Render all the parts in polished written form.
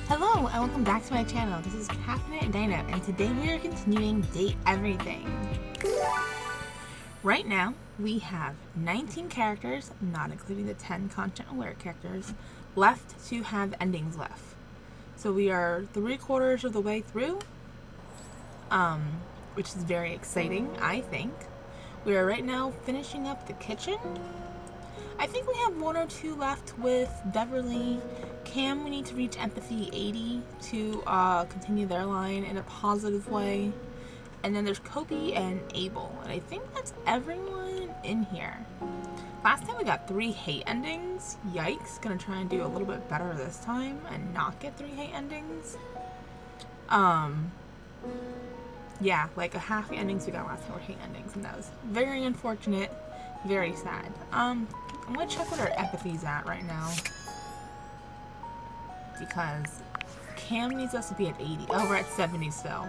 Hello and welcome back to my channel. This is Catherine and Dino, and today we are continuing Date Everything. Right now we have 19 characters, not including the 10 content aware characters, left to have endings left. So we are 3/4 of the way through, which is very exciting, I think. We are right now finishing up the kitchen. I think we have 1 or 2 left with Beverly. Cam, we need to reach empathy 80 to continue their line in a positive way. And then there's Kobe and Abel. And I think that's everyone in here. Last time we got 3 hate endings. Yikes. Gonna try and do a little bit better this time and not get 3 hate endings. Yeah, like a half the endings we got last time were hate endings. And that was very unfortunate. Very sad. I'm gonna check what our empathy's at right now, because Cam needs us to be at 80. Oh, we're at 70 still.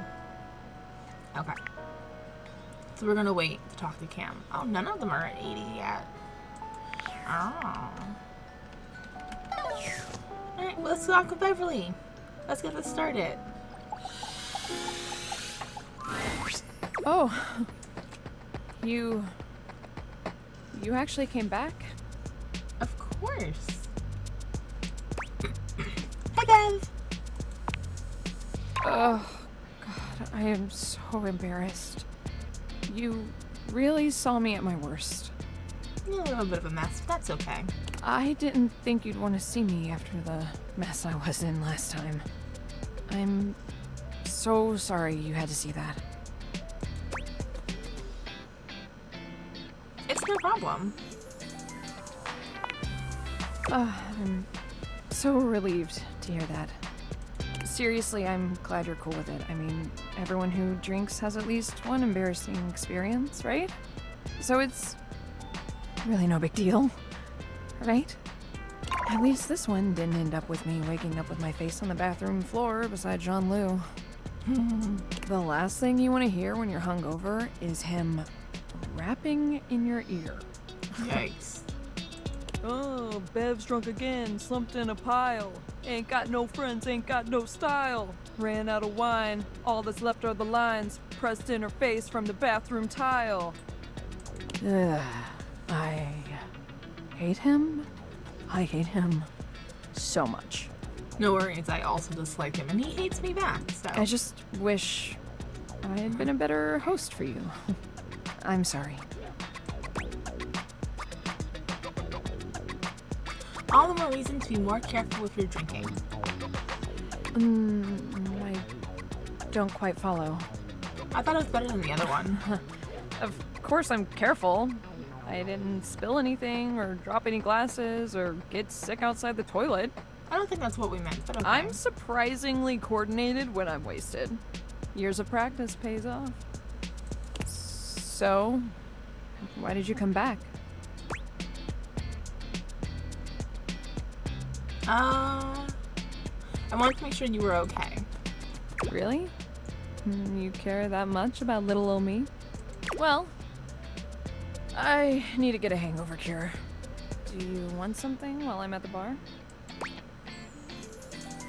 Okay. So we're gonna wait to talk to Cam. Oh, none of them are at 80 yet. Oh. Alright, let's talk with Beverly. Let's get this started. Oh. You actually came back? Of course. Hi, Bev. Oh, God, I am so embarrassed. You really saw me at my worst. You're a little bit of a mess, but that's okay. I didn't think you'd want to see me after the mess I was in last time. I'm so sorry you had to see that. It's no problem. I'm so relieved to hear that. Seriously, I'm glad you're cool with it. I mean, everyone who drinks has at least one embarrassing experience, right? So it's really no big deal, right? At least this one didn't end up with me waking up with my face on the bathroom floor beside John Liu. The last thing you want to hear when you're hungover is him rapping in your ear. Yikes. Oh, Bev's drunk again, slumped in a pile. Ain't got no friends, ain't got no style. Ran out of wine, all that's left are the lines pressed in her face from the bathroom tile. Ugh, I hate him. I hate him so much. No worries, I also dislike him, and he hates me back, so... I just wish I had been a better host for you. I'm sorry. All the more reason to be more careful with your drinking. I don't quite follow. I thought it was better than the other one. Of course I'm careful. I didn't spill anything or drop any glasses or get sick outside the toilet. I don't think that's what we meant, but okay. I'm surprisingly coordinated when I'm wasted. Years of practice pays off. So, why did you come back? I wanted to make sure you were okay. Really? You care that much about little old me? Well, I need to get a hangover cure. Do you want something while I'm at the bar?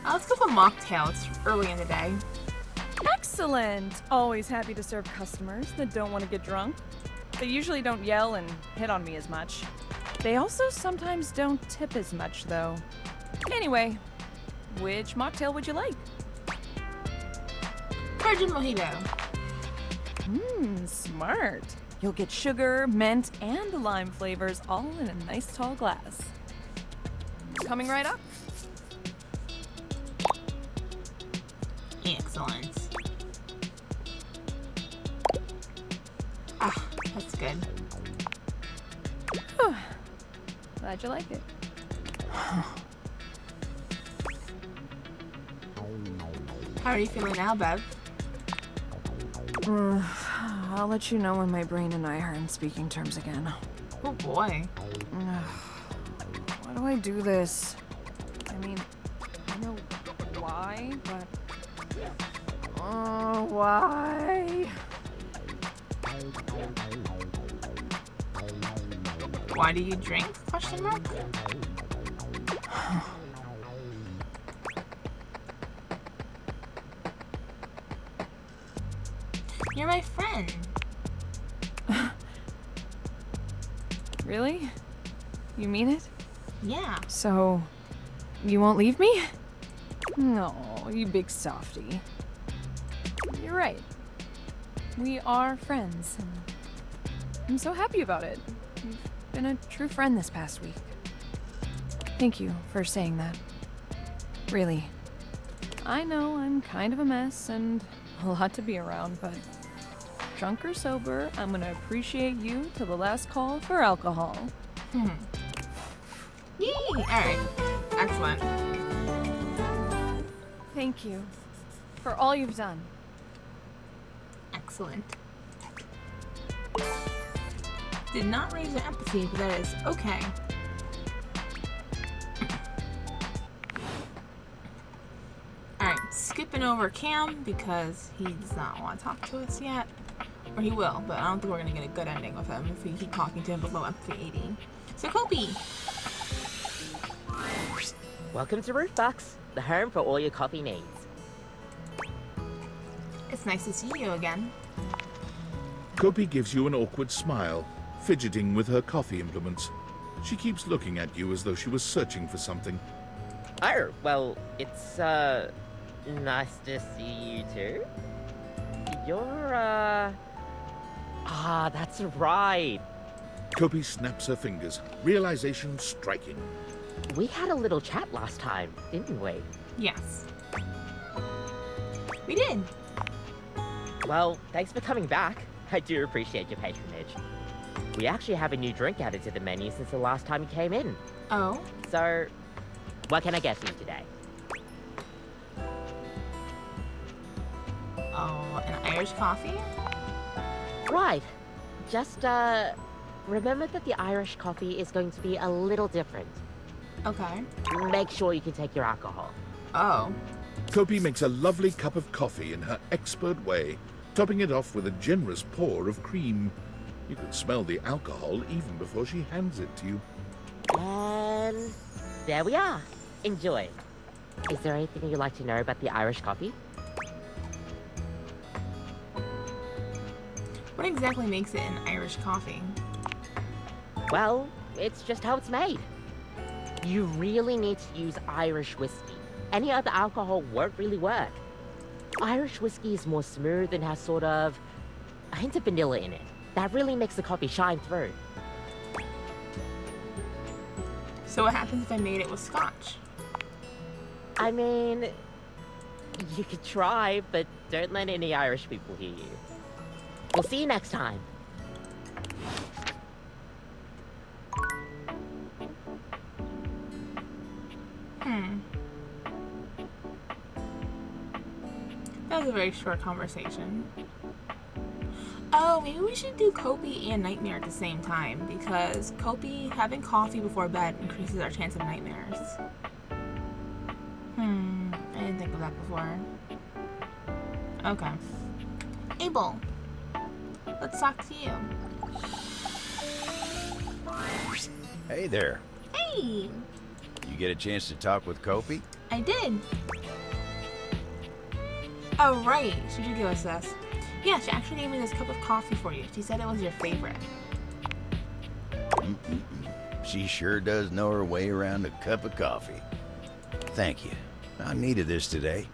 Let's go for a mocktail. It's early in the day. Excellent! Always happy to serve customers that don't want to get drunk. They usually don't yell and hit on me as much. They also sometimes don't tip as much, though. Anyway, which mocktail would you like? Virgin Mojito. Smart. You'll get sugar, mint, and lime flavors all in a nice tall glass. Coming right up. Excellent. Ah, that's good. Glad you like it. How are you feeling now, Bev? I'll let you know when my brain and I are in speaking terms again. Oh boy. Why do I do this? I mean, I know why, but... why? Why do you drink? Question mark. You're my friend. Really? You mean it? Yeah. So, you won't leave me? No, you big softy. You're right. We are friends, and I'm so happy about it. You've been a true friend this past week. Thank you for saying that. Really. I know I'm kind of a mess and a lot to be around, but drunk or sober, I'm gonna appreciate you till the last call for alcohol. Yay! Alright. Excellent. Thank you for all you've done. Excellent. Did not raise your empathy, but that is okay. Alright, skipping over Cam because he does not want to talk to us yet. Or he will, but I don't think we're going to get a good ending with him if we keep talking to him below empathy 80. So Kopi! Welcome to Rootbox, the home for all your coffee needs. It's nice to see you again. Kopi gives you an awkward smile, fidgeting with her coffee implements. She keeps looking at you as though she was searching for something. Oh, well, it's, nice to see you too. You're, that's right. Kopi snaps her fingers, realization striking. We had a little chat last time, didn't we? Yes. We did. Well, thanks for coming back. I do appreciate your patronage. We actually have a new drink added to the menu since the last time you came in. Oh? So, what can I get for you today? Oh, an Irish coffee? Right. Just, remember that the Irish coffee is going to be a little different. Okay. Make sure you can take your alcohol. Oh. Kopi makes a lovely cup of coffee in her expert way, topping it off with a generous pour of cream. You can smell the alcohol even before she hands it to you. And there we are. Enjoy. Is there anything you'd like to know about the Irish coffee? What exactly makes it an Irish coffee? Well, it's just how it's made. You really need to use Irish whiskey. Any other alcohol won't really work. Irish whiskey is more smooth and has sort of a hint of vanilla in it. That really makes the coffee shine through. So what happens if I made it with scotch? I mean, you could try, but don't let any Irish people hear you. We'll see you next time. That was a very short conversation. Oh, maybe we should do Kopi and Nightmare at the same time, because Kopi having coffee before bed increases our chance of nightmares. I didn't think of that before. Okay. Abel, let's talk to you. Hey there. Hey! You get a chance to talk with Kopi? I did. Oh, right. She did give us this. Yeah, she actually gave me this cup of coffee for you. She said it was your favorite. She sure does know her way around a cup of coffee. Thank you. I needed this today.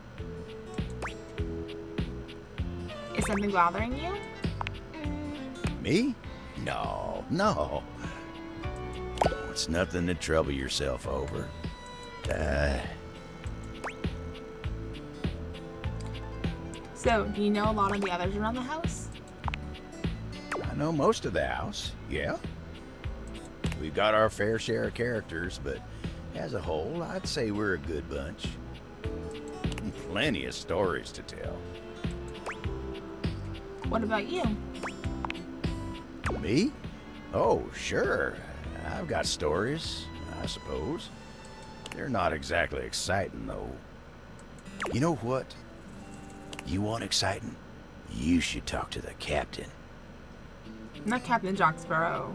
Is something bothering you? Me? No. It's nothing to trouble yourself over. So, do you know a lot of the others around the house? I know most of the house, yeah. We've got our fair share of characters, but as a whole, I'd say we're a good bunch. Plenty of stories to tell. What about you? Me? Oh, sure. I've got stories, I suppose. They're not exactly exciting, though. You know what? You want exciting? You should talk to the captain. Not Captain Jack Sparrow.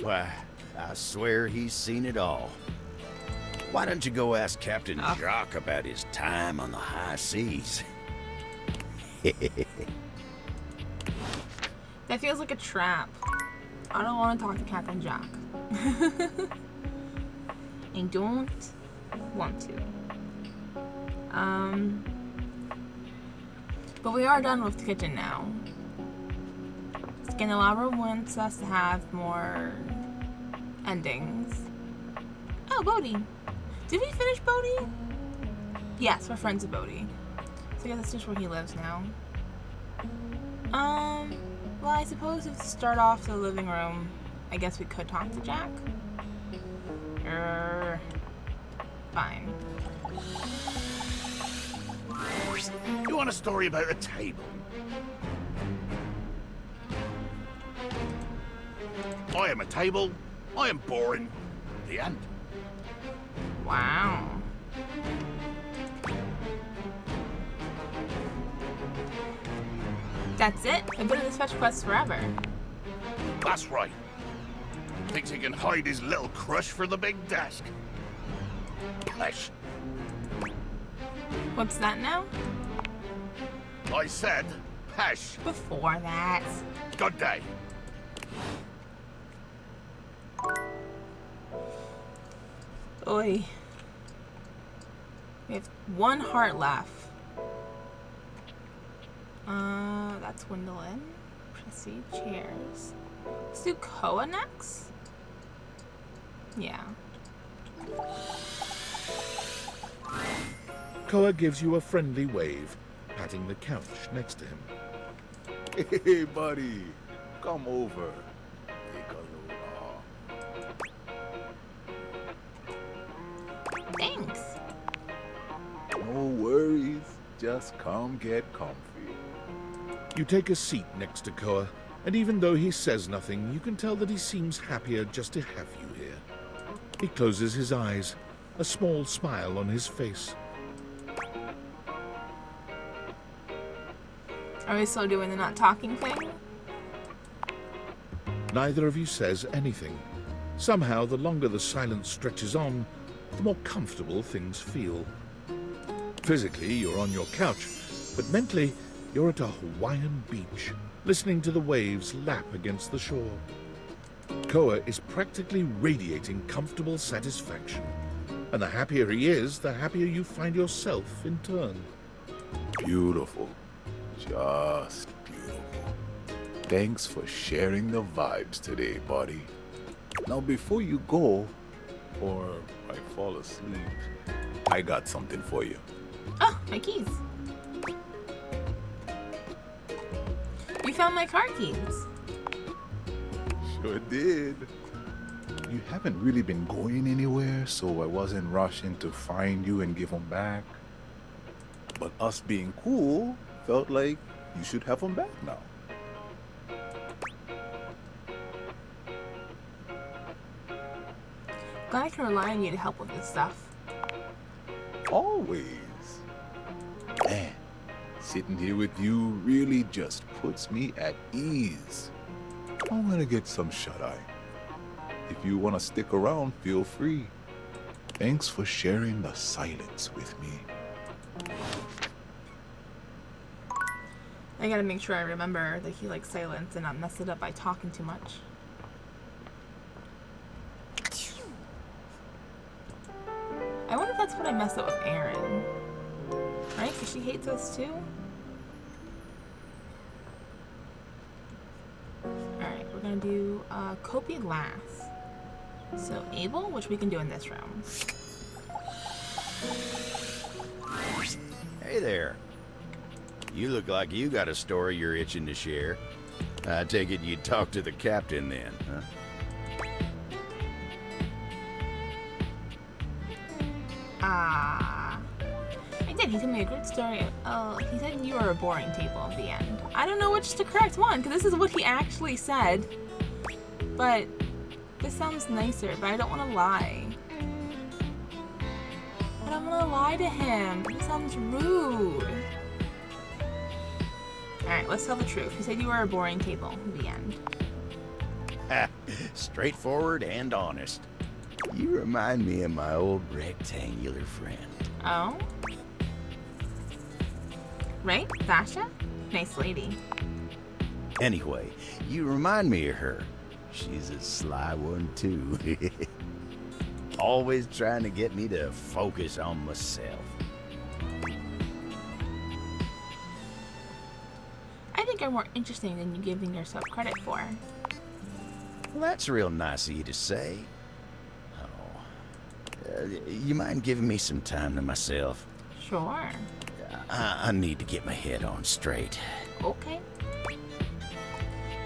Why, I swear he's seen it all. Why don't you go ask Captain Jacques about his time on the high seas? That feels like a trap. I don't want to talk to Captain Jack. I don't want to. But we are done with the kitchen now. Scanalabra wants us to have more endings. Oh, Bodhi. Did we finish Bodhi? Yes, we're friends with Bodhi. So yeah, that's just where he lives now. Well, I suppose if to start off the living room, I guess we could talk to Jack. Fine. You want a story about a table? I am a table. I am boring. The end. Wow. That's it? I've been in this fetch quest forever. That's right. Thinks he can hide his little crush for the big desk. Pesh. What's that now? I said pesh. Before that. Good day. Oi. We have one heart left. That's Gwendolyn. Proceed chairs. Let's do Koa next. Yeah. Koa gives you a friendly wave, patting the couch next to him. Hey, buddy. Come over. Take a little Thanks. No worries. Just come get comfy. You take a seat next to Koa, and even though he says nothing, you can tell that he seems happier just to have you here. He closes his eyes, a small smile on his face. Are we still doing the not talking thing? Neither of you says anything. Somehow, the longer the silence stretches on, the more comfortable things feel. Physically, you're on your couch, but mentally, you're at a Hawaiian beach, listening to the waves lap against the shore. Koa is practically radiating comfortable satisfaction, and the happier he is, the happier you find yourself in turn. Beautiful. Just beautiful. Thanks for sharing the vibes today, buddy. Now, before you go, or I fall asleep, I got something for you. Oh, my keys. You found my car keys. Sure did. You haven't really been going anywhere, so I wasn't rushing to find you and give them back. But us being cool felt like you should have them back now. Glad I can rely on you to help with this stuff. Always. Man, sitting here with you really just puts me at ease. I'm gonna get some shut-eye. If you want to stick around, feel free. Thanks for sharing the silence with me. I gotta make sure I remember that he likes silence and not mess it up by talking too much. I wonder if that's what I messed up with Erin. Right? Because she hates us too? Alright, we're gonna do Copy Glass. So Abel, which we can do in this room. Hey there. You look like you got a story you're itching to share. I take it you'd talk to the captain then, huh? I did. He told me a great story. He said you were a boring table at the end. I don't know which is the correct one, because this is what he actually said. But this sounds nicer, but I don't want to lie. I don't want to lie to him. This sounds rude. Alright, let's tell the truth. He said you were a boring table. The end. Straightforward and honest. You remind me of my old rectangular friend. Oh? Right? Sasha? Nice lady. Anyway, you remind me of her. She's a sly one, too. Always trying to get me to focus on myself. I think you're more interesting than you're giving yourself credit for. Well, that's real nice of you to say. Oh, you mind giving me some time to myself? Sure. I need to get my head on straight. Okay.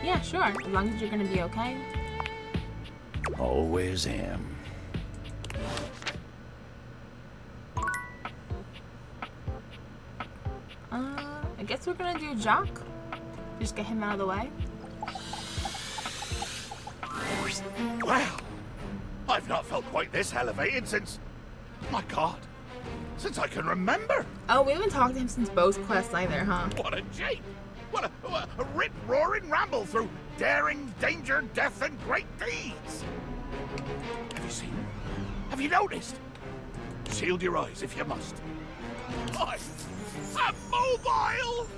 Yeah, sure. As long as you're gonna be okay. Always am. I guess we're gonna do Jock. Just get him out of the way. Wow! I've not felt quite this elevated since... My God! Since I can remember! Oh, we haven't talked to him since Bo's quest either, huh? What a jape! What a rip-roaring ramble through daring, danger, death, and great deeds! Have you seen? Have you noticed? Shield your eyes if you must. I'm mobile!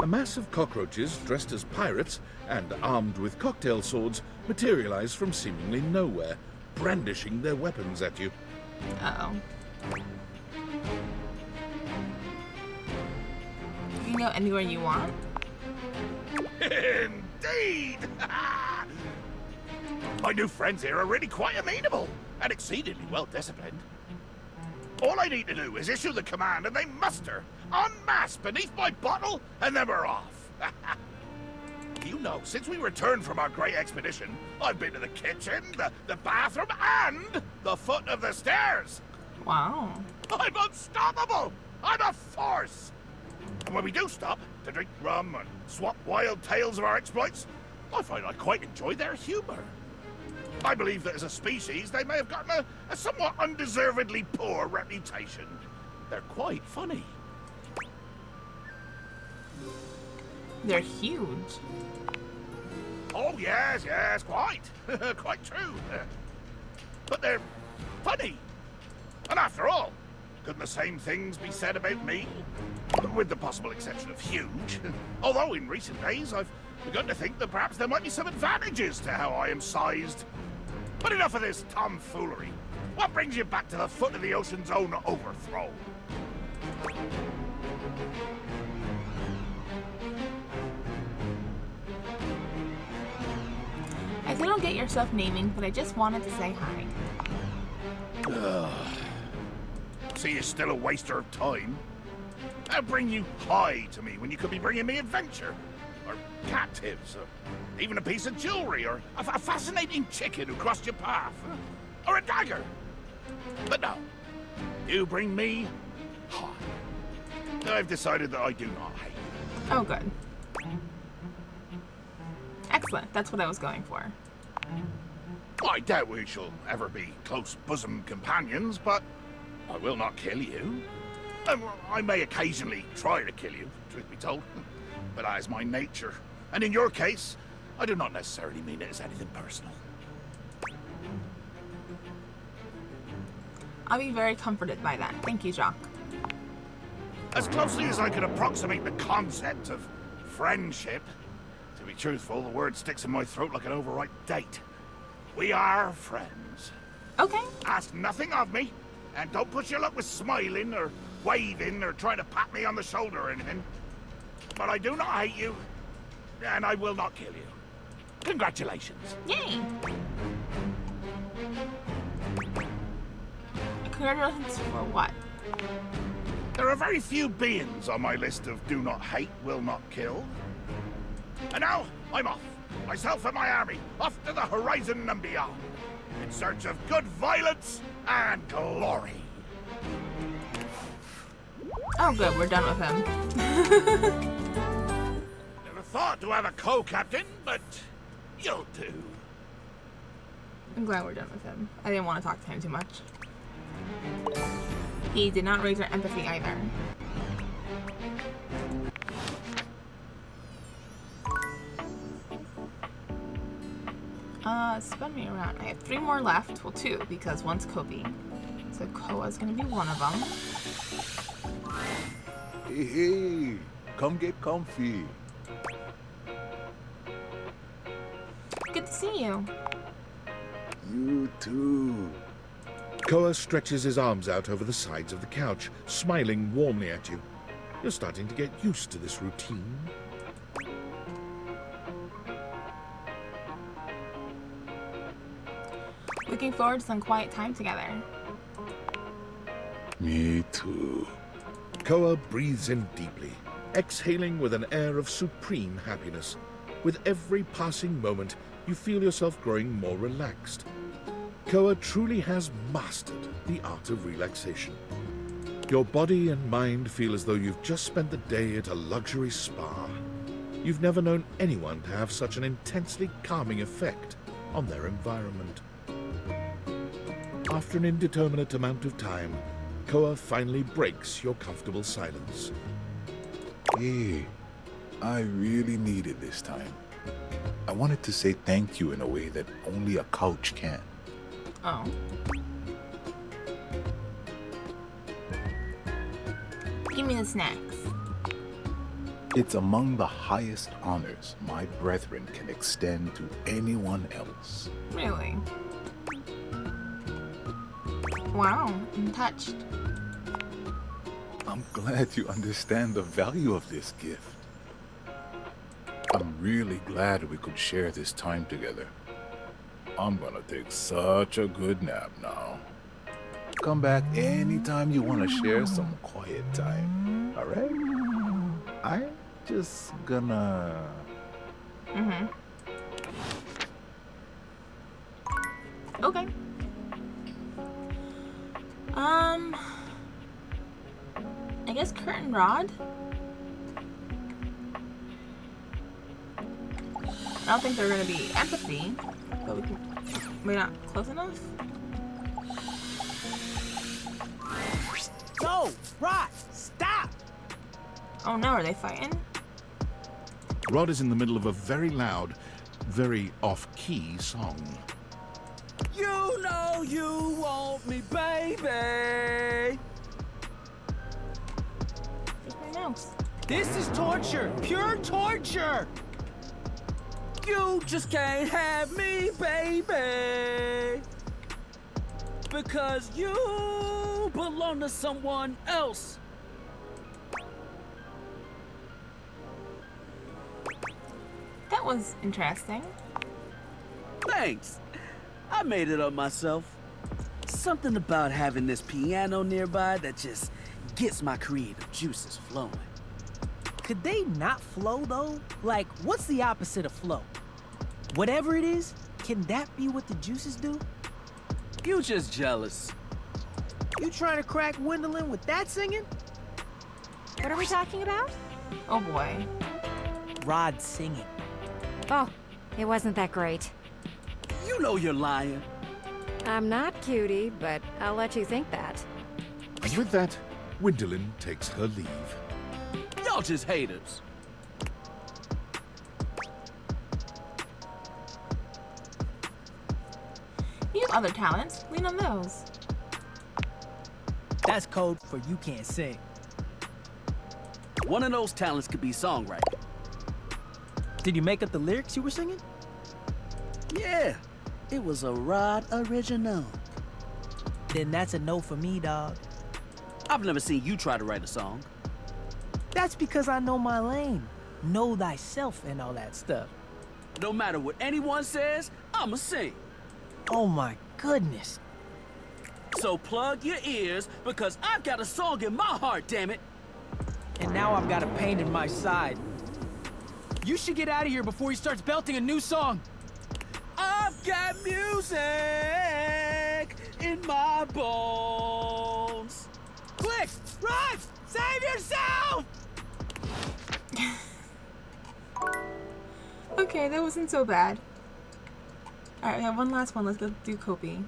A mass of cockroaches dressed as pirates and armed with cocktail swords materialize from seemingly nowhere, brandishing their weapons at you. Uh-oh. You can go anywhere you want? Indeed! My new friends here are really quite amenable and exceedingly well disciplined. All I need to do is issue the command and they muster en masse beneath my bottle and then we're off. You know, since we returned from our great expedition, I've been to the kitchen, the bathroom, and the foot of the stairs. Wow. I'm unstoppable! I'm a force! And when we do stop to drink rum and swap wild tales of our exploits, I find I quite enjoy their humor. I believe that as a species, they may have gotten a somewhat undeservedly poor reputation. They're quite funny. They're huge. Oh, yes, quite. Quite true. But they're funny. And after all, couldn't the same things be said about me? With the possible exception of huge. Although in recent days, I've begun to think that perhaps there might be some advantages to how I am sized. But enough of this tomfoolery. What brings you back to the foot of the ocean's own overthrow? I still don't get yourself naming, but I just wanted to say hi. See, you're still a waster of time. I'll bring you high to me when you could be bringing me adventure. Or captives, or even a piece of jewelry, or a fascinating chicken who crossed your path. Or a dagger. But no, you bring me high. I've decided that I do not hate you. Oh, good. Excellent. That's what I was going for. I doubt we shall ever be close bosom companions, but I will not kill you. I may occasionally try to kill you, truth be told, but that is my nature. And in your case, I do not necessarily mean it as anything personal. I'll be very comforted by that. Thank you, Jacques. As closely as I could approximate the concept of friendship, to be truthful, the word sticks in my throat like an overripe date. We are friends. Okay. Ask nothing of me, and don't push your luck with smiling or waving or trying to pat me on the shoulder or anything. But I do not hate you, and I will not kill you. Congratulations. Yay. Congratulations for what? There are very few beings on my list of do not hate, will not kill. And now, I'm off. Myself and my army, off to the horizon and beyond. In search of good violence and glory. Oh, good. We're done with him. Never thought to have a co-captain, but you'll do. I'm glad we're done with him. I didn't want to talk to him too much. He did not raise our empathy either. Spin me around. I have 3 more left. Well, 2, because one's Kobe. So Koa's gonna be one of them. Hey, come get comfy. to see you. You too. Koa stretches his arms out over the sides of the couch, smiling warmly at you. You're starting to get used to this routine. Looking forward to some quiet time together. Me too. Koa breathes in deeply, exhaling with an air of supreme happiness. With every passing moment, you feel yourself growing more relaxed. Koa truly has mastered the art of relaxation. Your body and mind feel as though you've just spent the day at a luxury spa. You've never known anyone to have such an intensely calming effect on their environment. After an indeterminate amount of time, Koa finally breaks your comfortable silence. Hey, I really needed this time. I wanted to say thank you in a way that only a couch can. Oh. Give me the snacks. It's among the highest honors my brethren can extend to anyone else. Really? Wow, I'm touched. I'm glad you understand the value of this gift. I'm really glad we could share this time together. I'm gonna take such a good nap now. Come back anytime you want to share some quiet time, alright? I'm just gonna... Mm-hmm. Okay. I guess curtain rod? I don't think they're gonna be empathy, but we can... We're not close enough? No! Rod! Stop! Oh no, are they fighting? Rod is in the middle of a very loud, very off-key song. You know you want me, baby! Where's my mouse? This is torture! Pure torture! You just can't have me, baby! Because you belong to someone else! That was interesting. Thanks! I made it up myself. Something about having this piano nearby that just gets my creative juices flowing. Could they not flow, though? Like, what's the opposite of flow? Whatever it is, can that be what the juices do? You just jealous. You trying to crack Gwendolyn with that singing? What are we talking about? Oh boy. Rod singing. Oh, it wasn't that great. You know you're lying. I'm not cutie, but I'll let you think that. And with that, Gwendolyn takes her leave. Y'all just haters. You have other talents. Lean on those. That's code for you can't sing. One of those talents could be songwriting. Did you make up the lyrics you were singing? Yeah, it was a Rod original. Then that's a no for me, dog. I've never seen you try to write a song. That's because I know my lane. Know thyself and all that stuff. No matter what anyone says, I'ma sing. Oh my goodness. So plug your ears, because I've got a song in my heart, damn it. And now I've got a pain in my side. You should get out of here before he starts belting a new song. I've got music in my bones. Quick, run! Save yourself! Okay, that wasn't so bad. Alright, we have one last one. Let's go do Kopi.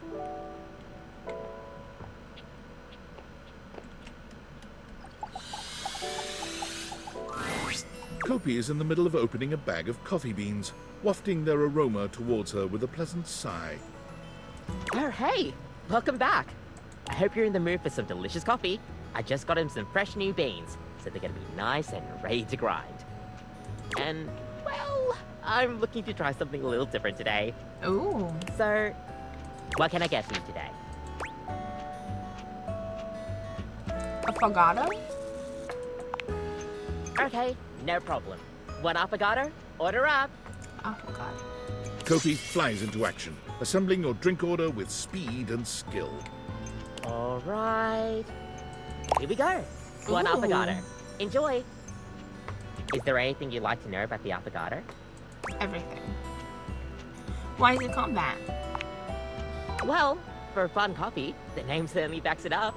Kopi is in the middle of opening a bag of coffee beans, wafting their aroma towards her with a pleasant sigh. Oh, hey! Welcome back! I hope you're in the mood for some delicious coffee. I just got him some fresh new beans, so they're gonna be nice and ready to grind. And, well, I'm looking to try something a little different today. Ooh. So, what can I get for you today? Affogato? Okay, no problem. One affogato? Order up. Affogato. Kofi flies into action, assembling your drink order with speed and skill. All right. Here we go. One Ooh. affogato. Enjoy. Is there anything you'd like to know about the affogato? Everything. Why is it called that? Well, for fun coffee, the name certainly backs it up.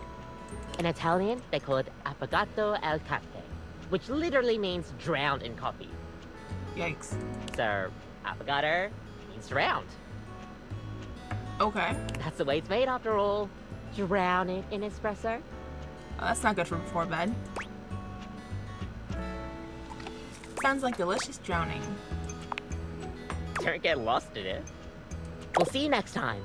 In Italian, they call it affogato al caffè, which literally means drowned in coffee. Yikes. So, affogato means drowned. Okay. That's the way it's made after all. Drown it in espresso. Oh, that's not good for before bed. Sounds like delicious drowning. Don't get lost in it. We'll see you next time.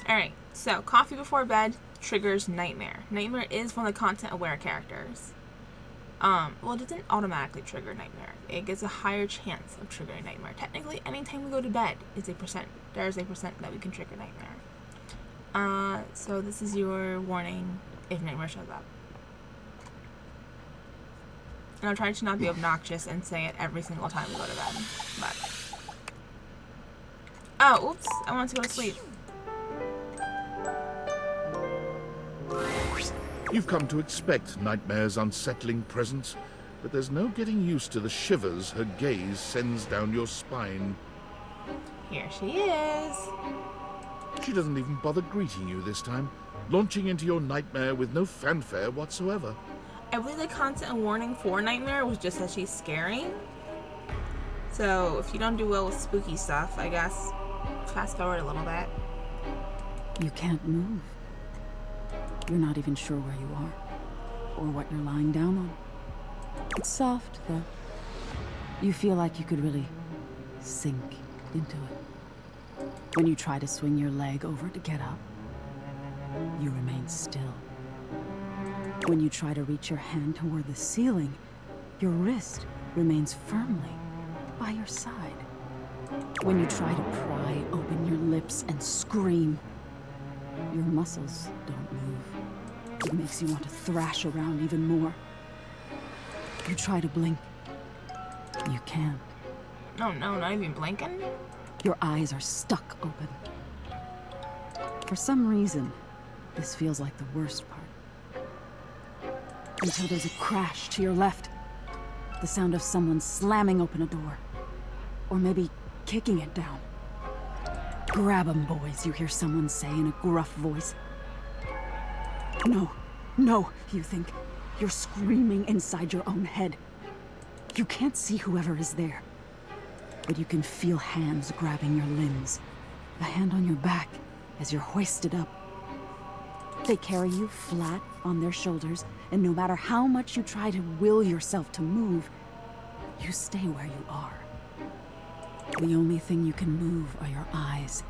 Alright, so coffee before bed triggers Nightmare. Nightmare is one of the content-aware characters. Well, it doesn't automatically trigger Nightmare. It gives a higher chance of triggering Nightmare. Technically, anytime we go to bed is a percent. There's a percent that we can trigger Nightmare. So this is your warning if Nightmare shows up. And I'll try to not be obnoxious and say it every single time we go to bed. But... oh, oops. I wanted to go to sleep. You've come to expect Nightmare's unsettling presence, but there's no getting used to the shivers her gaze sends down your spine. Here she is. She doesn't even bother greeting you this time, launching into your nightmare with no fanfare whatsoever. I believe the content warning for Nightmare was just that she's scary. So if you don't do well with spooky stuff, I guess fast forward a little bit. You can't move. You're not even sure where you are, or what you're lying down on. It's soft, though. You feel like you could really sink into it. When you try to swing your leg over to get up, you remain still. When you try to reach your hand toward the ceiling, your wrist remains firmly by your side. When you try to pry open your lips and scream, your muscles don't move. It makes you want to thrash around even more. You try to blink. You can't. Oh no, not even blinking? Your eyes are stuck open. For some reason, this feels like the worst part. Until there's a crash to your left. The sound of someone slamming open a door. Or maybe kicking it down. "Grab 'em, boys," you hear someone say in a gruff voice. No, no, you think. You're screaming inside your own head. You can't see whoever is there. But you can feel hands grabbing your limbs. A hand on your back as you're hoisted up. They carry you flat on their shoulders, and no matter how much you try to will yourself to move, you stay where you are. The only thing you can move are your eyes,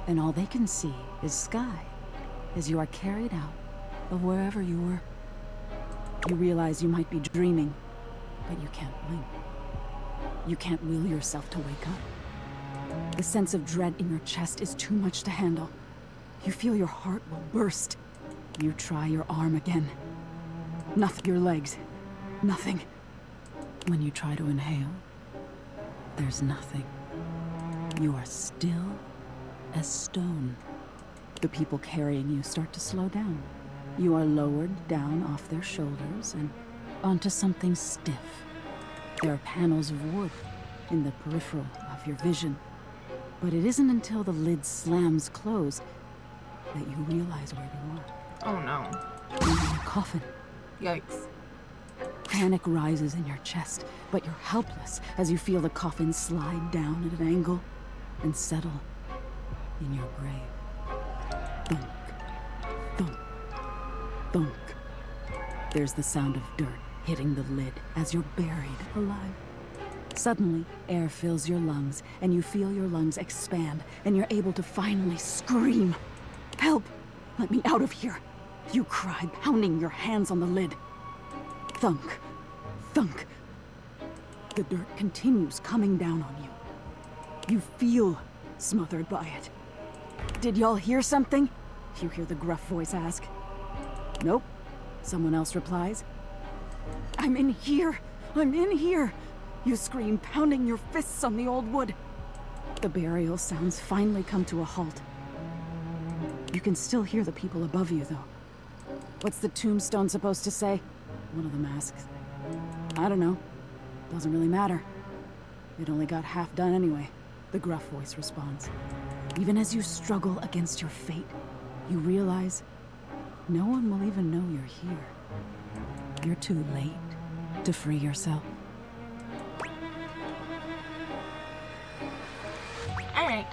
and all they can see is sky as you are carried out of wherever you were. You realize you might be dreaming, but you can't blink. You can't will yourself to wake up. The sense of dread in your chest is too much to handle. You feel your heart will burst. You try your arm again. Nothing. Your legs. Nothing. When you try to inhale, there's nothing. You are still as stone. The people carrying you start to slow down. You are lowered down off their shoulders and onto something stiff. There are panels of wood in the peripheral of your vision. But it isn't until the lid slams closed that you realize where you are. Oh no. You're in a coffin. Yikes. Panic rises in your chest, but you're helpless as you feel the coffin slide down at an angle and settle in your grave. Thunk, thunk, thunk. There's the sound of dirt hitting the lid as you're buried alive. Suddenly, air fills your lungs, and you feel your lungs expand, and you're able to finally scream. "Help! Let me out of here!" You cry, pounding your hands on the lid. Thunk, thunk, The dirt continues coming down on you. You feel smothered by it. Did y'all hear something? You hear the gruff voice ask. Nope. Someone else replies. I'm in here! I'm in here! You scream, pounding your fists on the old wood. The burial sounds finally come to a halt. You can still hear the people above you, though. What's the tombstone supposed to say? One of the masks. I don't know. Doesn't really matter. It only got half done anyway, the gruff voice responds. Even as you struggle against your fate, you realize no one will even know you're here. You're too late to free yourself.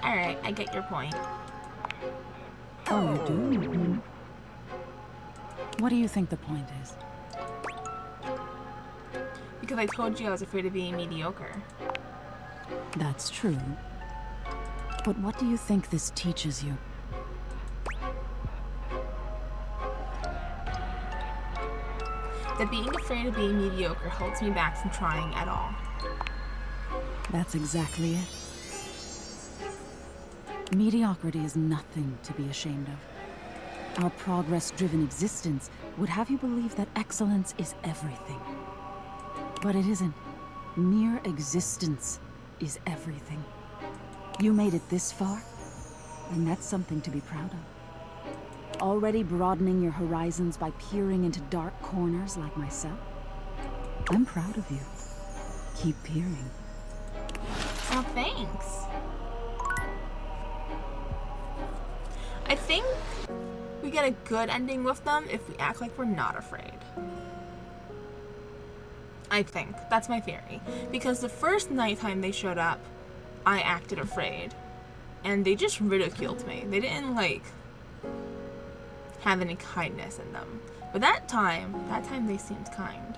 Alright, I get your point. Oh, you do? What do you think the point is? Because I told you I was afraid of being mediocre. That's true. But what do you think this teaches you? That being afraid of being mediocre holds me back from trying at all. That's exactly it. Mediocrity is nothing to be ashamed of. Our progress-driven existence would have you believe that excellence is everything. But it isn't. Mere existence is everything. You made it this far, and that's something to be proud of. Already broadening your horizons by peering into dark corners like myself. I'm proud of you. Keep peering. Oh, thanks. I think we get a good ending with them if we act like we're not afraid. I think. That's my theory. Because the first nighttime they showed up, I acted afraid. And they just ridiculed me. They didn't, like, have any kindness in them. But that time they seemed kind.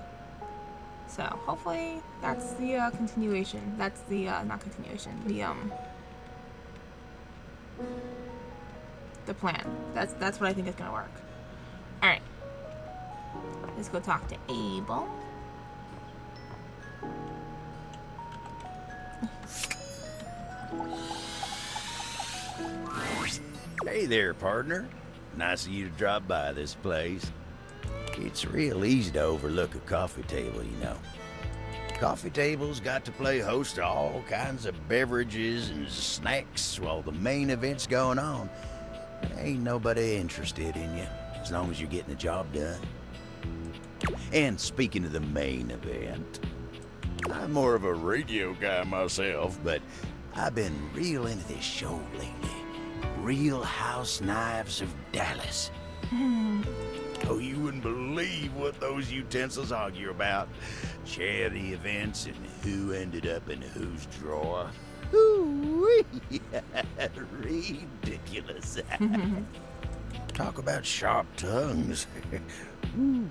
So, hopefully, that's the continuation. That's the, not continuation. The plan. That's what I think is gonna work. Alright. Let's go talk to Abel. Hey there, partner. Nice of you to drop by this place. It's real easy to overlook a coffee table, you know. Coffee tables got to play host to all kinds of beverages and snacks while the main event's going on. Ain't nobody interested in you, as long as you're getting the job done. And speaking of the main event, I'm more of a radio guy myself, but I've been real into this show lately. Real House Knives of Dallas. Oh, you wouldn't believe what those utensils argue about. Charity events and who ended up in whose drawer. Ooh-wee. Ridiculous. Talk about sharp tongues. You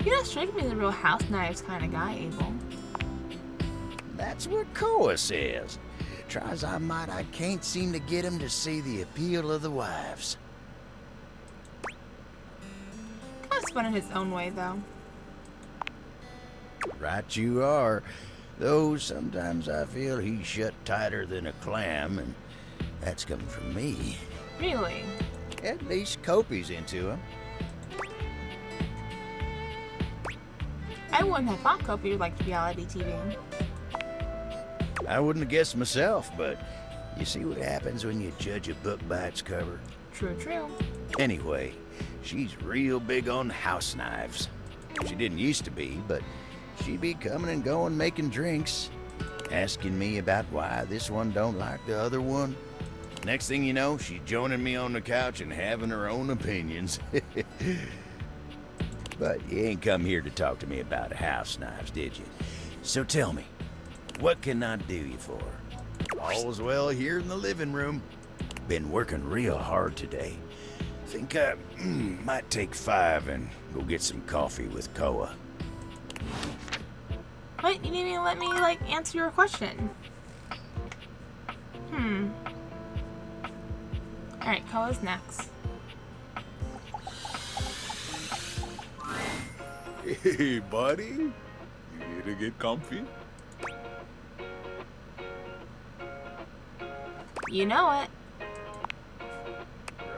don't strike me as a real house knives kind of guy, Abel. That's what Koa says. Try as I might, I can't seem to get him to see the appeal of the wives. Kind of fun in his own way, though. Right you are. Though sometimes I feel he's shut tighter than a clam, and that's coming from me. Really? At least Kopi's into him. I wouldn't have thought Kopi liked reality TV. I wouldn't have guessed myself, but you see what happens when you judge a book by its cover. True, true. Anyway, she's real big on house knives. She didn't used to be, but she'd be coming and going making drinks, asking me about why this one don't like the other one. Next thing you know, she's joining me on the couch and having her own opinions. But you ain't come here to talk to me about house knives, did you? So tell me, what can I do you for? All's well here in the living room. Been working real hard today. Think I might take 5 and go get some coffee with Koa. What? You didn't even let me, like, answer your question. Alright, Koa's next. Hey, buddy. You here to get comfy? You know it.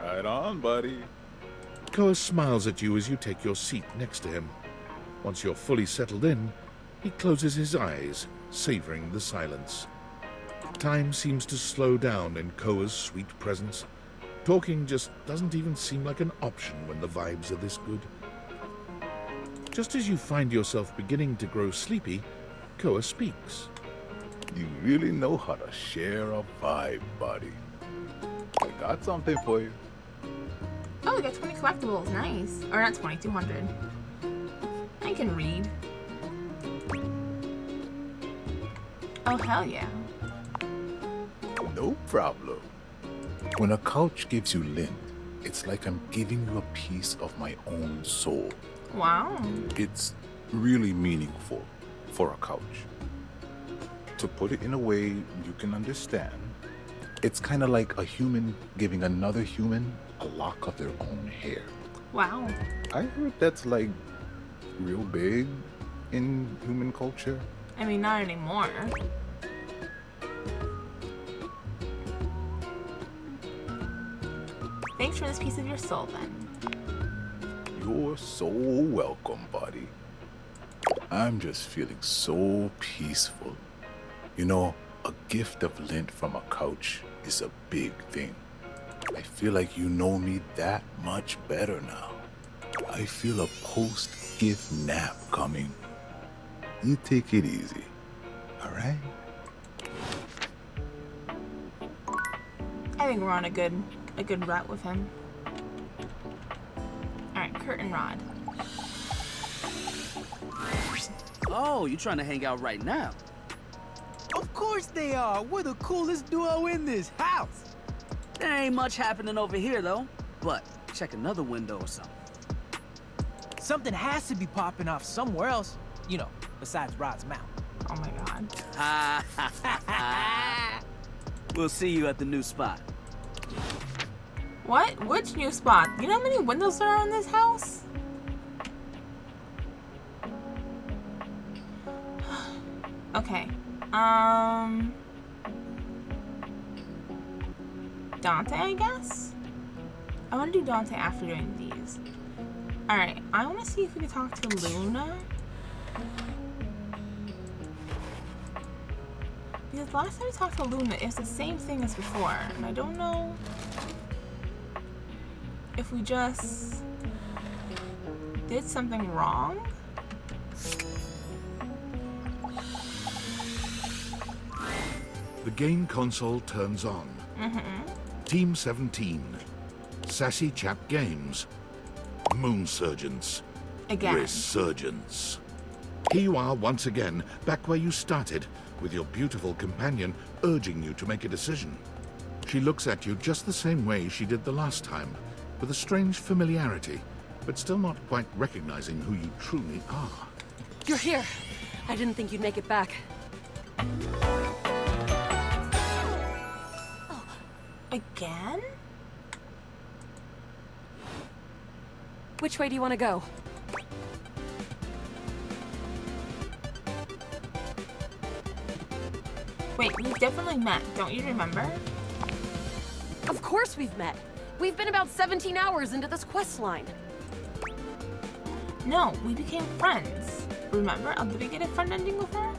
Right on, buddy. Koa smiles at you as you take your seat next to him. Once you're fully settled in, he closes his eyes, savoring the silence. Time seems to slow down in Koa's sweet presence. Talking just doesn't even seem like an option when the vibes are this good. Just as you find yourself beginning to grow sleepy, Koa speaks. You really know how to share a vibe, buddy. I got something for you. Oh, we got 20 collectibles. Nice. Or not 20, 200. I can read. Oh, hell yeah. No problem. When a couch gives you lint, it's like I'm giving you a piece of my own soul. Wow. It's really meaningful for a couch. To put it in a way you can understand, it's kind of like a human giving another human a lock of their own hair. Wow. I heard that's like real big in human culture. I mean, not anymore. Thanks for this piece of your soul, then. You're so welcome, buddy. I'm just feeling so peaceful. You know, a gift of lint from a couch is a big thing. I feel like you know me that much better now. I feel a post-gift nap coming. You take it easy, all right? I think we're on a good route with him. Alright, curtain rod. Oh, you trying to hang out right now? Of course they are. We're the coolest duo in this house. There ain't much happening over here, though. But check another window or something. Something has to be popping off somewhere else. You know, besides Rod's mouth. Oh my god. Ha ha ha ha. We'll see you at the new spot. What? Which new spot? You know how many windows there are in this house? Okay. Dante, I guess? I want to do Dante after doing these. Alright, I want to see if we can talk to Luna. Because last time we talked to Luna, it's the same thing as before. And I don't know if we just did something wrong. The game console turns on. Team 17. Sassy Chap Games. Moon Surgeons. Again. Resurgence. Here you are once again, back where you started, with your beautiful companion urging you to make a decision. She looks at you just the same way she did the last time, with a strange familiarity, but still not quite recognizing who you truly are. You're here. I didn't think you'd make it back. Again? Which way do you want to go? Wait, we've definitely met, don't you remember? Of course we've met. We've been about 17 hours into this quest line. No, we became friends. Remember? Did we get a friend ending with her?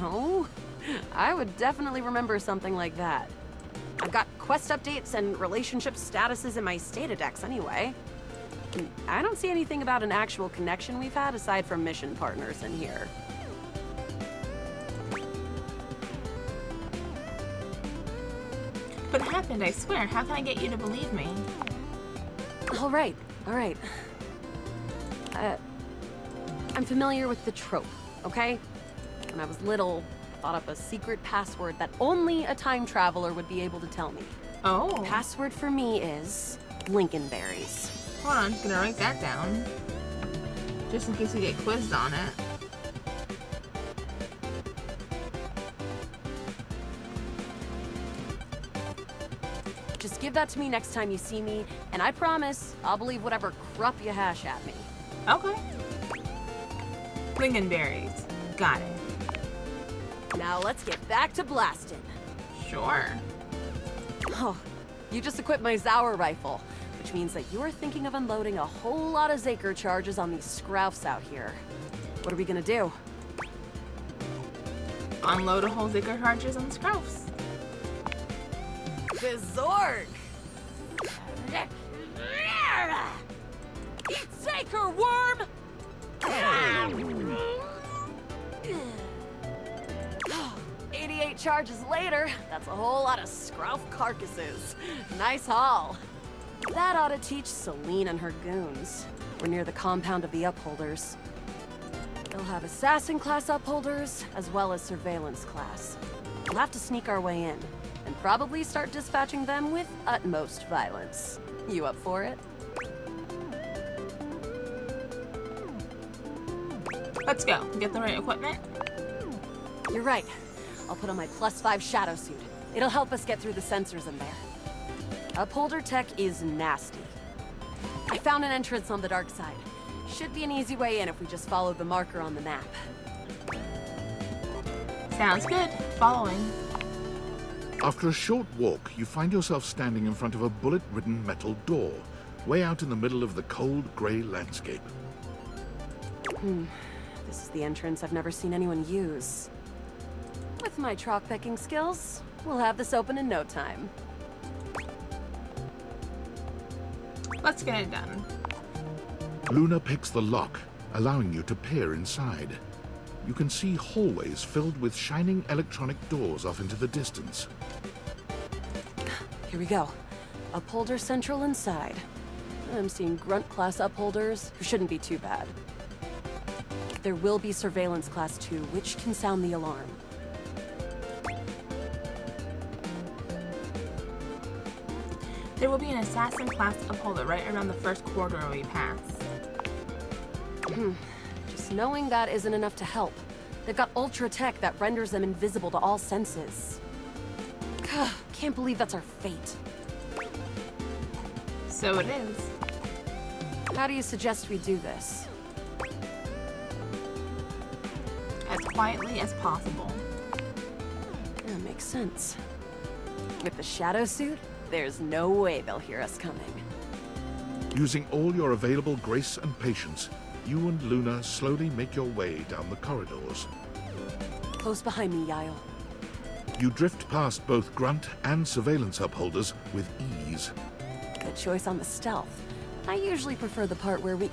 No. I would definitely remember something like that. I've got quest updates and relationship statuses in my Statadex anyway. And I don't see anything about an actual connection we've had aside from mission partners in here. But it happened, I swear. How can I get you to believe me? All right. I'm familiar with the trope, okay? When I was little, I thought up a secret password that only a time traveler would be able to tell me. Oh. The password for me is Lincolnberries. Hold on, I'm gonna write that down. Just in case we get quizzed on it. Just give that to me next time you see me, and I promise I'll believe whatever crap you hash at me. Okay. Lingonberries. Got it. Now let's get back to blasting. Sure. Oh, you just equipped my Zauer rifle, which means that you're thinking of unloading a whole lot of Zaker charges on these scroufs out here. What are we gonna do? Unload a whole Zaker charges on the Scroufs. The Zorg! Eat Zaker, worm! 88 charges later, that's a whole lot of Scrouf carcasses. Nice haul. That ought to teach Celine and her goons. We're near the compound of the Upholders. They'll have Assassin class Upholders, as well as Surveillance class. We'll have to sneak our way in, and probably start dispatching them with utmost violence. You up for it? Let's go. Get the right equipment. You're right. I'll put on my +5 shadow suit. It'll help us get through the sensors in there. Upholder tech is nasty. I found an entrance on the dark side. Should be an easy way in if we just follow the marker on the map. Sounds good. Following. After a short walk, you find yourself standing in front of a bullet-ridden metal door, way out in the middle of the cold, grey landscape. This is the entrance I've never seen anyone use. With my chalk picking skills, we'll have this open in no time. Let's get it done. Luna picks the lock, allowing you to peer inside. You can see hallways filled with shining electronic doors off into the distance. Here we go. Upholder Central inside. I'm seeing Grunt class upholders, who shouldn't be too bad. There will be Surveillance class too, which can sound the alarm. There will be an Assassin class Upholder right around the first corridor we pass. Just knowing that isn't enough to help. They've got ultra tech that renders them invisible to all senses. Can't believe that's our fate. So it is. How do you suggest we do this? As quietly as possible. That makes sense. With the shadow suit, there's no way they'll hear us coming. Using all your available grace and patience, you and Luna slowly make your way down the corridors. Close behind me, Yael. You drift past both Grunt and Surveillance upholders with ease. Good choice on the stealth. I usually prefer the part where we...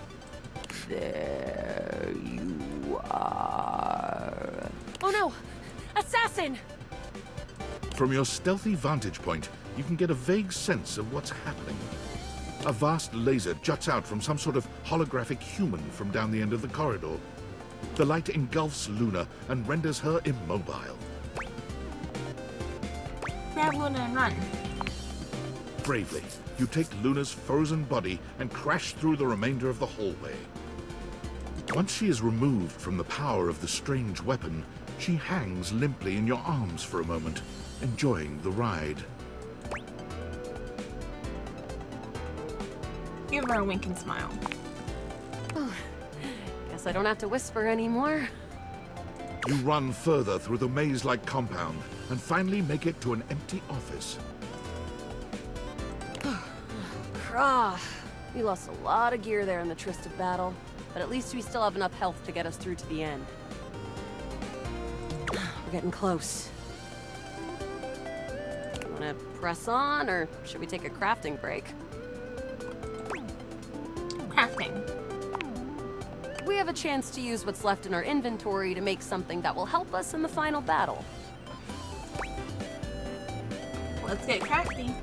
There you are. Oh no! Assassin! From your stealthy vantage point, you can get a vague sense of what's happening. A vast laser juts out from some sort of holographic human from down the end of the corridor. The light engulfs Luna and renders her immobile. Grab Luna and run. Bravely, you take Luna's frozen body and crash through the remainder of the hallway. Once she is removed from the power of the strange weapon, she hangs limply in your arms for a moment, enjoying the ride. Give her a wink and smile. Guess I don't have to whisper anymore. You run further through the maze-like compound and finally make it to an empty office. Krah. We lost a lot of gear there in the Tristed battle, but at least we still have enough health to get us through to the end. We're getting close. Wanna press on, or should we take a crafting break? Crafting. We have a chance to use what's left in our inventory to make something that will help us in the final battle. Let's get crafty.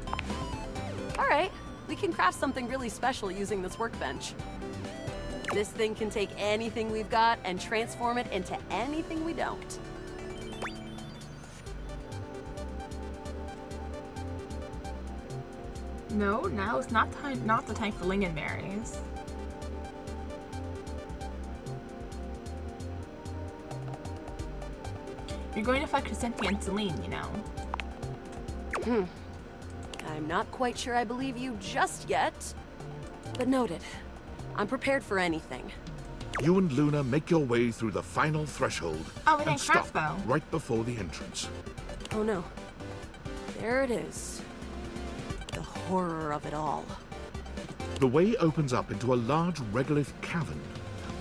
Alright, we can craft something really special using this workbench. This thing can take anything we've got and transform it into anything we don't. No, now is not the time for lingonberries. You're going to fight Crescentia and Celine, you know. I'm not quite sure I believe you just yet. But noted. I'm prepared for anything. You and Luna make your way through the final threshold Oh, we and didn't stop crash, though. right before the entrance. Oh no. There it is. The horror of it all. The way opens up into a large regolith cavern.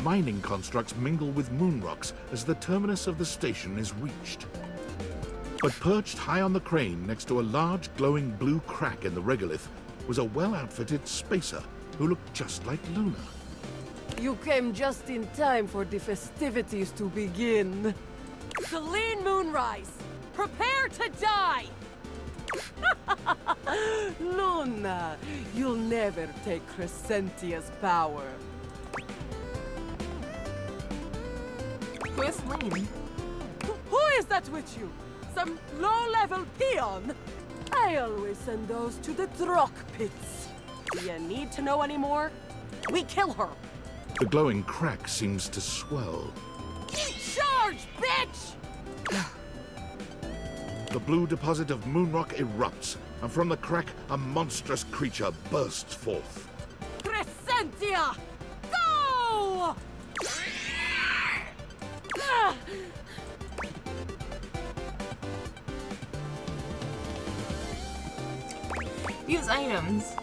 Mining constructs mingle with moon rocks as the terminus of the station is reached. But perched high on the crane next to a large glowing blue crack in the regolith was a well-outfitted spacer who looked just like Luna. You came just in time for the festivities to begin. Celine Moonrise, prepare to die! Luna, you'll never take Crescentia's power. Who is Celine? Who is that with you? Some low-level peon? I always send those to the Drock pits. Do you need to know any more? We kill her. The glowing crack seems to swell. Charge, bitch! The blue deposit of moonrock erupts, and from the crack, a monstrous creature bursts forth. Crescentia! Go! Ah! Use items.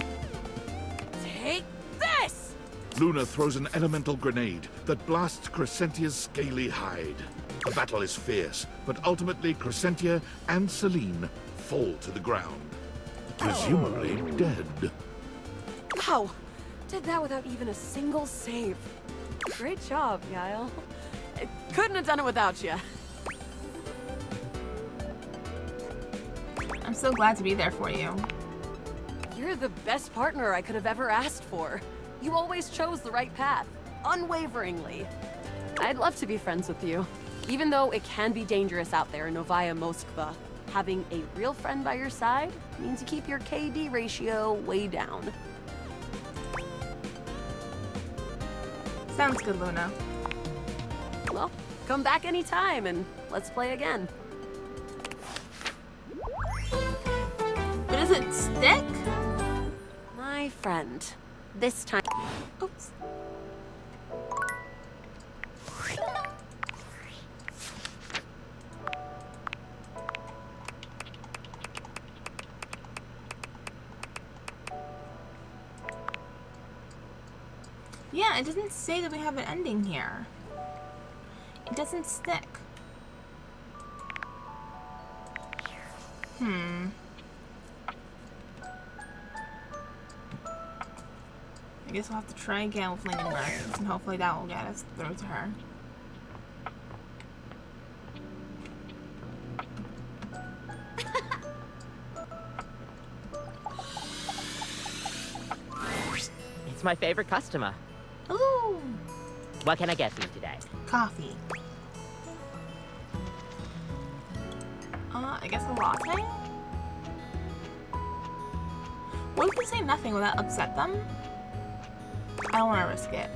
Take this! Luna throws an elemental grenade that blasts Crescentia's scaly hide. The battle is fierce, but ultimately Crescentia and Celine fall to the ground, presumably dead. Wow! Did that without even a single save. Great job, Yael. I couldn't have done it without you. I'm so glad to be there for you. You're the best partner I could have ever asked for. You always chose the right path, unwaveringly. I'd love to be friends with you. Even though it can be dangerous out there in Novaya Moskva, having a real friend by your side means you keep your KD ratio way down. Sounds good, Luna. Well, come back anytime and let's play again. But does it stick? My friend, this time... Oops. Yeah, it doesn't say that we have an ending here. It doesn't stick. I guess we'll have to try again with Flaming Gardens, and hopefully that will get us through to her. It's my favorite customer. Ooh! What can I get for you today? Coffee. I guess a latte? What if we say nothing? Will that upset them? I don't want to risk it.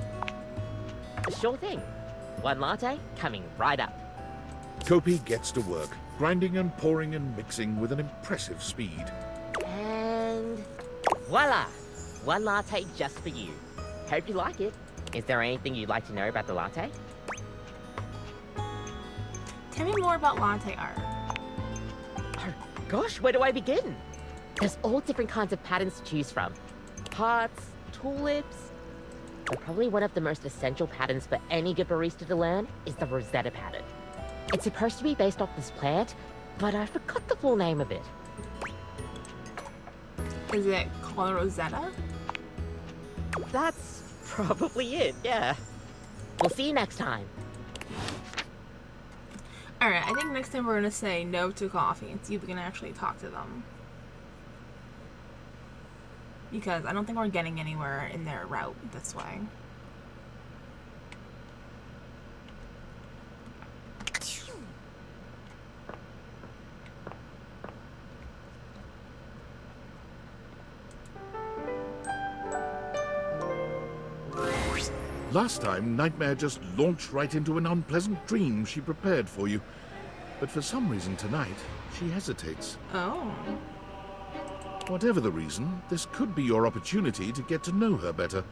Sure thing. One latte coming right up. Kopi gets to work, grinding and pouring and mixing with an impressive speed. And voila! One latte just for you. Hope you like it. Is there anything you'd like to know about the latte? Tell me more about latte art. Oh, gosh, where do I begin? There's all different kinds of patterns to choose from. Hearts, tulips. But probably one of the most essential patterns for any good barista to learn is the Rosetta pattern. It's supposed to be based off this plant, but I forgot the full name of it. Is it called Rosetta? That's probably it, yeah. We'll see you next time. Alright, I think next time we're gonna say no to coffee and see if we can actually talk to them. Because I don't think we're getting anywhere in their route this way. Last time, Nightmare just launched right into an unpleasant dream she prepared for you. But for some reason tonight, she hesitates. Oh. Whatever the reason, this could be your opportunity to get to know her better,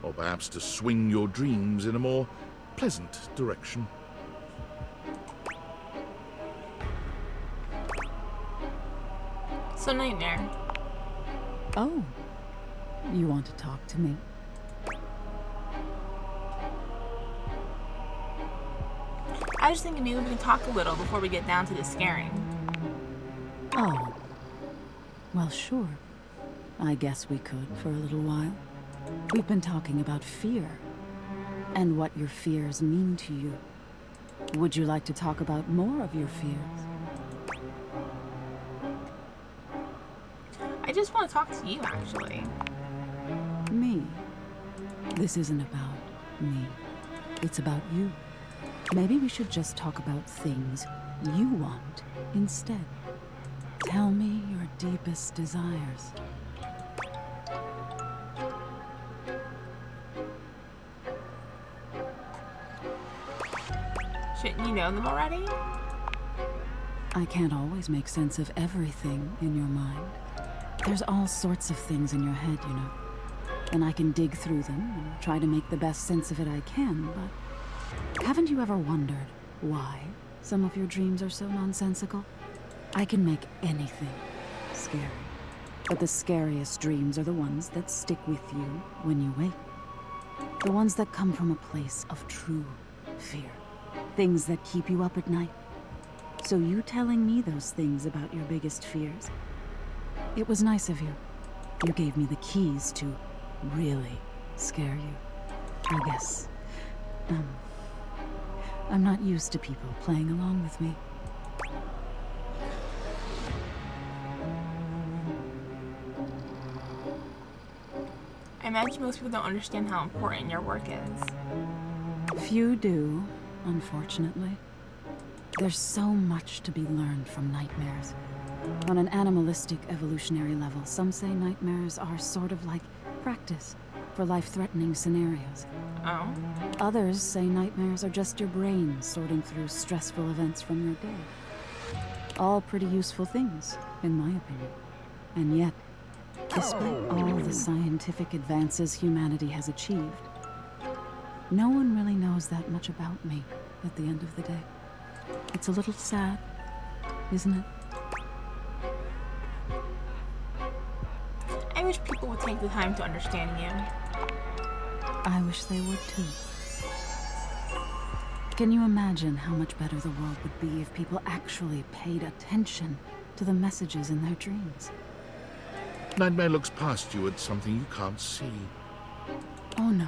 or perhaps to swing your dreams in a more pleasant direction. So, Nightmare. Oh, you want to talk to me? I was thinking maybe we can talk a little before we get down to the scaring. Oh. Well, sure. I guess we could for a little while. We've been talking about fear, and what your fears mean to you. Would you like to talk about more of your fears? I just want to talk to you, actually. Me? This isn't about me. It's about you. Maybe we should just talk about things you want instead. Tell me your deepest desires. Shouldn't you know them already? I can't always make sense of everything in your mind. There's all sorts of things in your head, you know. And I can dig through them and try to make the best sense of it I can, but haven't you ever wondered why some of your dreams are so nonsensical? I can make anything scary, but the scariest dreams are the ones that stick with you when you wake. The ones that come from a place of true fear. Things that keep you up at night. So you telling me those things about your biggest fears? It was nice of you. You gave me the keys to really scare you. I guess. I'm not used to people playing along with me. I imagine most people don't understand how important your work is. Few do, unfortunately. There's so much to be learned from nightmares. On an animalistic evolutionary level, some say nightmares are sort of like practice for life-threatening scenarios. Oh? Others say nightmares are just your brain sorting through stressful events from your day. All pretty useful things, in my opinion. And yet, despite all the scientific advances humanity has achieved, no one really knows that much about me at the end of the day. It's a little sad, isn't it? I wish people would take the time to understand you. I wish they would too. Can you imagine how much better the world would be if people actually paid attention to the messages in their dreams? Nightmare looks past you at something you can't see. Oh no.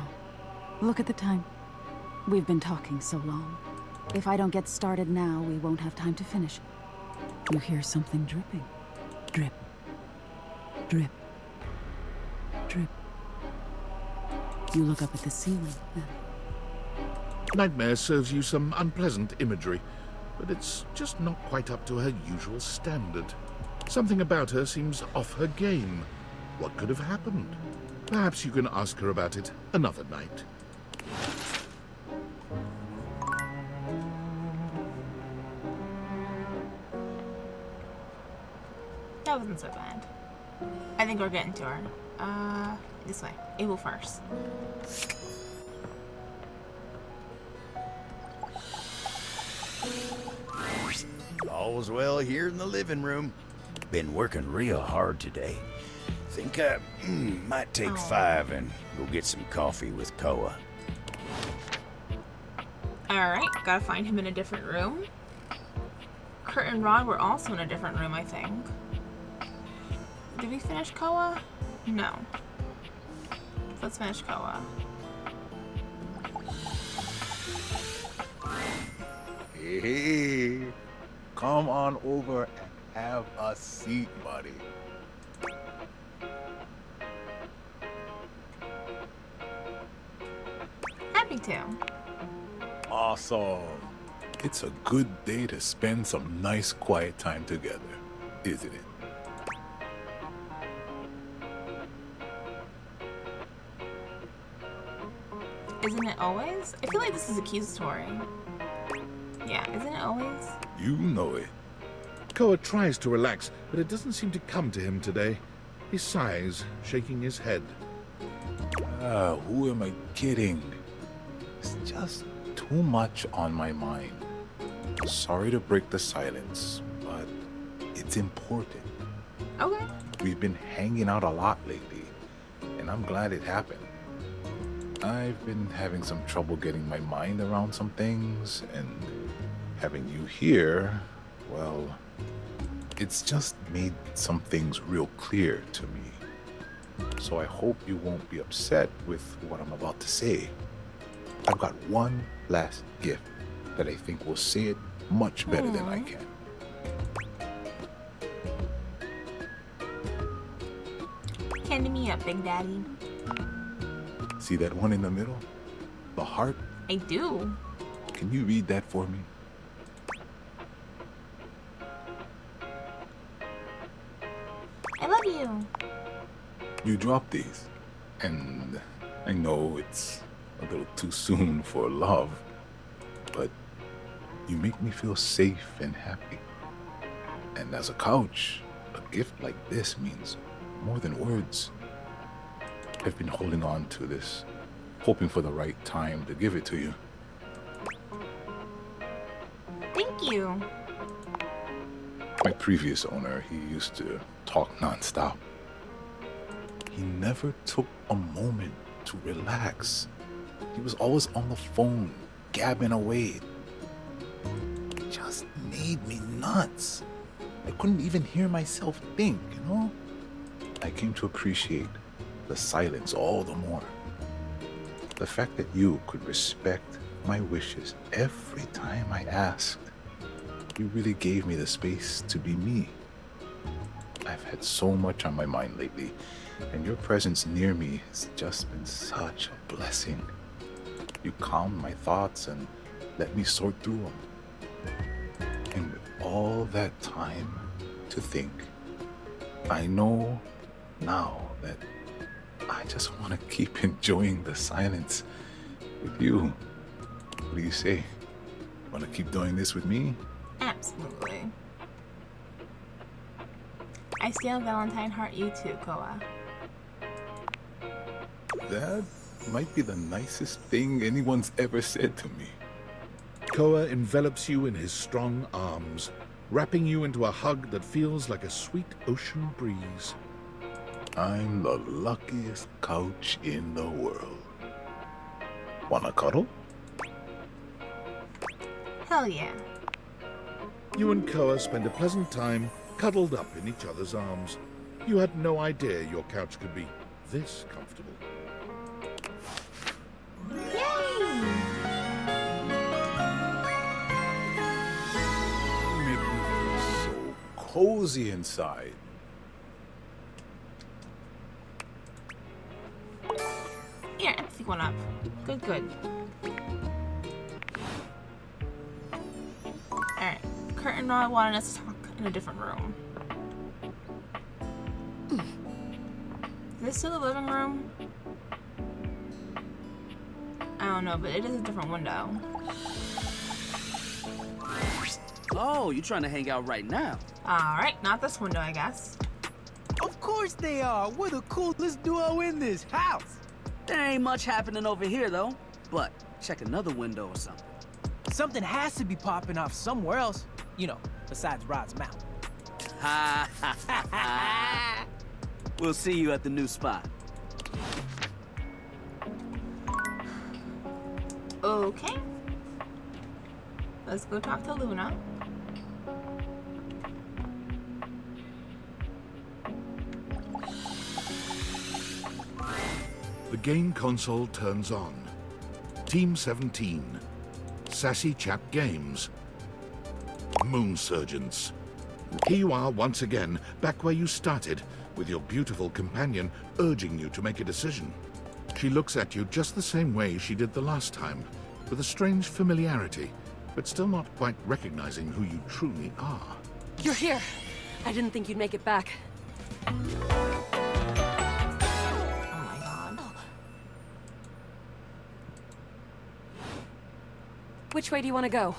Look at the time. We've been talking so long. If I don't get started now, we won't have time to finish. You hear something dripping. Drip. Drip. Drip. You look up at the ceiling, then. Nightmare serves you some unpleasant imagery, but it's just not quite up to her usual standard. Something about her seems off her game. What could have happened? Perhaps you can ask her about it another night. That wasn't so bad. I think we're getting to her. This way. Abel first. All's well here in the living room. Been working real hard today. Think I might take 5 and go get some coffee with Koa. Alright, gotta find him in a different room. Kurt and Rod were also in a different room, I think. Did we finish Koa? No. Let's finish Koa. Hey, come on over and have a seat, buddy. Happy to. Awesome. It's a good day to spend some nice quiet time together, isn't it? Isn't it always? I feel like this is accusatory. Yeah, isn't it always? You know it. Koa tries to relax, but it doesn't seem to come to him today. He sighs, shaking his head. Who am I kidding? It's just too much on my mind. Sorry to break the silence, but it's important. Okay. We've been hanging out a lot lately, and I'm glad it happened. I've been having some trouble getting my mind around some things, and having you here, well, it's just made some things real clear to me. So I hope you won't be upset with what I'm about to say. I've got one last gift that I think will say it much better than I can. Candy me up, Big Daddy. See that one in the middle? The heart? I do. Can you read that for me? I love you. You dropped these, and I know it's a little too soon for love, but you make me feel safe and happy. And as a couch, a gift like this means more than words. I've been holding on to this, hoping for the right time to give it to you. Thank you. My previous owner, he used to talk nonstop. He never took a moment to relax. He was always on the phone, gabbing away. It just made me nuts. I couldn't even hear myself think, you know? I came to appreciate the silence all the more. The fact that you could respect my wishes every time I asked. You really gave me the space to be me. I've had so much on my mind lately, and your presence near me has just been such a blessing. You calmed my thoughts and let me sort through them. And with all that time to think, I know now that I just want to keep enjoying the silence with you. What do you say? Want to keep doing this with me? Absolutely. I still Valentine heart you too, Koa. That might be the nicest thing anyone's ever said to me. Koa envelops you in his strong arms, wrapping you into a hug that feels like a sweet ocean breeze. I'm the luckiest couch in the world. Wanna cuddle? Hell yeah. You and Koa spend a pleasant time cuddled up in each other's arms. You had no idea your couch could be this comfortable. You make me feel so cozy inside. Yeah, empathy one up. Good, good. Alright. Kurt and Rod wanted us to talk in a different room. Is this still the living room? I don't know, but it is a different window. Oh, you trying to hang out right now? Alright, not this window, I guess. Of course they are. We're the coolest duo in this house. There ain't much happening over here, though. But check another window or something. Something has to be popping off somewhere else. You know, besides Rod's mouth. Ha ha ha ha. We'll see you at the new spot. Okay. Let's go talk to Luna. The game console turns on. Team 17. Sassy Chap Games. Moon Surgeons. Here you are once again, back where you started, with your beautiful companion urging you to make a decision. She looks at you just the same way she did the last time, with a strange familiarity, but still not quite recognizing who you truly are. You're here. I didn't think you'd make it back. Oh my god. Which way do you want to go?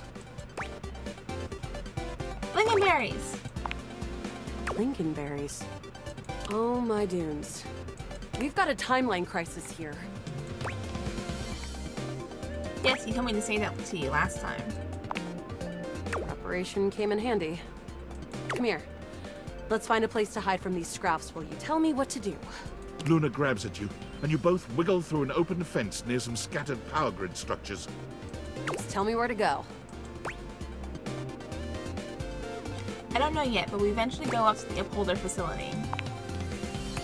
Lingonberries! Lincolnberries. Oh my dunes. We've got a timeline crisis here. Yes, you told me to say that to you last time. Preparation came in handy. Come here. Let's find a place to hide from these scraps while you tell me what to do. Luna grabs at you, and you both wiggle through an open fence near some scattered power grid structures. Just tell me where to go. I don't know yet, but we eventually go up to the upholder facility.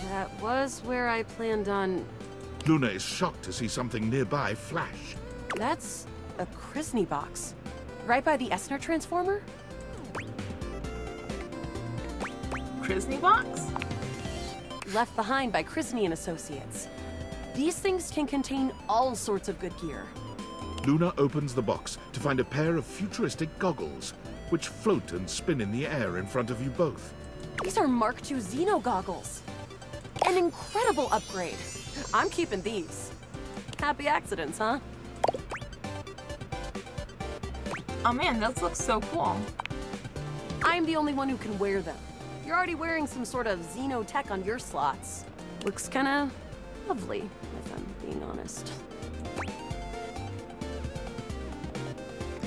That was where I planned on... Luna is shocked to see something nearby flash. That's a Krisny box. Right by the Esner transformer? Krisny box? Left behind by Krisny and Associates. These things can contain all sorts of good gear. Luna opens the box to find a pair of futuristic goggles, which float and spin in the air in front of you both. These are Mark II Xeno goggles. An incredible upgrade. I'm keeping these. Happy accidents, huh? Oh man, those look so cool. I'm the only one who can wear them. You're already wearing some sort of Xeno tech on your slots. Looks kinda lovely, if I'm being honest.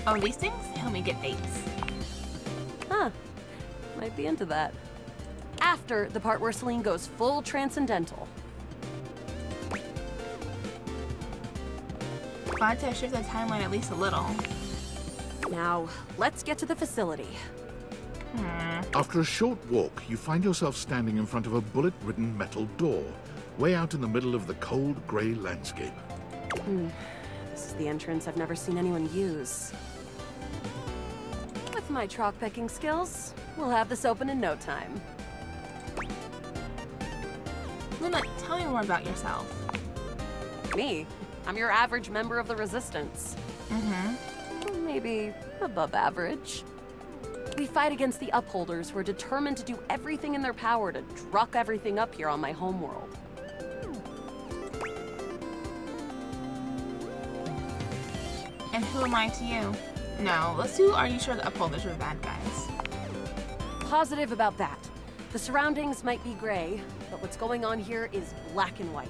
Oh, these things help me get dates. Huh. Might be into that. After the part where Celine goes full transcendental. Glad to shift the timeline at least a little. Now, let's get to the facility. After a short walk, you find yourself standing in front of a bullet-ridden metal door, way out in the middle of the cold, grey landscape. This is the entrance I've never seen anyone use. With my chalk picking skills, we'll have this open in no time. Luna, tell me more about yourself. Me? I'm your average member of the Resistance. Maybe above average. We fight against the Upholders who are determined to do everything in their power to druck everything up here on my homeworld. And who am I to you? No, let's do Are You Sure the Upholders are the bad guys? Positive about that. The surroundings might be gray, but what's going on here is black and white.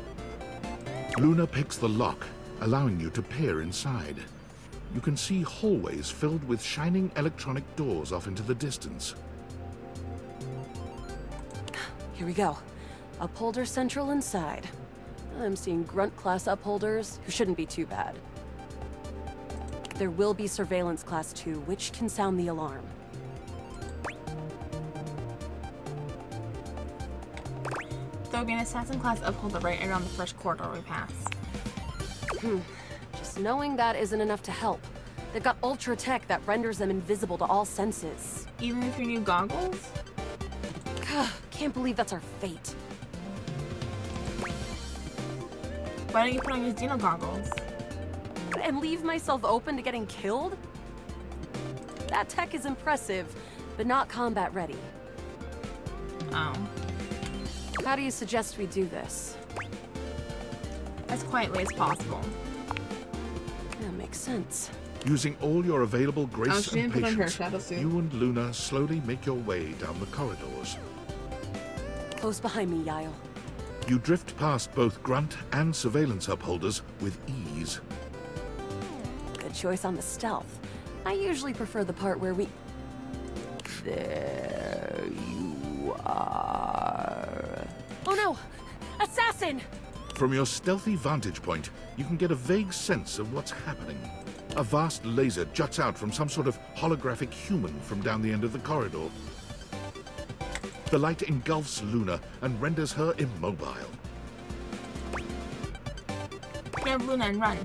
Luna picks the lock, allowing you to peer inside. You can see hallways filled with shining electronic doors off into the distance. Here we go. Upholder Central inside. I'm seeing Grunt-class Upholders, who shouldn't be too bad. There will be Surveillance Class 2, which can sound the alarm. There'll be an Assassin class Upholder right around the first corridor we pass. Just knowing that isn't enough to help. They've got ultra tech that renders them invisible to all senses. Even with your new goggles? Can't believe that's our fate. Why don't you put on your Xeno goggles? And leave myself open to getting killed? That tech is impressive, but not combat ready. Oh. How do you suggest we do this? As quietly as possible. That makes sense. Using all your available grace she and didn't put on her patience, shadow suit. you and Luna slowly make your way down the corridors. Close behind me, Yael. You drift past both Grunt and Surveillance Upholders with ease. Good choice on the stealth. I usually prefer the part where we... There you are. Oh no! Assassin! From your stealthy vantage point, you can get a vague sense of what's happening. A vast laser juts out from some sort of holographic human from down the end of the corridor. The light engulfs Luna and renders her immobile. Grab Luna and run.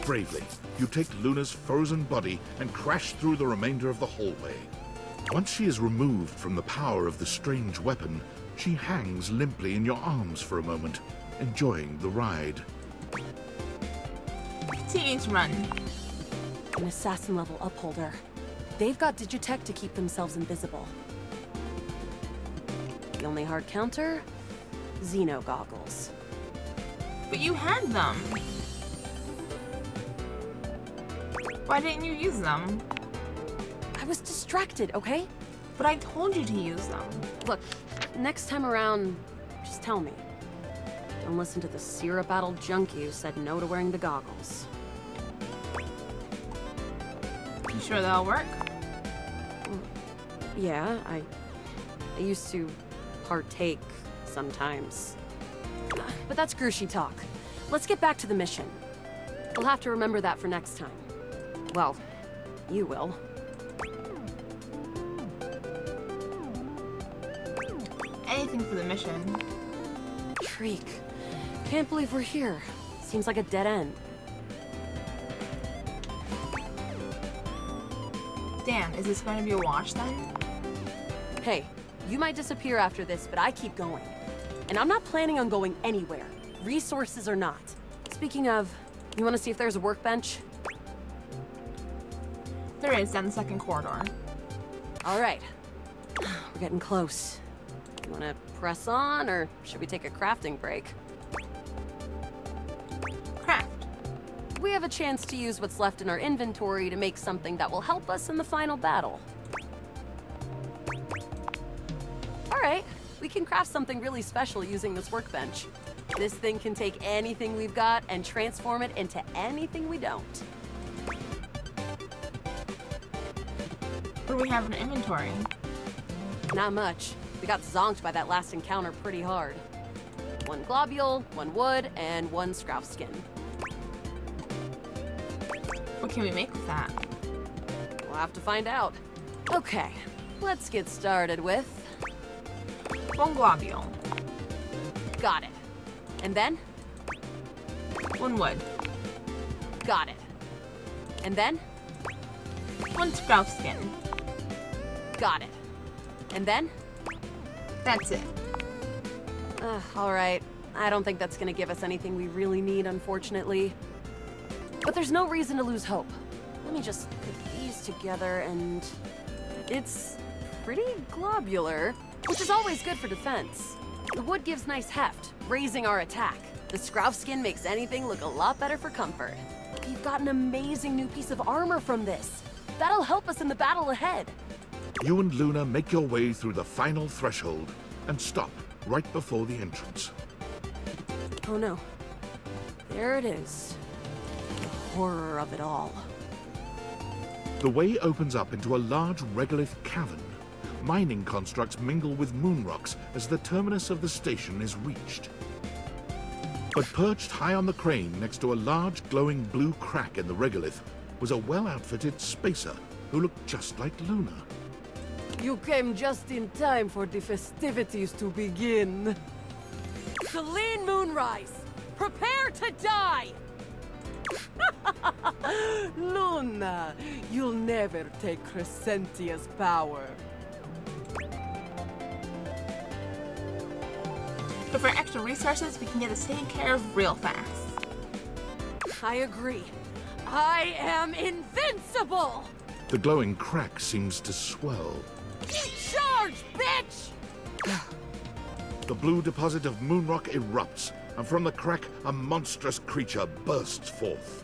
Bravely, you take Luna's frozen body and crash through the remainder of the hallway. Once she is removed from the power of the strange weapon, she hangs limply in your arms for a moment, enjoying the ride. Continue to run. An assassin-level upholder. They've got digitech to keep themselves invisible. The only hard counter? Xeno goggles. But you had them. Why didn't you use them? I was distracted, okay? But I told you to use them. Look, Next time around, just tell me. Don't listen to the syrup-addled junkie who said no to wearing the goggles. You sure that'll work? Yeah, I used to partake sometimes. But that's Grushi talk. Let's get back to the mission. We'll have to remember that for next time. Well, you will. Anything for the mission. Shriek. Can't believe we're here. Seems like a dead end. Damn, is this going to be a wash then? Hey, you might disappear after this, but I keep going. And I'm not planning on going anywhere, resources or not. Speaking of, you want to see if there's a workbench? There is, down the second corridor. All right. We're getting close. You want to press on, or should we take a crafting break? Craft. We have a chance to use what's left in our inventory to make something that will help us in the final battle. All right, we can craft something really special using this workbench. This thing can take anything we've got and transform it into anything we don't. What do we have in inventory? Not much. We got zonked by that last encounter pretty hard. 1 globule, 1 wood, and 1 scrouf skin. What can we make with that? We'll have to find out. Okay, let's get started with... 1 globule. Got it. And then? 1 wood. Got it. And then? 1 scrouf skin. Got it. And then? That's it. All right. I don't think that's gonna give us anything we really need, unfortunately. But there's no reason to lose hope. Let me just put these together and... It's pretty globular, which is always good for defense. The wood gives nice heft, raising our attack. The scrouf skin makes anything look a lot better for comfort. You've got an amazing new piece of armor from this. That'll help us in the battle ahead. You and Luna make your way through the final threshold and stop right before the entrance. Oh no. There it is. The horror of it all. The way opens up into a large regolith cavern. Mining constructs mingle with moon rocks as the terminus of the station is reached. But perched high on the crane next to a large glowing blue crack in the regolith was a well-outfitted spacer who looked just like Luna. You came just in time for the festivities to begin. Selene Moonrise, prepare to die! Luna, you'll never take Crescentia's power. But for extra resources, we can get this taken care of real fast. I agree. I am invincible! The glowing crack seems to swell. Charge, bitch! The blue deposit of moonrock erupts, and from the crack, a monstrous creature bursts forth.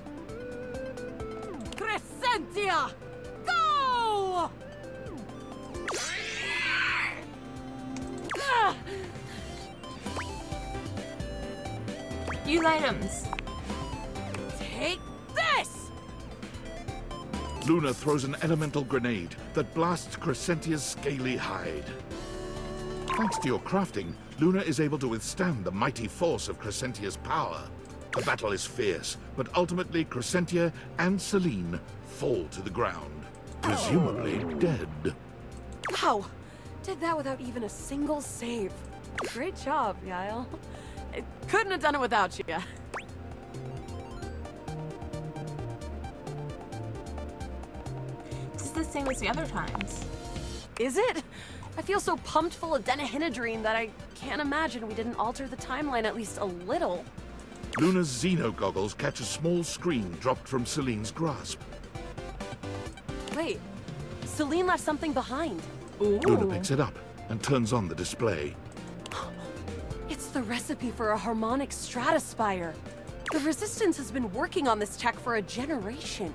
Crescentia! Go! Use items. Take this! Luna throws an elemental grenade that blasts Crescentia's scaly hide. Thanks to your crafting, Luna is able to withstand the mighty force of Crescentia's power. The battle is fierce, but ultimately Crescentia and Selene fall to the ground, presumably dead. Wow! Did that without even a single save. Great job, Yael. I couldn't have done it without you. It's the same as the other times. Is it? I feel so pumped full of denihinidrine that I can't imagine we didn't alter the timeline at least a little. Luna's Xeno goggles catch a small screen dropped from Selene's grasp. Wait, Selene left something behind. Ooh. Luna picks it up and turns on the display. It's the recipe for a harmonic stratospire. The Resistance has been working on this tech for a generation.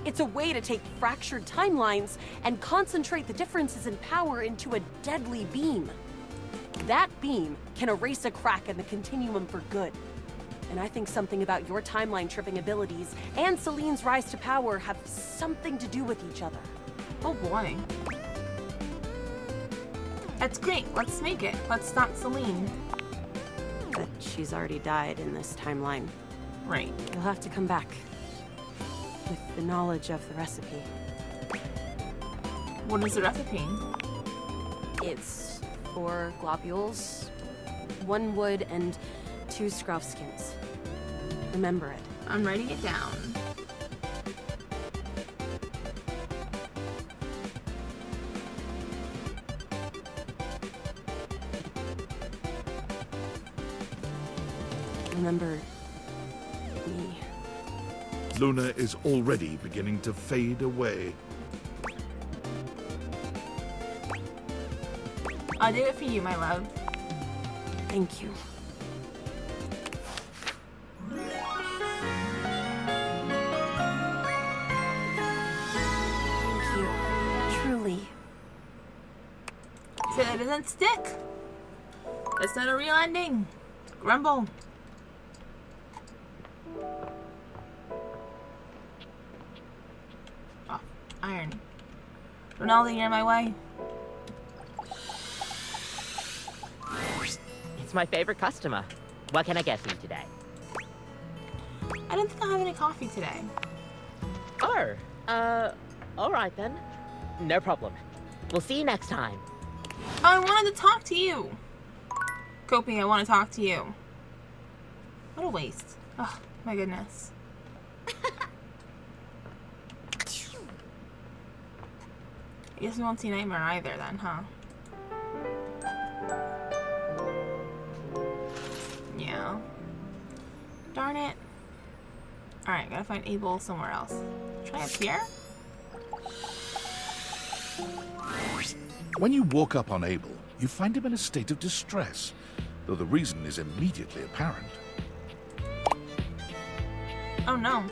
It's a way to take fractured timelines and concentrate the differences in power into a deadly beam. That beam can erase a crack in the continuum for good. And I think something about your timeline tripping abilities and Celine's rise to power have something to do with each other. Oh boy. That's great. Let's make it. Let's stop Celine. But she's already died in this timeline. Right. You'll have to come back with the knowledge of the recipe. What is the recipe? It's 4 globules, 1 wood, and 2 scruff skins. Remember it. I'm writing it down. Remember me. Luna is already beginning to fade away. I'll do it for you, my love. Thank you. Thank you. Truly. So it doesn't stick. That's not a real ending. Grumble. Oh, iron. Ronaldo, you're in my way. It's my favorite customer. What can I get for you today? I don't think I'll have any coffee today. Oh, all right then. No problem. We'll see you next time. Oh, I wanted to talk to you. Coping, I want to talk to you. What a waste. Oh, my goodness. I guess we won't see Nightmare either then, huh? Yeah. Darn it. Alright, gotta find Abel somewhere else. Try up here? When you walk up on Abel, you find him in a state of distress, though the reason is immediately apparent. Oh no.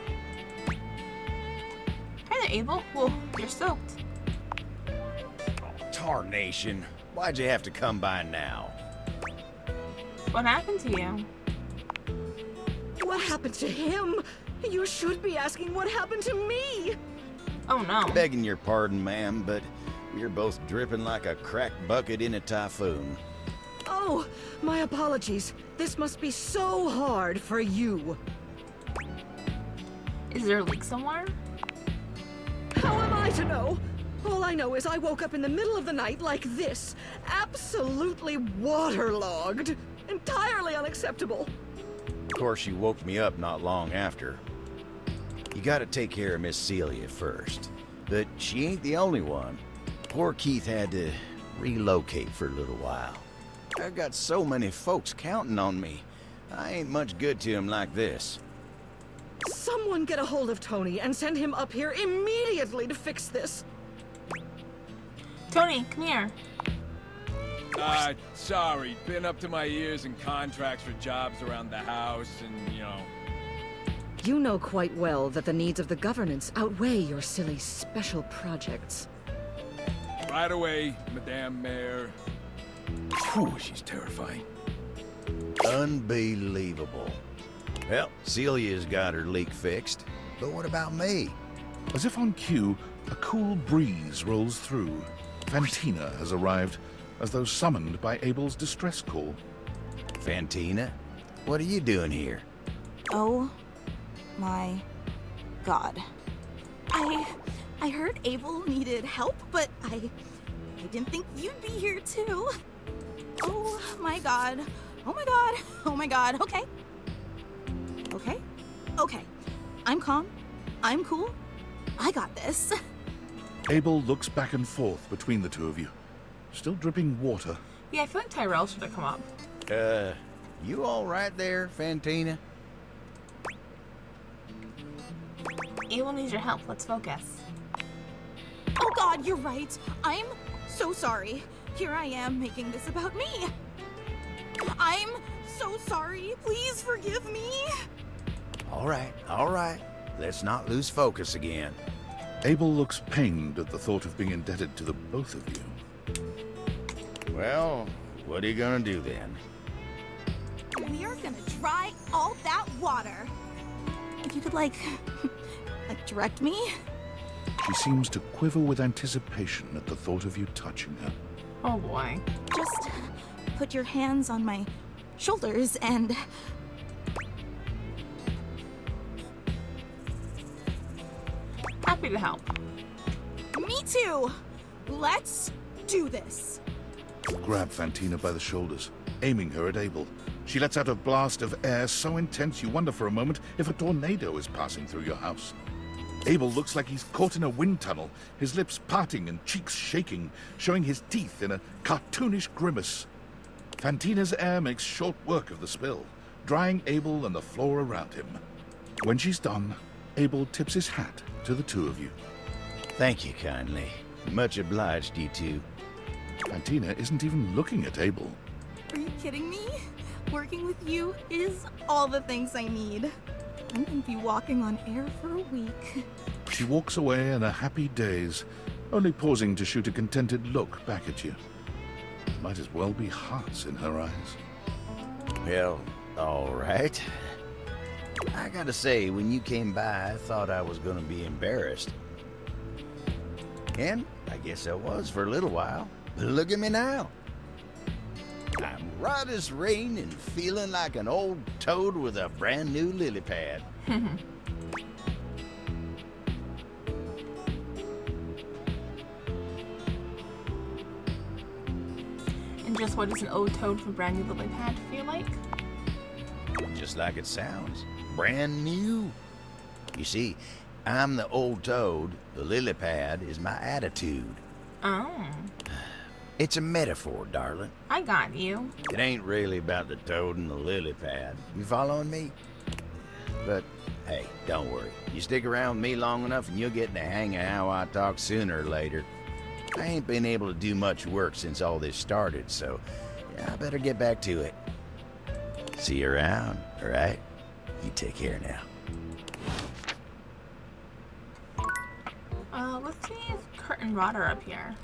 Hi there, Abel. Whoa, you're soaked. Tarnation. Why'd you have to come by now? What happened to you? What happened to him? You should be asking what happened to me. Oh no. Begging your pardon, ma'am, but you're both dripping like a cracked bucket in a typhoon. Oh, my apologies. This must be so hard for you. Is there a leak somewhere? How am I to know? All I know is I woke up in the middle of the night like this. Absolutely waterlogged. Entirely unacceptable. Of course, you woke me up not long after. You gotta take care of Miss Celia first. But she ain't the only one. Poor Keith had to relocate for a little while. I've got so many folks counting on me. I ain't much good to him like this. Someone get a hold of Tony and send him up here immediately to fix this. Tony, come here. Sorry. Been up to my ears in contracts for jobs around the house and, You know quite well that the needs of the governance outweigh your silly special projects. Right away, Madame Mayor. Whew, she's terrifying. Unbelievable. Well, Celia's got her leak fixed. But what about me? As if on cue, a cool breeze rolls through. Fantina has arrived, as though summoned by Abel's distress call. Fantina? What are you doing here? Oh my god. I heard Abel needed help, but I didn't think you'd be here too. Oh my god. Oh my god. Oh my god. Okay. Okay. I'm calm. I'm cool. I got this. Abel looks back and forth between the two of you, still dripping water. Yeah, I feel like Tyrell should have come up. You all right there, Fantina? Abel needs your help. Let's focus. Oh god, you're right. I'm so sorry. Here I am making this about me. I'm so sorry. Please forgive me. All right. Let's not lose focus again. Abel looks pained at the thought of being indebted to the both of you. Well, What are you gonna do then? We are gonna try all that water. If you could, like direct me? She seems to quiver with anticipation at the thought of you touching her. Oh boy. Just put your hands on my shoulders and... Happy to help. Me too! Let's do this. Grab Fantina by the shoulders, aiming her at Abel. She lets out a blast of air so intense you wonder for a moment if a tornado is passing through your house. Abel looks like he's caught in a wind tunnel, his lips parting and cheeks shaking, showing his teeth in a cartoonish grimace. Fantina's air makes short work of the spill, drying Abel and the floor around him. When she's done, Abel tips his hat to the two of you. Thank you kindly. Much obliged, you two. Fantina isn't even looking at Abel. Are you kidding me? Working with you is all the things I need. I'm gonna be walking on air for a week. She walks away in a happy daze, only pausing to shoot a contented look back at you. Might as well be hearts in her eyes. Well, all right. I gotta say, when you came by, I thought I was gonna be embarrassed. And I guess I was for a little while. But look at me now. I'm right as rain and feeling like an old toad with a brand new lily pad. And just what does an old toad with a brand new lily pad feel like? Just like it sounds. Brand new. You see, I'm the old toad. The lily pad is my attitude. Oh. It's a metaphor, darling. I got you. It ain't really about the toad and the lily pad. You following me? But, hey, don't worry. You stick around with me long enough and you'll get the hang of how I talk sooner or later. I ain't been able to do much work since all this started, so yeah, I better get back to it. See you around, all right? You take care now. Let's see if Kurt and Rod are up here.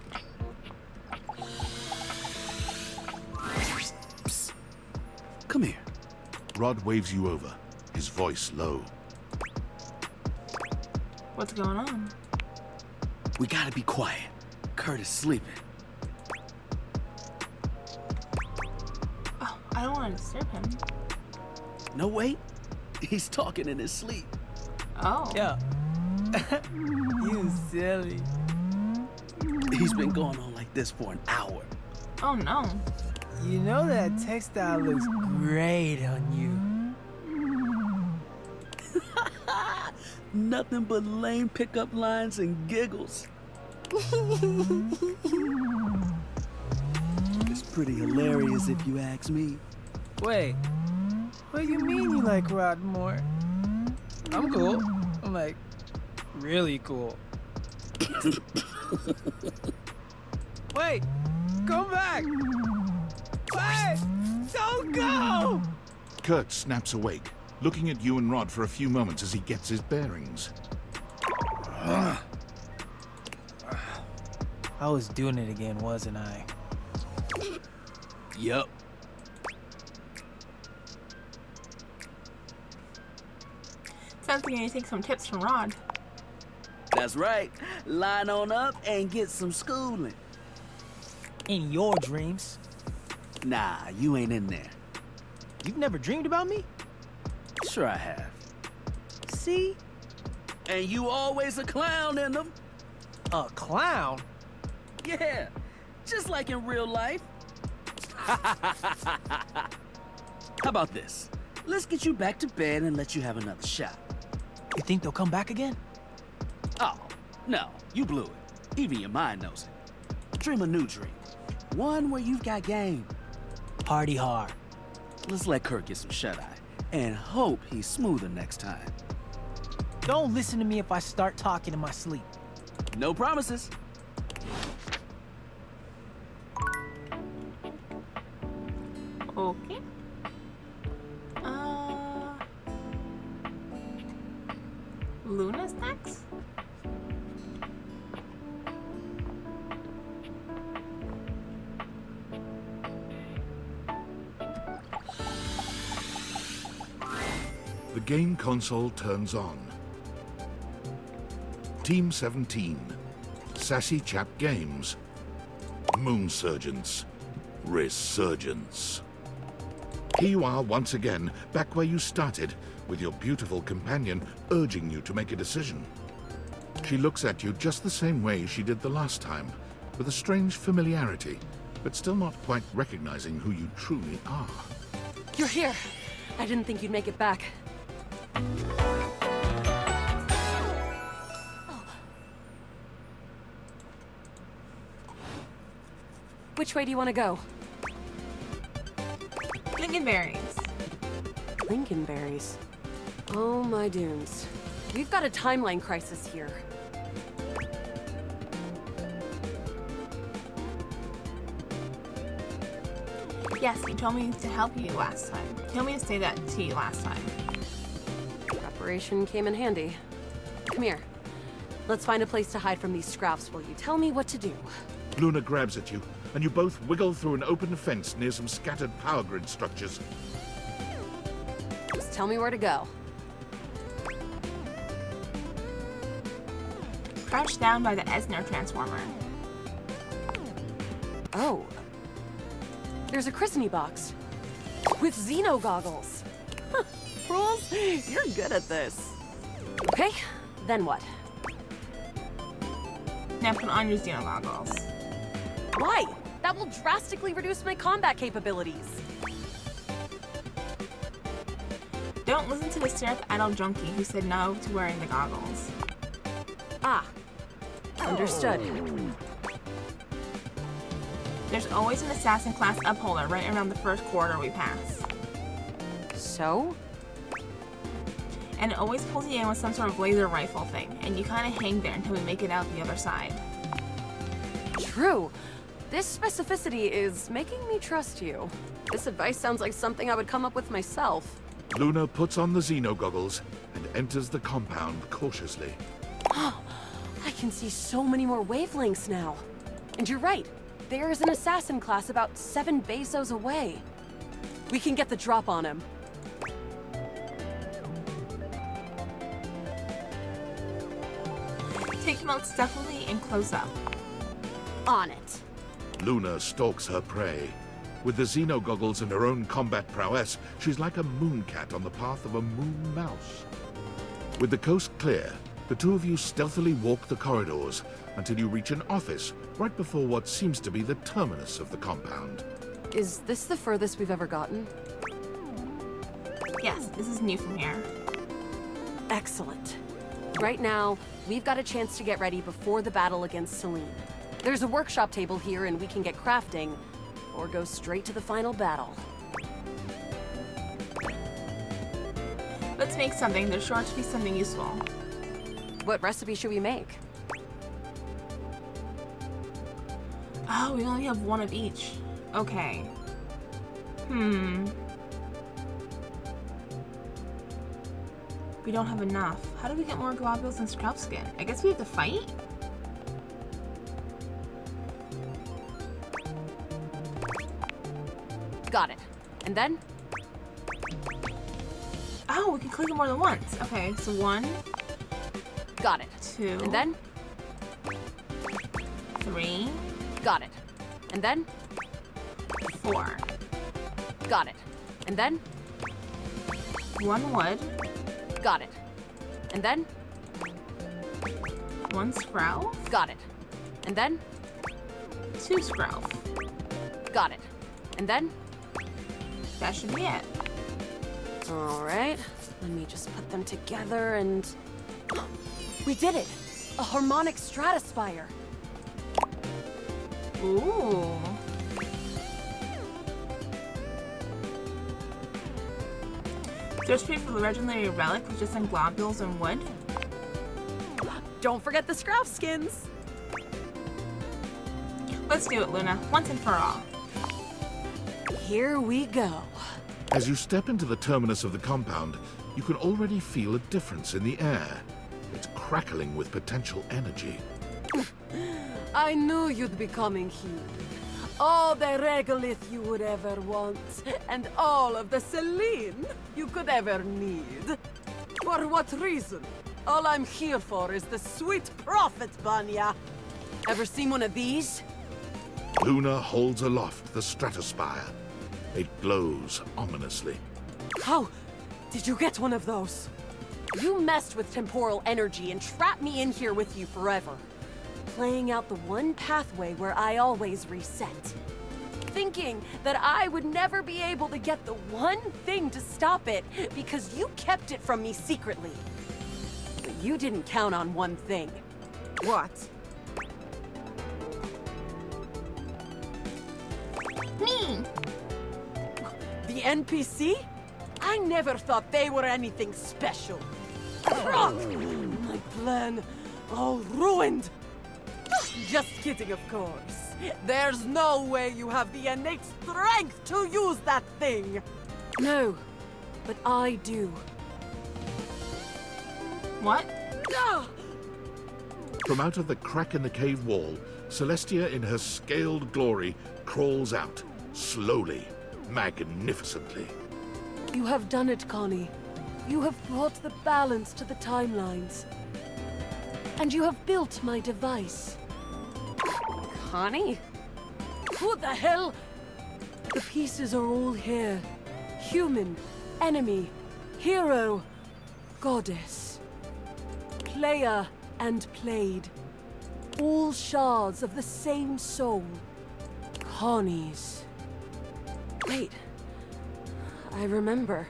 Psst. Come here. Rod waves you over, his voice low. What's going on? We gotta be quiet. Kurt is sleeping. Oh, I don't want to disturb him. No, wait. He's talking in his sleep. Oh. Yeah. You silly. He's been going on like this for an hour. Oh no. You know that textile looks great on you. Nothing but lame pickup lines and giggles. It's pretty hilarious if you ask me. Wait, what do you mean you like Rod more? I'm cool. I'm like, really cool. Wait, come back! Wait, don't go! Kurt snaps awake, looking at you and Rod for a few moments as he gets his bearings. I was doing it again, wasn't I? Yup. Sounds like you need to take some tips from Rod. That's right. Line on up and get some schooling. In your dreams. Nah, you ain't in there. You've never dreamed about me? Sure I have. See? And you always a clown in them. A clown? Yeah, just like in real life. How about this? Let's get you back to bed and let you have another shot. You think they'll come back again? Oh, no, you blew it. Even your mind knows it. Dream a new dream. One where you've got game. Party hard. Let's let Kurt get some shut-eye and hope he's smoother next time. Don't listen to me if I start talking in my sleep. No promises. Okay. Luna's next? The game console turns on. Team 17. Sassy Chap Games. Moonsurgence. Resurgence. Here you are once again, back where you started, with your beautiful companion urging you to make a decision. She looks at you just the same way she did the last time, with a strange familiarity, but still not quite recognizing who you truly are. You're here. I didn't think you'd make it back. Which way do you want to go? Lincolnberries. Lincolnberries. Oh my dunes. We've got a timeline crisis here. Yes, you told me to help you last time. You told me to say that to you last time. Preparation came in handy. Come here. Let's find a place to hide from these scraps while you tell me what to do. Luna grabs at you, and you both wiggle through an open fence near some scattered power grid structures. Just tell me where to go. Crouch down by the Esner transformer. Oh. There's a Christeny box. With Xeno goggles. Rules, you're good at this. Okay, then what? Now put on your Xeno goggles. Why? That will drastically reduce my combat capabilities. Don't listen to the syrup-addled junkie who said no to wearing the goggles. Ah. Understood. There's always an assassin class upholder right around the first corridor we pass. So? And it always pulls you in with some sort of laser rifle thing, and you kind of hang there until we make it out the other side. True. This specificity is making me trust you. This advice sounds like something I would come up with myself. Luna puts on the Xeno goggles and enters the compound cautiously. I can see so many more wavelengths now. And you're right. There is an assassin class about 7 Bezos away. We can get the drop on him. Take him out stealthily and close up. On it. Luna stalks her prey. With the Xeno goggles and her own combat prowess, she's like a mooncat on the path of a moon mouse. With the coast clear, the two of you stealthily walk the corridors until you reach an office right before what seems to be the terminus of the compound. Is this the furthest we've ever gotten? Yes, this is new from here. Excellent. Right now, we've got a chance to get ready before the battle against Selene. There's a workshop table here and we can get crafting, or go straight to the final battle. Let's make something. There's sure to be something useful. What recipe should we make? Oh, we only have one of each. Okay. We don't have enough. How do we get more globules and scrap skin? I guess we have to fight? Got it. And then? Oh, we can click it more than once. Okay, so 1. Got it. 2. And then? 3. Got it. And then? 4. Got it. And then? 1 wood. Got it. And then? 1 sprout. Got it. And then? 2 sprout. Got it. And then? That should be it. Alright. Let me just put them together and... We did it! A harmonic stratospire! Ooh. Search tree for the legendary relic with just some globules and wood. Don't forget the scrap skins! Let's do it, Luna, once and for all. Here we go. As you step into the terminus of the compound, you can already feel a difference in the air. It's crackling with potential energy. I knew you'd be coming here. All the regolith you would ever want, and all of the Celine you could ever need. For what reason? All I'm here for is the sweet profit, Banya. Ever seen one of these? Luna holds aloft the Stratospire. It glows ominously. How did you get one of those? You messed with temporal energy and trapped me in here with you forever. Playing out the one pathway where I always reset. Thinking that I would never be able to get the one thing to stop it because you kept it from me secretly. But you didn't count on one thing. What? Me! The NPC? I never thought they were anything special. Ugh, my plan all ruined. Just kidding, of course. There's no way you have the innate strength to use that thing. No, but I do. What? Ah! From out of the crack in the cave wall, Celestia in her scaled glory crawls out, slowly, magnificently. You have done it, Connie. You have brought the balance to the timelines. And you have built my device. Connie? Who the hell? The pieces are all here. Human, enemy, hero, goddess. Player and played. All shards of the same soul. Connie's. Wait. I remember.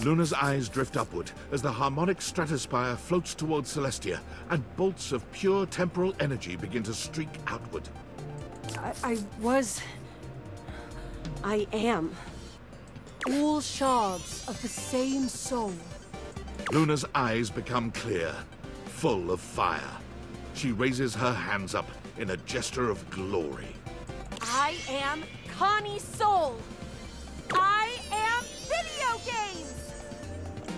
Luna's eyes drift upward as the harmonic Stratospire floats towards Celestia, and bolts of pure temporal energy begin to streak outward. I am. All shards of the same soul. Luna's eyes become clear, full of fire. She raises her hands up in a gesture of glory. I am Connie's soul. I am video games.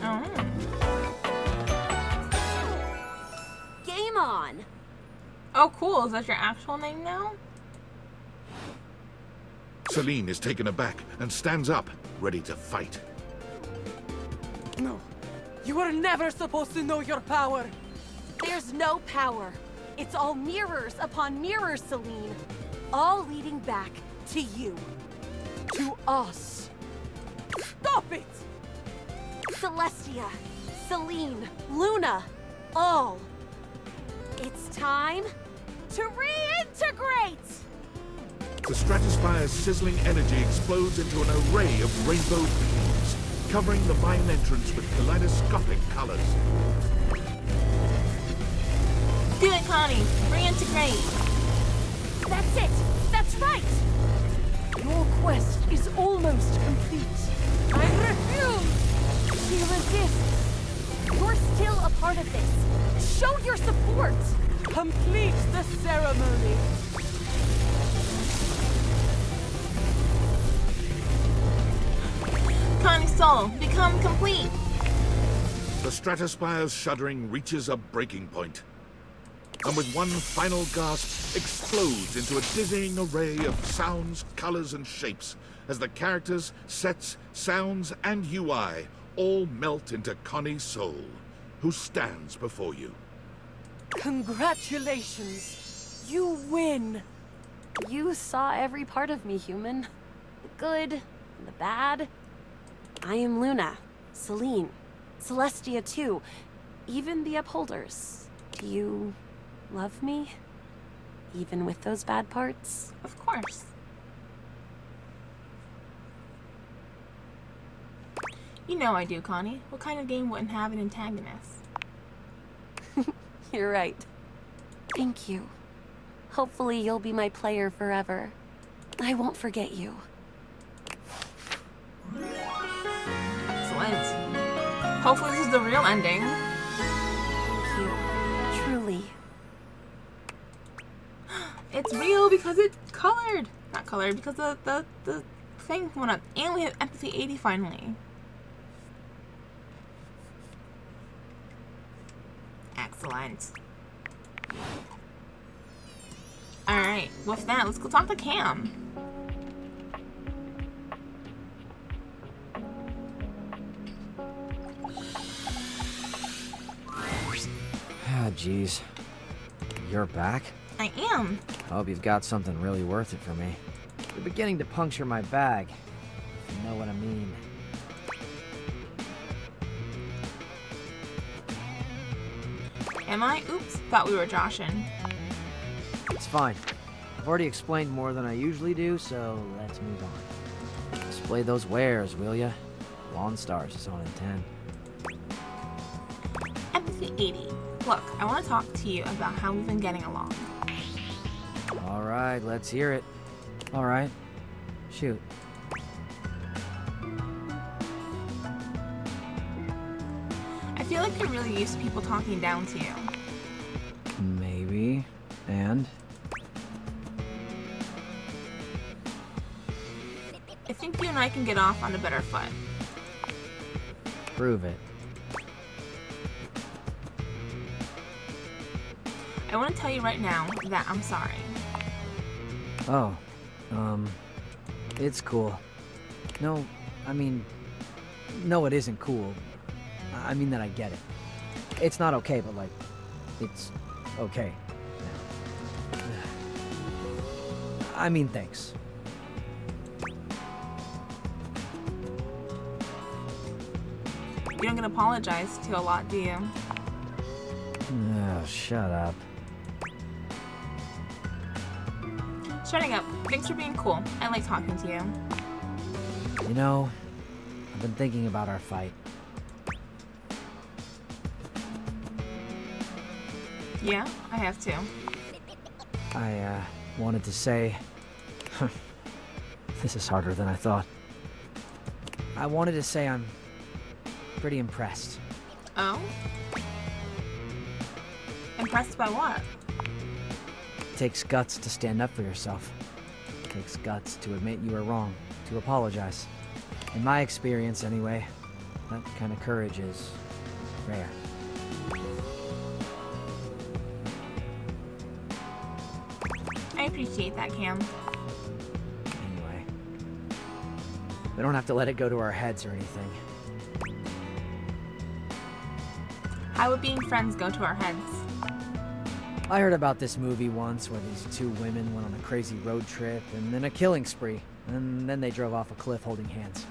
Oh. Game on. Oh, cool. Is that your actual name now? Celine is taken aback and stands up, ready to fight. No. You were never supposed to know your power. There's no power. It's all mirrors upon mirrors, Celine. All leading back to you. To us. Stop it! Celestia, Celine, Luna, all. It's time to reintegrate! The Stratospire's sizzling energy explodes into an array of rainbow beams, covering the mine entrance with kaleidoscopic colors. Do it, Connie. Reintegrate. That's it! That's right! Your quest is almost complete. I refuse! She resists. You're still a part of this. Show your support! Complete the ceremony! Connie's soul, become complete. The Stratospire's shuddering reaches a breaking point, and with one final gasp, explodes into a dizzying array of sounds, colors, and shapes as the characters, sets, sounds, and UI all melt into Connie's soul, who stands before you. Congratulations! You win! You saw every part of me, human. The good, and the bad. I am Luna, Celine, Celestia too, even the Upholders. Do you love me? Even with those bad parts? Of course. You know I do, Connie. What kind of game wouldn't have an antagonist? You're right. Thank you. Hopefully you'll be my player forever. I won't forget you. Excellent. Hopefully this is the real ending. Thank you. Truly. It's real because it's colored. Not colored, because the thing went up. And we have Empathy 80 finally. Excellent. Alright, with that, let's go talk to Cam. jeez. You're back? I am. I hope you've got something really worth it for me. You're beginning to puncture my bag, if you know what I mean. Am I? Oops, thought we were joshing. It's fine. I've already explained more than I usually do, so let's move on. Display those wares, will ya? Lawn Stars is on in 10. Empathy 80. Look, I want to talk to you about how we've been getting along. Alright, let's hear it. Alright. Shoot. I feel like you're really used to people talking down to you. Maybe. And? I think you and I can get off on a better foot. Prove it. I want to tell you right now that I'm sorry. Oh. It's cool. No, I mean... No, it isn't cool. I mean that I get it. It's not okay, but like... It's okay. I mean, thanks. You don't get apologized to a lot, do you? Oh, shut up. Shutting up. Thanks for being cool. I like talking to you. You know, I've been thinking about our fight. Yeah, I have to. I, wanted to say... This is harder than I thought. I wanted to say I'm pretty impressed. Oh? Impressed by what? It takes guts to stand up for yourself. It takes guts to admit you were wrong, to apologize. In my experience, anyway, that kind of courage is rare. I appreciate that, Cam. Anyway, we don't have to let it go to our heads or anything. How would being friends go to our heads? I heard about this movie once where these two women went on a crazy road trip and then a killing spree, and then they drove off a cliff holding hands.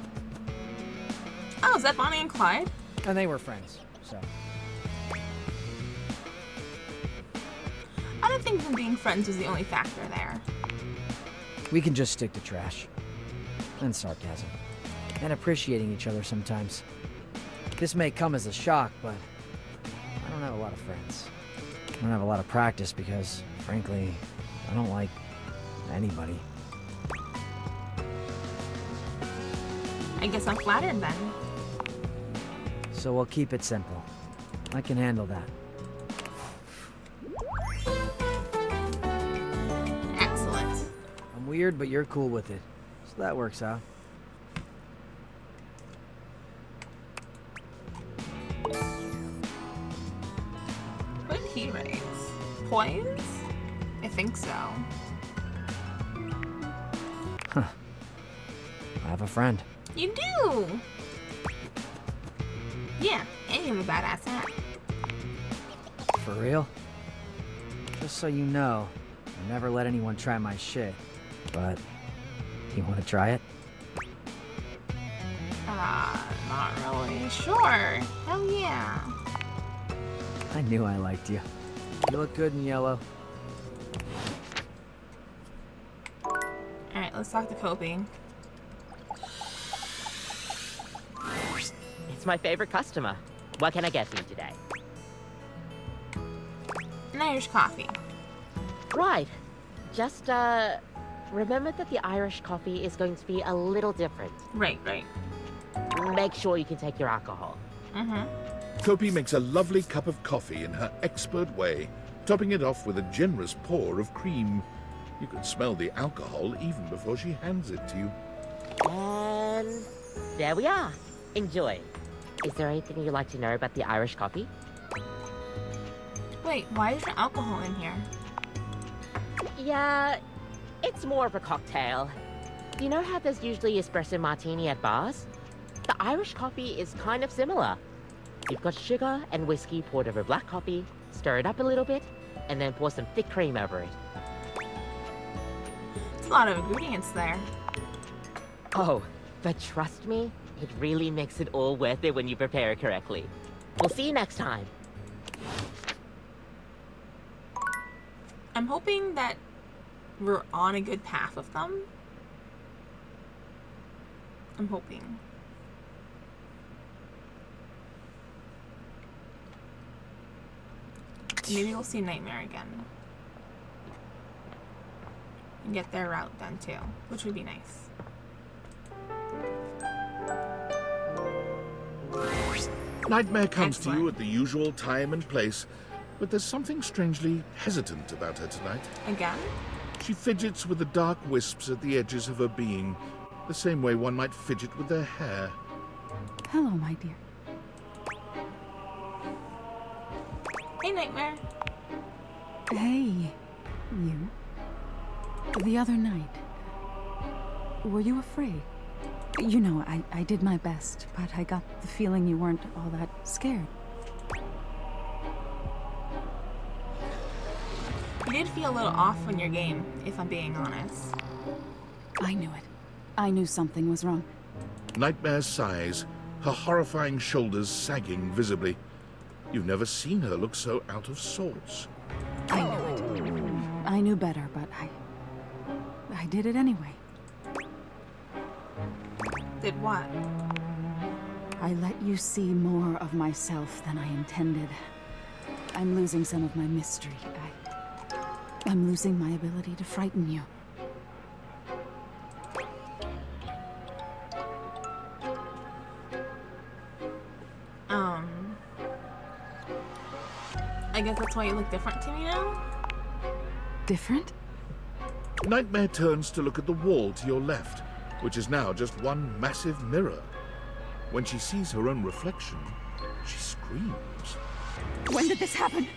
Oh, is that Bonnie and Clyde? And they were friends, so... I don't think them being friends was the only factor there. We can just stick to trash. And sarcasm. And appreciating each other sometimes. This may come as a shock, but I don't have a lot of friends. I don't have a lot of practice because, frankly, I don't like anybody. I guess I'm flattered then. So we'll keep it simple. I can handle that. Excellent. I'm weird, but you're cool with it. So that works out. What did he raise? Poise? I think so. Huh. I have a friend. You do! Yeah, and you have a badass hat. For real? Just so you know, I never let anyone try my shit. But, you want to try it? Not really. Sure. Hell yeah. I knew I liked you. You look good in yellow. Alright, let's talk to Kobe. It's my favorite customer. What can I get for you today? An Irish coffee. Right. Just, remember that the Irish coffee is going to be a little different. Right. Make sure you can take your alcohol. Mm-hmm. Kopi makes a lovely cup of coffee in her expert way, topping it off with a generous pour of cream. You can smell the alcohol even before she hands it to you. And there we are. Enjoy. Is there anything you'd like to know about the Irish coffee? Wait, why is there alcohol in here? Yeah, it's more of a cocktail. You know how there's usually espresso martini at bars? The Irish coffee is kind of similar. You've got sugar and whiskey poured over black coffee, Stir it up a little bit, and then pour some thick cream over it. It's a lot of ingredients there. Oh, but trust me, it really makes it all worth it when you prepare it correctly. We'll see you next time. I'm hoping that we're on a good path with them. I'm hoping. Maybe we'll see Nightmare again. And get their route done too, which would be nice. Nightmare comes to you at the usual time and place, but there's something strangely hesitant about her tonight. Again? She fidgets with the dark wisps at the edges of her being, the same way one might fidget with their hair. Hello, my dear. Hey, Nightmare. Hey, you. The other night, were you afraid? You know, I did my best, but I got the feeling you weren't all that scared. You did feel a little off on your game, if I'm being honest. I knew it. I knew something was wrong. Nightmare sighs, her horrifying shoulders sagging visibly. You've never seen her look so out of sorts. I knew it. I knew better, but I did it anyway. Did what? I let you see more of myself than I intended. I'm losing some of my mystery. I'm losing my ability to frighten you. I guess that's why you look different to me now? Different? Nightmare turns to look at the wall to your left, which is now just one massive mirror. When she sees her own reflection, she screams. When did this happen?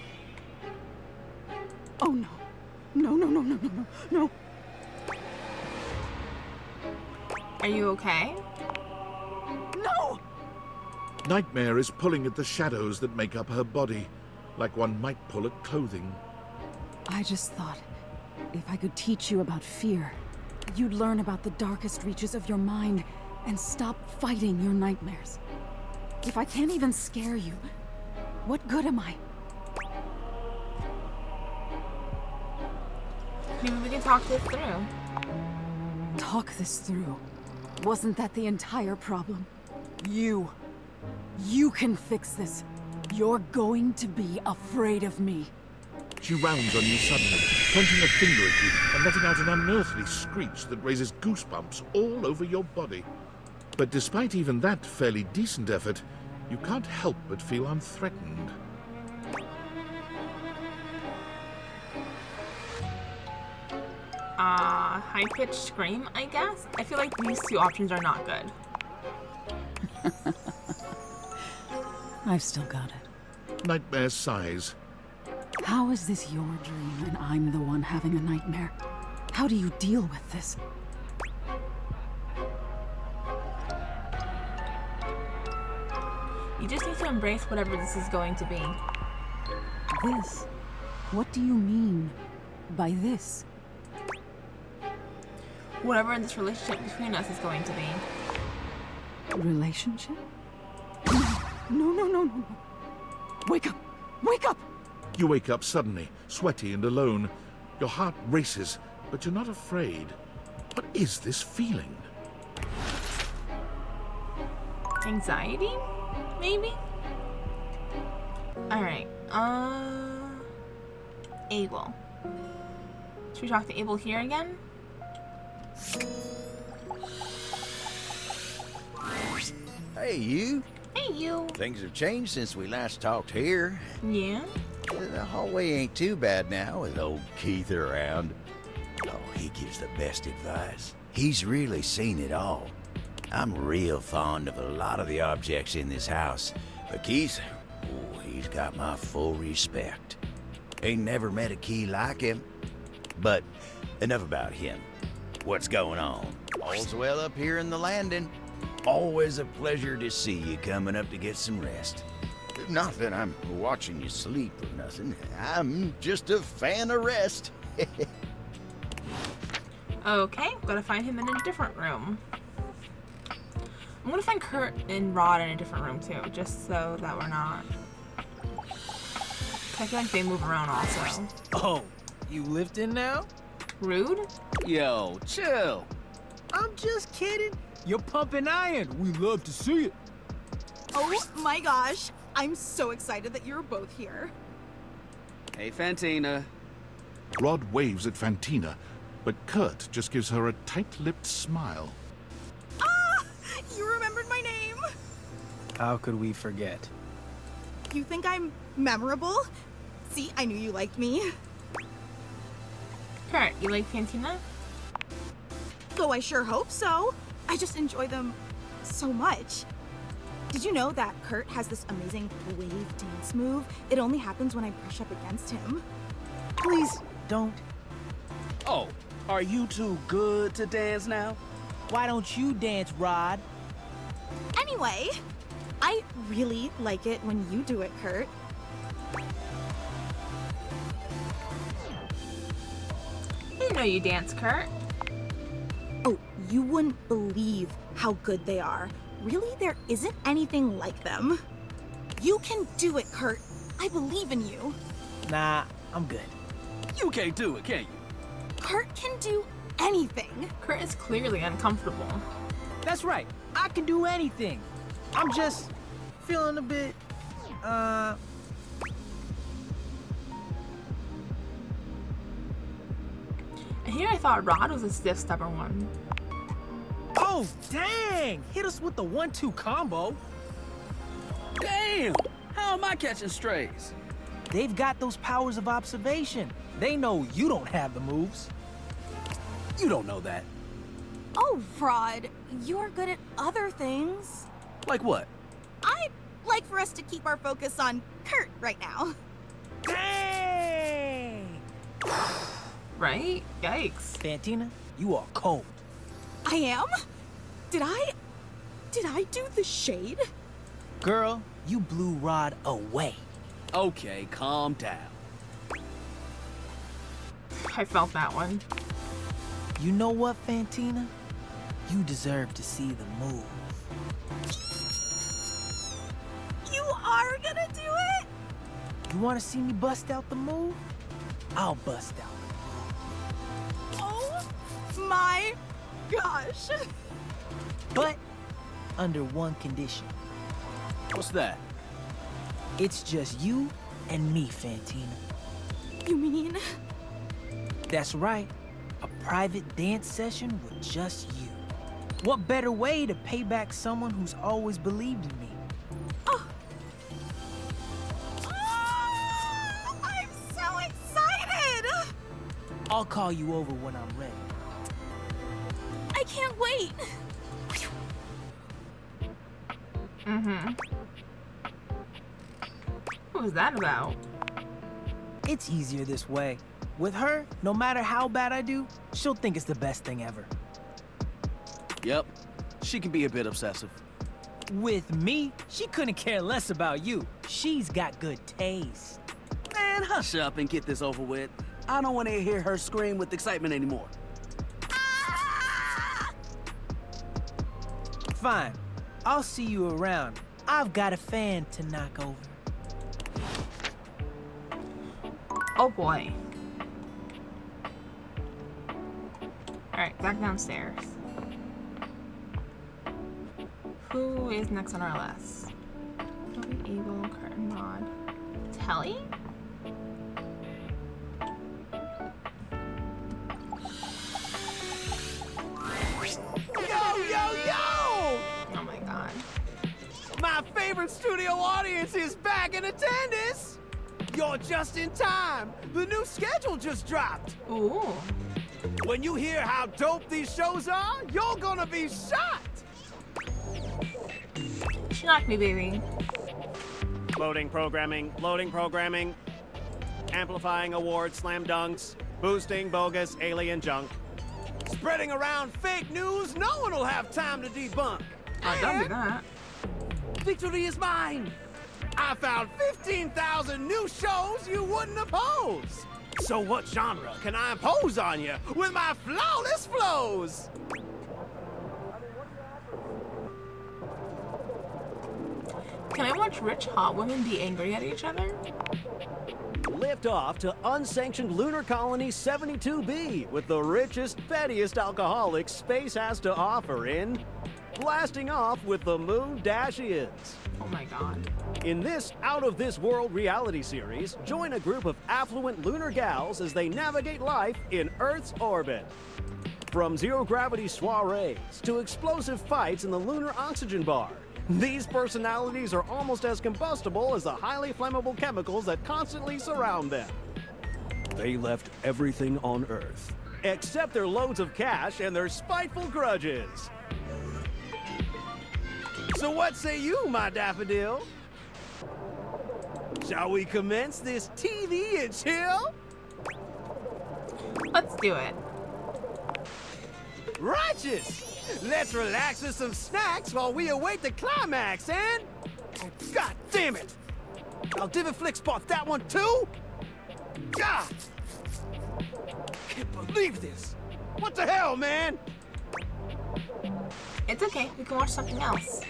Oh no. No. Are you okay? No! Nightmare is pulling at the shadows that make up her body, like one might pull at clothing. I just thought, if I could teach you about fear, you'd learn about the darkest reaches of your mind and stop fighting your nightmares. If I can't even scare you, what good am I? Maybe we can talk this through. Talk this through? Wasn't that the entire problem? You can fix this. You're going to be afraid of me. She rounds on you suddenly, pointing a finger at you and letting out an unearthly screech that raises goosebumps all over your body. But despite even that fairly decent effort, you can't help but feel unthreatened. High-pitched scream, I guess? I feel like these two options are not good. I've still got it. Nightmare sighs. How is this your dream and I'm the one having a nightmare? How do you deal with this? You just need to embrace whatever this is going to be. This? What do you mean by this? Whatever this relationship between us is going to be. Relationship? No. Wake up! Wake up! You wake up suddenly, sweaty and alone. Your heart races, but you're not afraid. What is this feeling? Anxiety? Maybe? Alright, Abel. Should we talk to Abel here again? Hey, you. Hey, you. Things have changed since we last talked here. Yeah? The hallway ain't too bad now with old Keith around. Oh, he gives the best advice. He's really seen it all. I'm real fond of a lot of the objects in this house, but Keith, oh, he's got my full respect. Ain't never met a key like him. But enough about him. What's going on? All's well up here in the landing. Always a pleasure to see you coming up to get some rest. Not that I'm watching you sleep or nothing. I'm just a fan of rest. Okay, gotta find him in a different room. I'm gonna find Kurt and Rod in a different room too, just so that we're not... I feel like they move around also. Oh, you lifting now? Rude? Yo, chill. I'm just kidding. You're pumping iron. We love to see it. Oh my gosh, I'm so excited that you're both here. Hey, Fantina. Rod waves at Fantina, but Kurt just gives her a tight-lipped smile. Ah! You remembered my name! How could we forget? You think I'm memorable? See, I knew you liked me. Kurt, you like Fantina? Oh, I sure hope so. I just enjoy them so much. Did you know that Kurt has this amazing wave dance move? It only happens when I brush up against him. Please, don't. Oh, are you too good to dance now? Why don't you dance, Rod? Anyway, I really like it when you do it, Kurt. I didn't know you dance, Kurt. Oh, you wouldn't believe how good they are. Really, there isn't anything like them. You can do it, Kurt. I believe in you. Nah, I'm good. You can't do it, can you? Kurt can do anything. Kurt is clearly uncomfortable. That's right. I can do anything. I'm just feeling a bit, Here I thought Rod was a stiff, stubborn one. Oh, dang! Hit us with the 1-2 combo. Damn! How am I catching strays? They've got those powers of observation. They know you don't have the moves. You don't know that. Oh, Rod, you're good at other things. Like what? I'd like for us to keep our focus on Kurt right now. Dang! Right? Yikes. Fantina, you are cold. I am? Did I do the shade? Girl, you blew Rod away. Okay, calm down. I felt that one. You know what, Fantina? You deserve to see the move. You are gonna do it? You wanna see me bust out the move? I'll bust out. Oh my gosh. But under one condition. What's that? It's just you and me, Fantina. You mean? That's right. A private dance session with just you. What better way to pay back someone who's always believed in me? Oh. Oh, I'm so excited! I'll call you over when I'm ready. I can't wait. Mm-hmm. What was that about? It's easier this way. With her, no matter how bad I do, she'll think it's the best thing ever. Yep. She can be a bit obsessive. With me, she couldn't care less about you. She's got good taste. Man, hush up and get this over with. I don't want to hear her scream with excitement anymore. Fine. I'll see you around. I've got a fan to knock over. Oh boy. Alright, back downstairs. Who is next on our list? Toby, Abel, Curtin, Rod. Telly? Oh my god. My favorite studio audience is back in attendance! You're just in time! The new schedule just dropped! Ooh. When you hear how dope these shows are, you're gonna be shocked! Shock me, baby. Loading programming, amplifying awards, slam dunks, boosting bogus alien junk. Spreading around fake news no one will have time to debunk. Oh, don't do that. Victory is mine! I found 15,000 new shows you wouldn't oppose. So what genre can I impose on you with my flawless flows? Can I watch rich hot women be angry at each other? Lift off to unsanctioned lunar colony 72B with the richest, pettiest alcoholics space has to offer in Blasting Off with the Moon Dashians. Oh my god. In this out-of-this-world reality series, join a group of affluent lunar gals as they navigate life in Earth's orbit. From zero-gravity soirees to explosive fights in the lunar oxygen bar, these personalities are almost as combustible as the highly flammable chemicals that constantly surround them. They left everything on Earth, except their loads of cash and their spiteful grudges. So what say you, my daffodil? Shall we commence this TV and chill? Let's do it. Righteous! Let's relax with some snacks while we await the climax, and... God damn it! Aldiviflix bought that one too? God! Can't believe this! What the hell, man? It's okay, we can watch something else.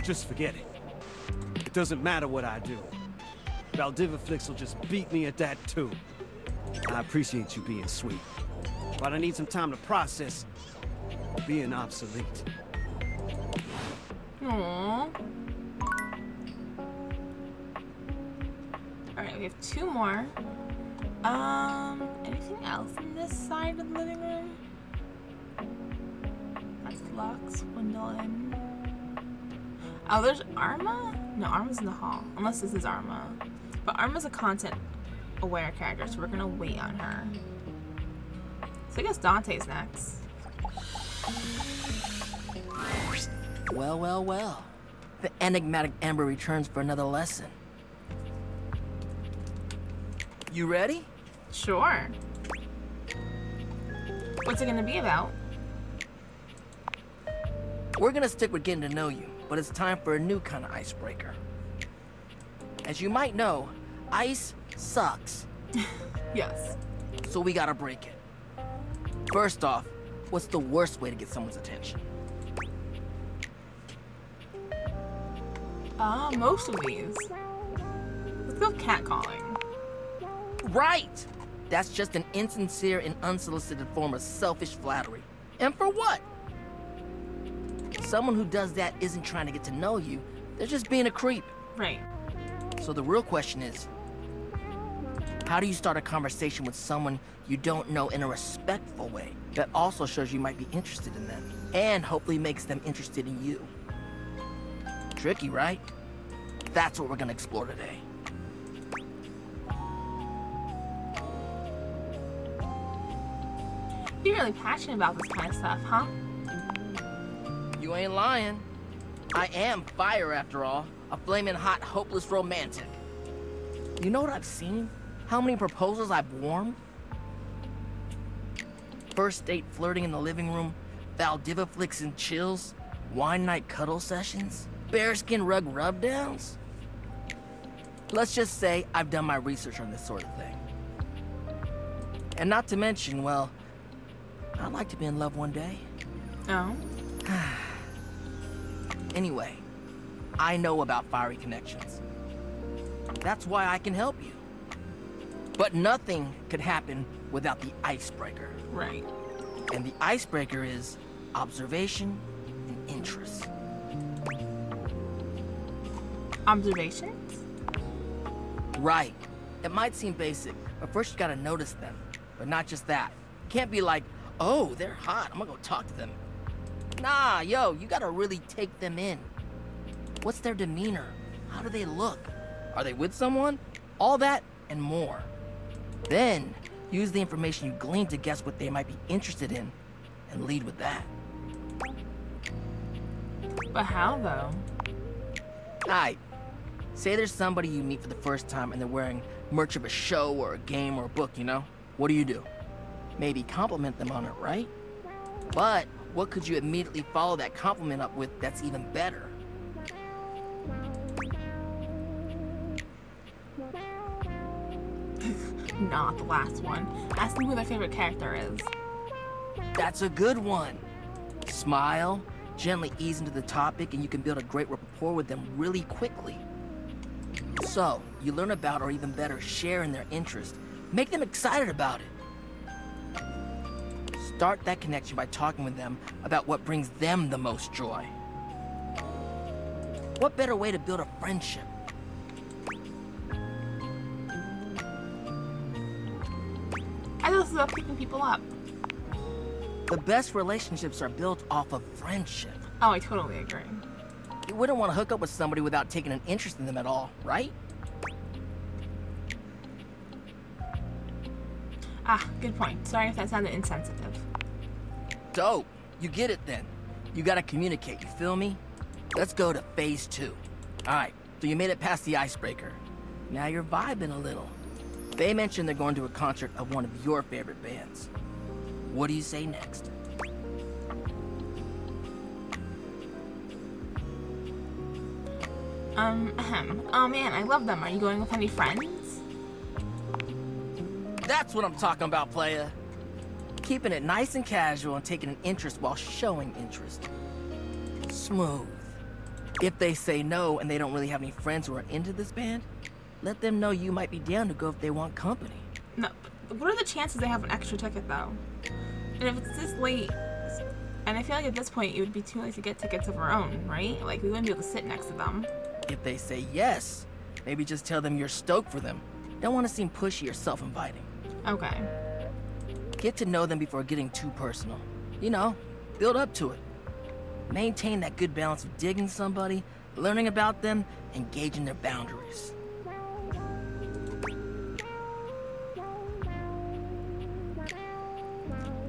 Just forget it. It doesn't matter what I do. Valdiviflix will just beat me at that too. I appreciate you being sweet, but I need some time to process being obsolete. Aww. Alright, we have two more. Anything else in this side of the living room? That's Lux, Gwendolyn. Oh, there's Arma? No, Arma's in the hall. Unless this is Arma. But Arma's a content-aware character, so we're gonna wait on her. So I guess Dante's next. Well, well, well. The enigmatic Amber returns for another lesson. You ready? Sure. What's it gonna be about? We're gonna stick with getting to know you, but it's time for a new kind of icebreaker. As you might know, ice sucks. Yes. So we gotta break it. First off, what's the worst way to get someone's attention? Most of these. Let's go catcalling. Right! That's just an insincere and unsolicited form of selfish flattery. And for what? Someone who does that isn't trying to get to know you, they're just being a creep. Right. So the real question is, how do you start a conversation with someone you don't know in a respectful way that also shows you might be interested in them and hopefully makes them interested in you? Tricky, right? That's what we're gonna explore today. You're really passionate about this kind of stuff, huh? You ain't lying. I am fire, after all. A flaming hot, hopeless romantic. You know what I've seen? How many proposals I've warmed? First date flirting in the living room, Valdiviflix and chills, wine night cuddle sessions, bearskin rug rubdowns. Let's just say I've done my research on this sort of thing. And not to mention, well, I'd like to be in love one day. Oh? Anyway, I know about fiery connections. That's why I can help you. But nothing could happen without the icebreaker. Right. And the icebreaker is observation and interest. Observations? Right. It might seem basic, but first you gotta notice them. But not just that. Can't be like, oh, they're hot, I'm gonna go talk to them. Nah, yo, you gotta really take them in. What's their demeanor? How do they look? Are they with someone? All that and more. Then, use the information you gleaned to guess what they might be interested in, and lead with that. But how, though? Alright. Say there's somebody you meet for the first time and they're wearing merch of a show or a game or a book, you know? What do? Maybe compliment them on it, right? But what could you immediately follow that compliment up with that's even better? Not the last one. Ask them who their favorite character is. That's a good one. Smile, gently ease into the topic, and you can build a great rapport with them really quickly. So, you learn about, or even better, share in their interest. Make them excited about it. Start that connection by talking with them about what brings them the most joy. What better way to build a friendship? I just love picking people up. The best relationships are built off of friendship. Oh, I totally agree. You wouldn't want to hook up with somebody without taking an interest in them at all, right? Ah, good point. Sorry if that sounded insensitive. Dope. You get it then. You gotta communicate, you feel me? Let's go to phase 2. Alright, so you made it past the icebreaker. Now you're vibing a little. They mentioned they're going to a concert of one of your favorite bands. What do you say next? Oh man, I love them. Are you going with any friends? That's what I'm talking about, playa. Keeping it nice and casual and taking an interest while showing interest. Smooth. If they say no and they don't really have any friends who are into this band, let them know you might be down to go if they want company. No, what are the chances they have an extra ticket though? And if it's this late, and I feel like at this point it would be too late to get tickets of our own, right? Like we wouldn't be able to sit next to them. If they say yes, maybe just tell them you're stoked for them. Don't want to seem pushy or self-inviting. Okay. Get to know them before getting too personal. You know, build up to it. Maintain that good balance of digging somebody, learning about them, and gauging their boundaries.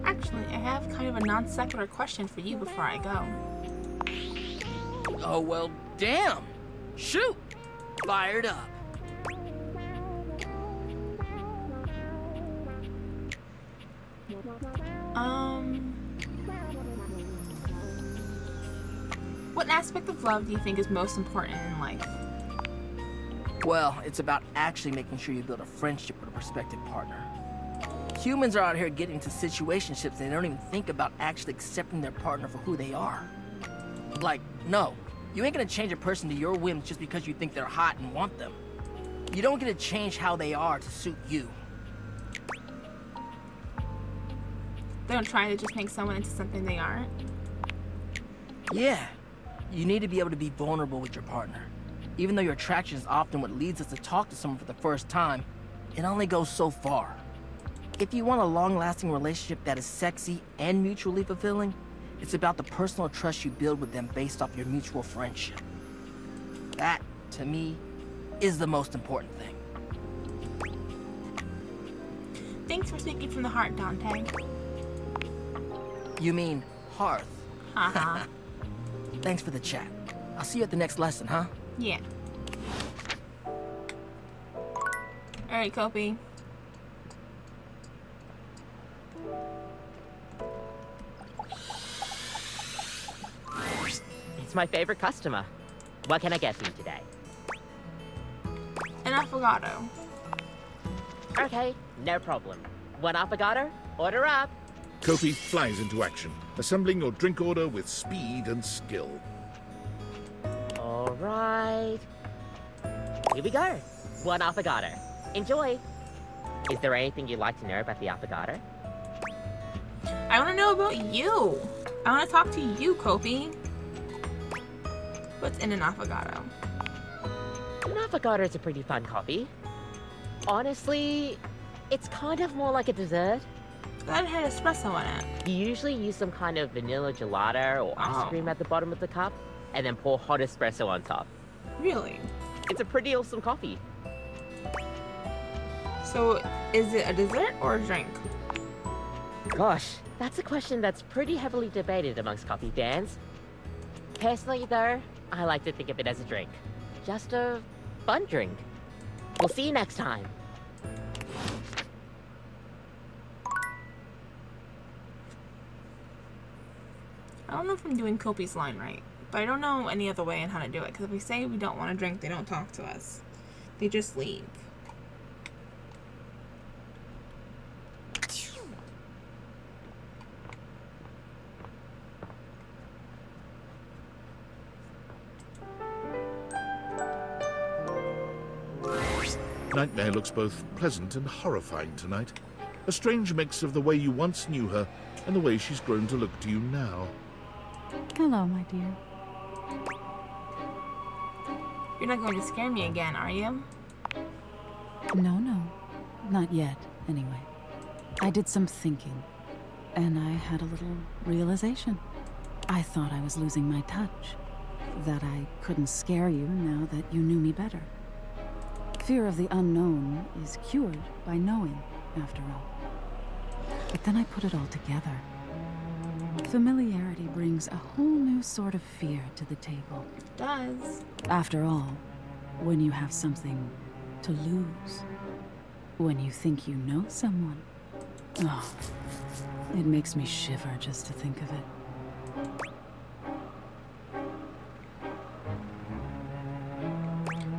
Actually, I have kind of a non-sequitur question for you before I go. Oh, well, damn. Shoot. Fired up. What aspect of love do you think is most important in life? Well, it's about actually making sure you build a friendship with a prospective partner. Humans are out here getting into situationships and they don't even think about actually accepting their partner for who they are. Like, no, you ain't gonna change a person to your whims just because you think they're hot and want them. You don't get to change how they are to suit you. They don't try to just make someone into something they aren't? Yeah, you need to be able to be vulnerable with your partner. Even though your attraction is often what leads us to talk to someone for the first time, it only goes so far. If you want a long-lasting relationship that is sexy and mutually fulfilling, it's about the personal trust you build with them based off your mutual friendship. That, to me, is the most important thing. Thanks for speaking from the heart, Dante. You mean hearth? Uh-huh. Thanks for the chat. I'll see you at the next lesson, huh? Yeah. Alright, Kopi. It's my favorite customer. What can I get for you today? An affogato. Okay, no problem. One affogato? Order up. Kopi flies into action, assembling your drink order with speed and skill. All right. Here we go. One affogato. Enjoy. Is there anything you'd like to know about the affogato? I want to know about you. I want to talk to you, Kopi. What's in an affogato? An affogato is a pretty fun coffee. Honestly, it's kind of more like a dessert. That had espresso in it. You usually use some kind of vanilla gelato or ice cream at the bottom of the cup, and then pour hot espresso on top. Really? It's a pretty awesome coffee. So, is it a dessert or a drink? Gosh, that's a question that's pretty heavily debated amongst coffee fans. Personally, though, I like to think of it as a drink. Just a fun drink. We'll see you next time. I don't know if I'm doing Kopi's line right, but I don't know any other way on how to do it, because if we say we don't want to drink, they don't talk to us. They just leave. Nightmare looks both pleasant and horrifying tonight. A strange mix of the way you once knew her and the way she's grown to look to you now. Hello, my dear. You're not going to scare me again, are you? No. Not yet, anyway. I did some thinking, and I had a little realization. I thought I was losing my touch. That I couldn't scare you now that you knew me better. Fear of the unknown is cured by knowing, after all. But then I put it all together. Familiarity brings a whole new sort of fear to the table. It does. After all, when you have something to lose, when you think you know someone, oh, it makes me shiver just to think of it.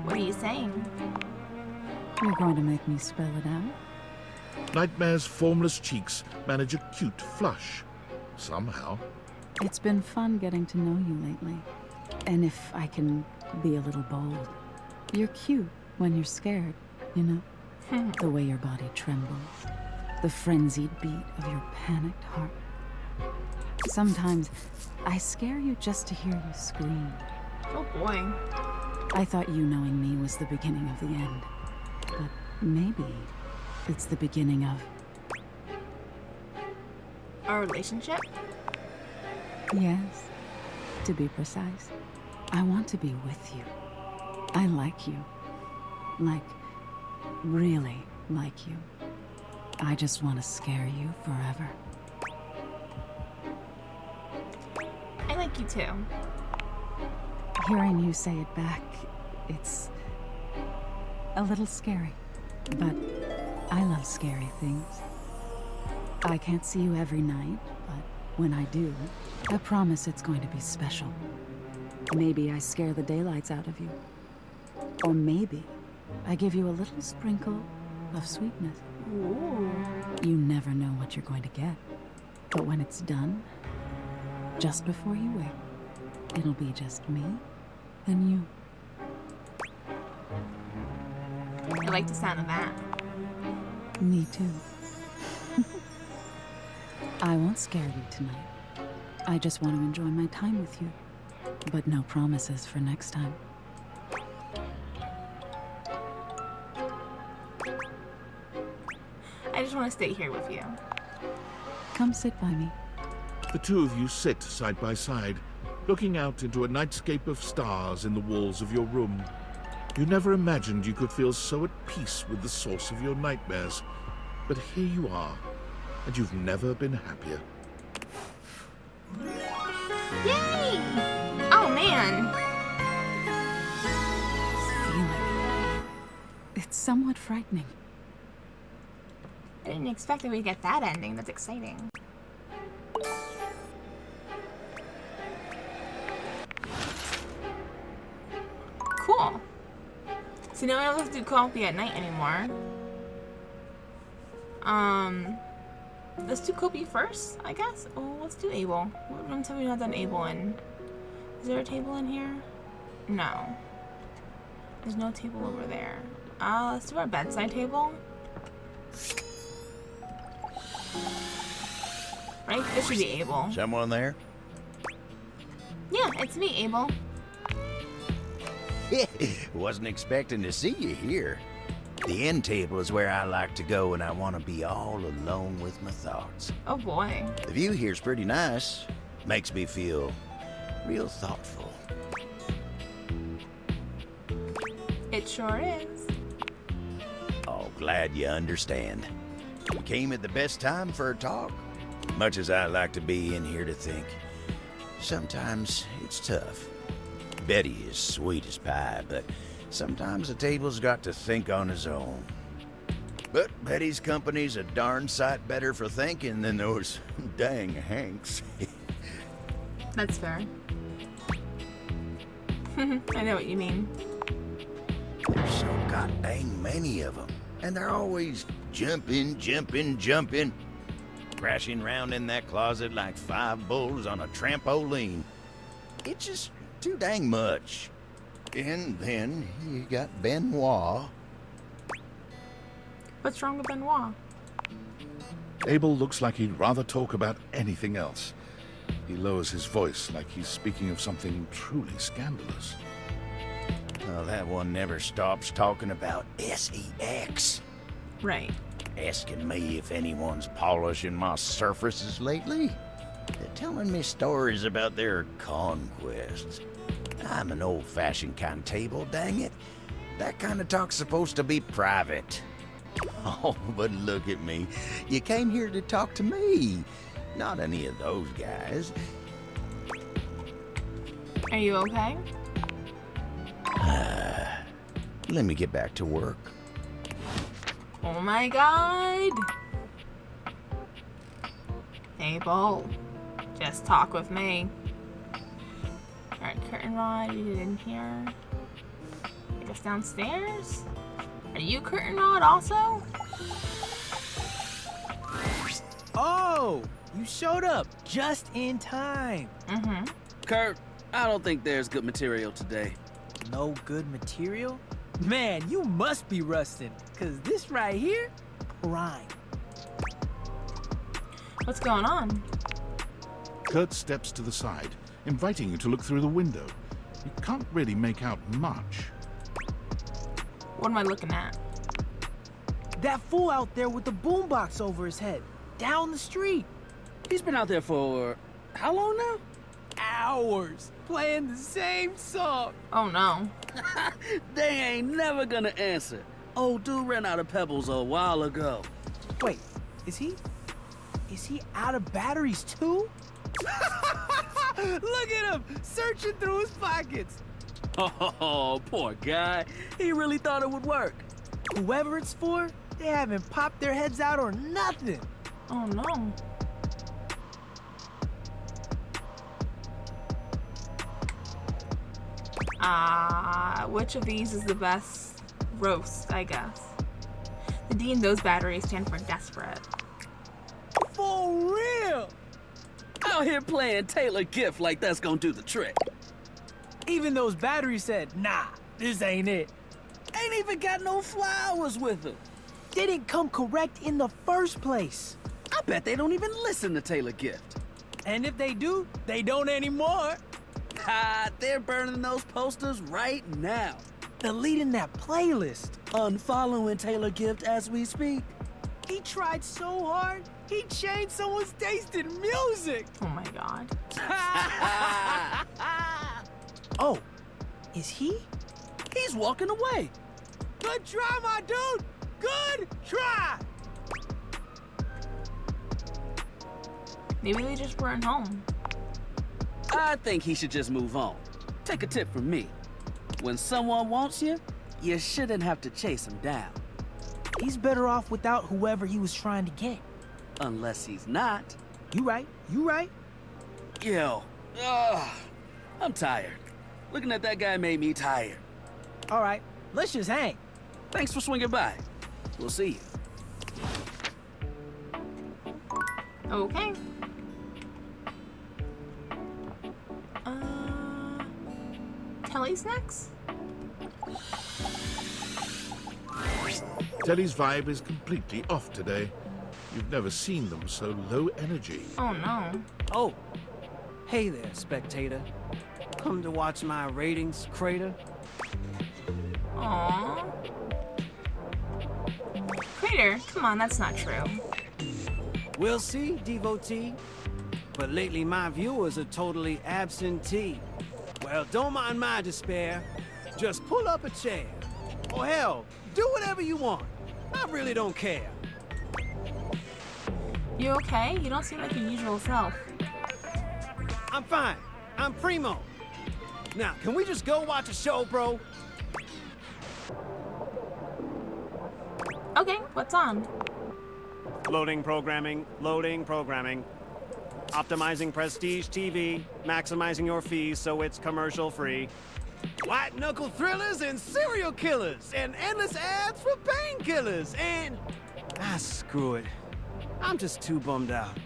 What are you saying? You're going to make me spell it out? Nightmare's formless cheeks manage a cute flush. Somehow. It's been fun getting to know you lately. And if I can be a little bold, you're cute when you're scared, you know? The way your body trembles. The frenzied beat of your panicked heart. Sometimes I scare you just to hear you scream. Oh boy. I thought you knowing me was the beginning of the end. But maybe it's the beginning of... Our relationship? Yes, to be precise. I want to be with you. I like you. Like, really like you. I just want to scare you forever. I like you too. Hearing you say it back, it's a little scary. But I love scary things. I can't see you every night, but when I do, I promise it's going to be special. Maybe I scare the daylights out of you. Or maybe I give you a little sprinkle of sweetness. Ooh. You never know what you're going to get. But when it's done, just before you wake, it'll be just me and you. I like the sound of that. Me too. I won't scare you tonight. I just want to enjoy my time with you. But no promises for next time. I just want to stay here with you. Come sit by me. The two of you sit side by side, looking out into a nightscape of stars in the walls of your room. You never imagined you could feel so at peace with the source of your nightmares. But here you are, and you've never been happier. Yay! Oh man! It's somewhat frightening. I didn't expect that we'd get that ending. That's exciting. Cool. So now I don't have to do coffee at night anymore. Let's do Kobe first, I guess. Oh, let's do Abel. What rooms have we not done Abel in? Is there a table in here? No. There's no table over there. Let's do our bedside table. Right? This should be Abel. Someone there? Yeah, it's me, Abel. Wasn't expecting to see you here. The end table is where I like to go when I want to be all alone with my thoughts. Oh boy. The view here's pretty nice. Makes me feel real thoughtful. It sure is. Oh, glad you understand. You came at the best time for a talk. Much as I like to be in here to think, sometimes it's tough. Betty is sweet as pie, but sometimes the table's got to think on his own. But Betty's company's a darn sight better for thinking than those dang Hanks. That's fair. I know what you mean. There's so god dang many of them, and they're always jumping, crashing around in that closet like 5 bulls on a trampoline. It's just too dang much. And then you got Benoit. What's wrong with Benoit? Abel looks like he'd rather talk about anything else. He lowers his voice like he's speaking of something truly scandalous. Well, that one never stops talking about SEX. Right. Asking me if anyone's polishing my surfaces lately. They're telling me stories about their conquests. I'm an old-fashioned contable, dang it. That kind of talk's supposed to be private. Oh, but look at me. You came here to talk to me, not any of those guys. Are you okay? Let me get back to work. Oh my god! Abel, just talk with me. Alright, curtain rod, you did in here. Take us downstairs? Are you curtain rod also? Oh, you showed up just in time. Mm-hmm. Kurt, I don't think there's good material today. No good material? Man, you must be rusting, cause this right here, prime. What's going on? Kurt steps to the side, inviting you to look through the window. You can't really make out much. What am I looking at? That fool out there with the boombox over his head, down the street. He's been out there for how long now? Hours, playing the same song. Oh no. They ain't never gonna answer. Old dude ran out of pebbles a while ago. Wait, is he out of batteries too? Look at him, searching through his pockets. Oh, poor guy. He really thought it would work. Whoever it's for, they haven't popped their heads out or nothing. Oh no. Which of these is the best roast, I guess? The D in those batteries stand for desperate. For real? Out here playing Taylor Gift like that's gonna do the trick. Even those batteries said, nah, this ain't it. Ain't even got no flowers with them. They didn't come correct in the first place. I bet they don't even listen to Taylor Gift. And if they do, they don't anymore. Ha, they're burning those posters right now. Deleting that playlist. Unfollowing Taylor Gift as we speak. He tried so hard, he changed someone's taste in music. Oh my god. Oh, is he? He's walking away. Good try, my dude. Good try. Maybe they just weren't home. I think he should just move on. Take a tip from me. When someone wants you, you shouldn't have to chase him down. He's better off without whoever he was trying to get. Unless he's not. You right, you right. Yo, I'm tired. Looking at that guy made me tired. All right, let's just hang. Thanks for swinging by. We'll see you. Okay. Telly's next? Telly's vibe is completely off today. You've never seen them so low energy. Oh no. Oh, hey there, spectator. Come to watch my ratings crater? Aww. Crater? Come on, that's not true. We'll see, devotee. But lately my viewers are totally absentee. Well, don't mind my despair. Just pull up a chair. Or hell, do whatever you want. I really don't care. You okay? You don't seem like your usual self. I'm fine. I'm primo. Now, can we just go watch a show, bro? Okay, what's on? Loading programming, loading programming. Optimizing Prestige TV, maximizing your fees so it's commercial free. White knuckle thrillers and serial killers and endless ads for painkillers and... screw it. I'm just too bummed out.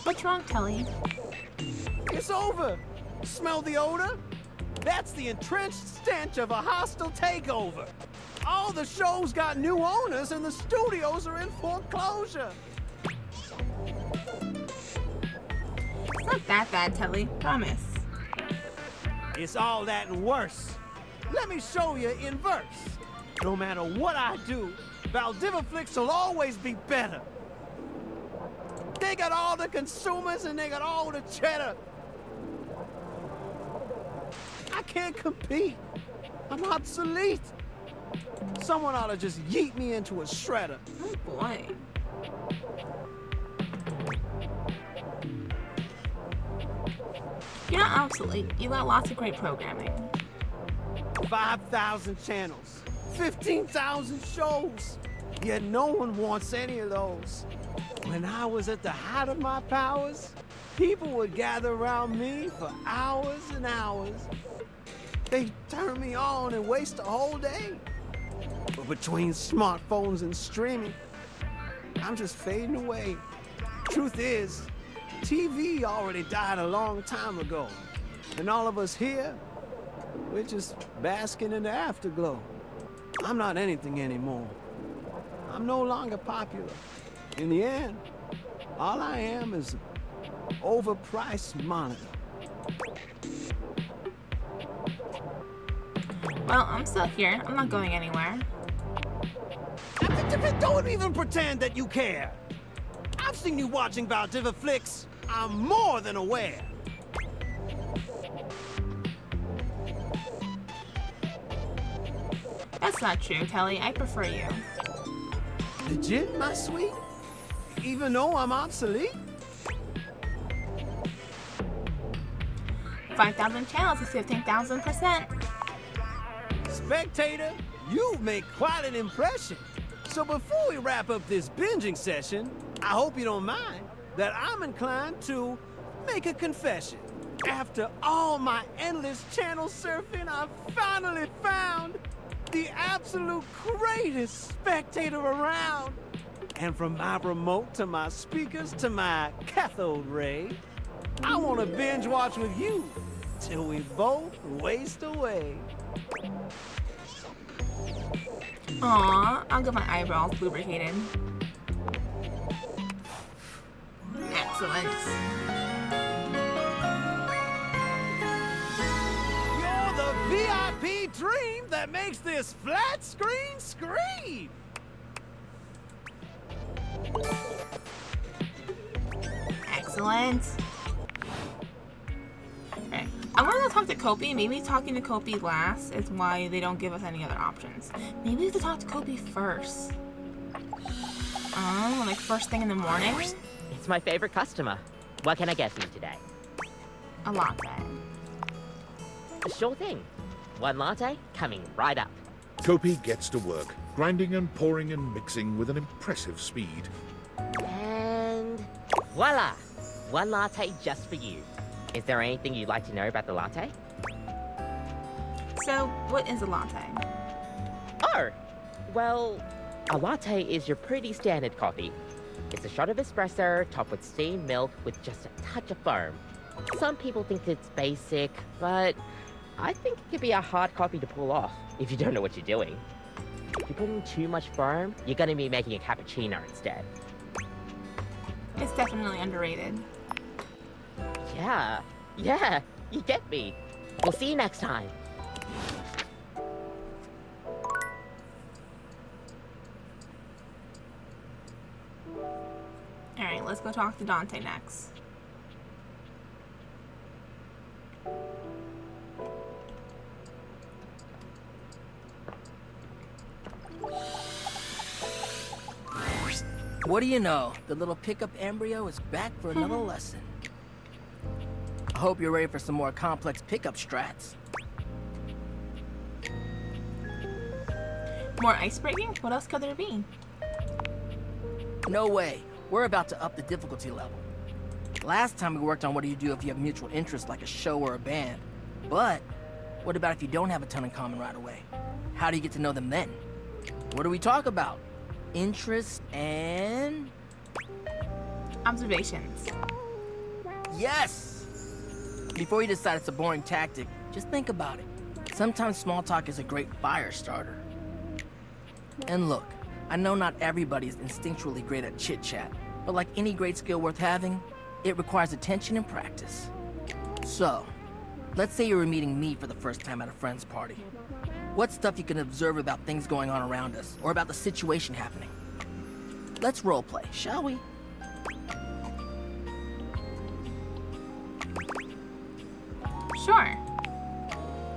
What's wrong, Telly? It's over. Smell the odor? That's the entrenched stench of a hostile takeover. All the shows got new owners and the studios are in foreclosure. It's not that bad, Telly. Promise. It's all that and worse. Let me show you in verse. No matter what I do, Valdiviflix will always be better. They got all the consumers and they got all the cheddar. I can't compete. I'm obsolete. Someone ought to just yeet me into a shredder. Oh boy. You're not obsolete. You got lots of great programming. 5,000 channels, 15,000 shows. Yet no one wants any of those. When I was at the height of my powers, people would gather around me for hours and hours. They turn me on and waste a whole day. But between smartphones and streaming, I'm just fading away. Truth is, TV already died a long time ago. And all of us here, we're just basking in the afterglow. I'm not anything anymore. I'm no longer popular. In the end, all I am is an overpriced monitor. Well, I'm still here. I'm not going anywhere. Don't even pretend that you care. I've seen you watching Valdiviflix. I'm more than aware. That's not true, Telly. I prefer you. Legit, my sweet? Even though I'm obsolete? 5,000 channels is 15,000%. Spectator, you make quite an impression. So before we wrap up this binging session, I hope you don't mind that I'm inclined to make a confession. After all my endless channel surfing, I've finally found the absolute greatest spectator around. And from my remote to my speakers to my cathode ray, I want to binge watch with you till we both waste away. Aw, I'll get my eyebrows lubricated. Excellent. You're the VIP dream that makes this flat screen scream! Excellent. Okay. I want to go talk to Kopi. Maybe talking to Kopi last is why they don't give us any other options. Maybe we have to talk to Kopi first. Oh, like first thing in the morning? It's my favorite customer. What can I get for you today? A latte. Sure thing. One latte coming right up. Kopi gets to work, grinding and pouring and mixing with an impressive speed. And voila! One latte just for you. Is there anything you'd like to know about the latte? So, what is a latte? Oh! Well, a latte is your pretty standard coffee. It's a shot of espresso topped with steamed milk with just a touch of foam. Some people think it's basic, but I think it could be a hard coffee to pull off if you don't know what you're doing. If you put in too much foam, you're gonna be making a cappuccino instead. It's definitely underrated. Yeah, you get me. We'll see you next time. Alright, let's go talk to Dante next. What do you know? The little pickup embryo is back for another lesson. I hope you're ready for some more complex pickup strats. More ice breaking? What else could there be? No way. We're about to up the difficulty level. Last time we worked on what do you do if you have mutual interests like a show or a band. But what about if you don't have a ton in common right away? How do you get to know them then? What do we talk about? Interest and... observations. Yes! Before you decide it's a boring tactic, Just think about it. Sometimes small talk is a great fire starter. And look, I know not everybody is instinctually great at chit-chat, but like any great skill worth having, it requires attention and practice. So, let's say you were meeting me for the first time at a friend's party. What's stuff you can observe about things going on around us, or about the situation happening? Let's roleplay, shall we? Sure.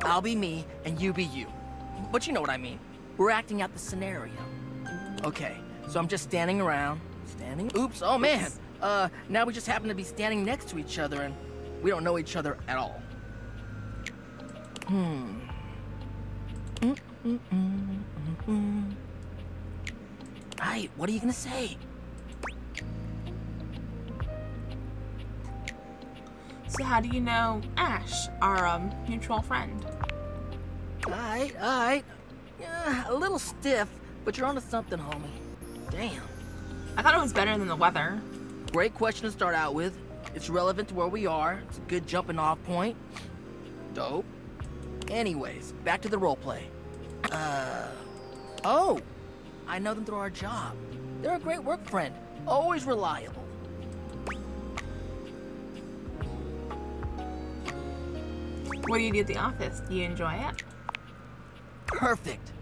I'll be me, and you be you. But you know what I mean. We're acting out the scenario. Okay, so I'm just standing around. Oops, oh man. Now we just happen to be standing next to each other, and we don't know each other at all. Aight, what are you gonna say? So how do you know Ash, our mutual friend? Alright. Yeah, a little stiff, but you're onto something, homie. Damn. I thought it was better than the weather. Great question to start out with. It's relevant to where we are. It's a good jumping off point. Dope. Anyways, back to the roleplay. Oh! I know them through our job. They're a great work friend. Always reliable. What do you do at the office? Do you enjoy it? Perfect.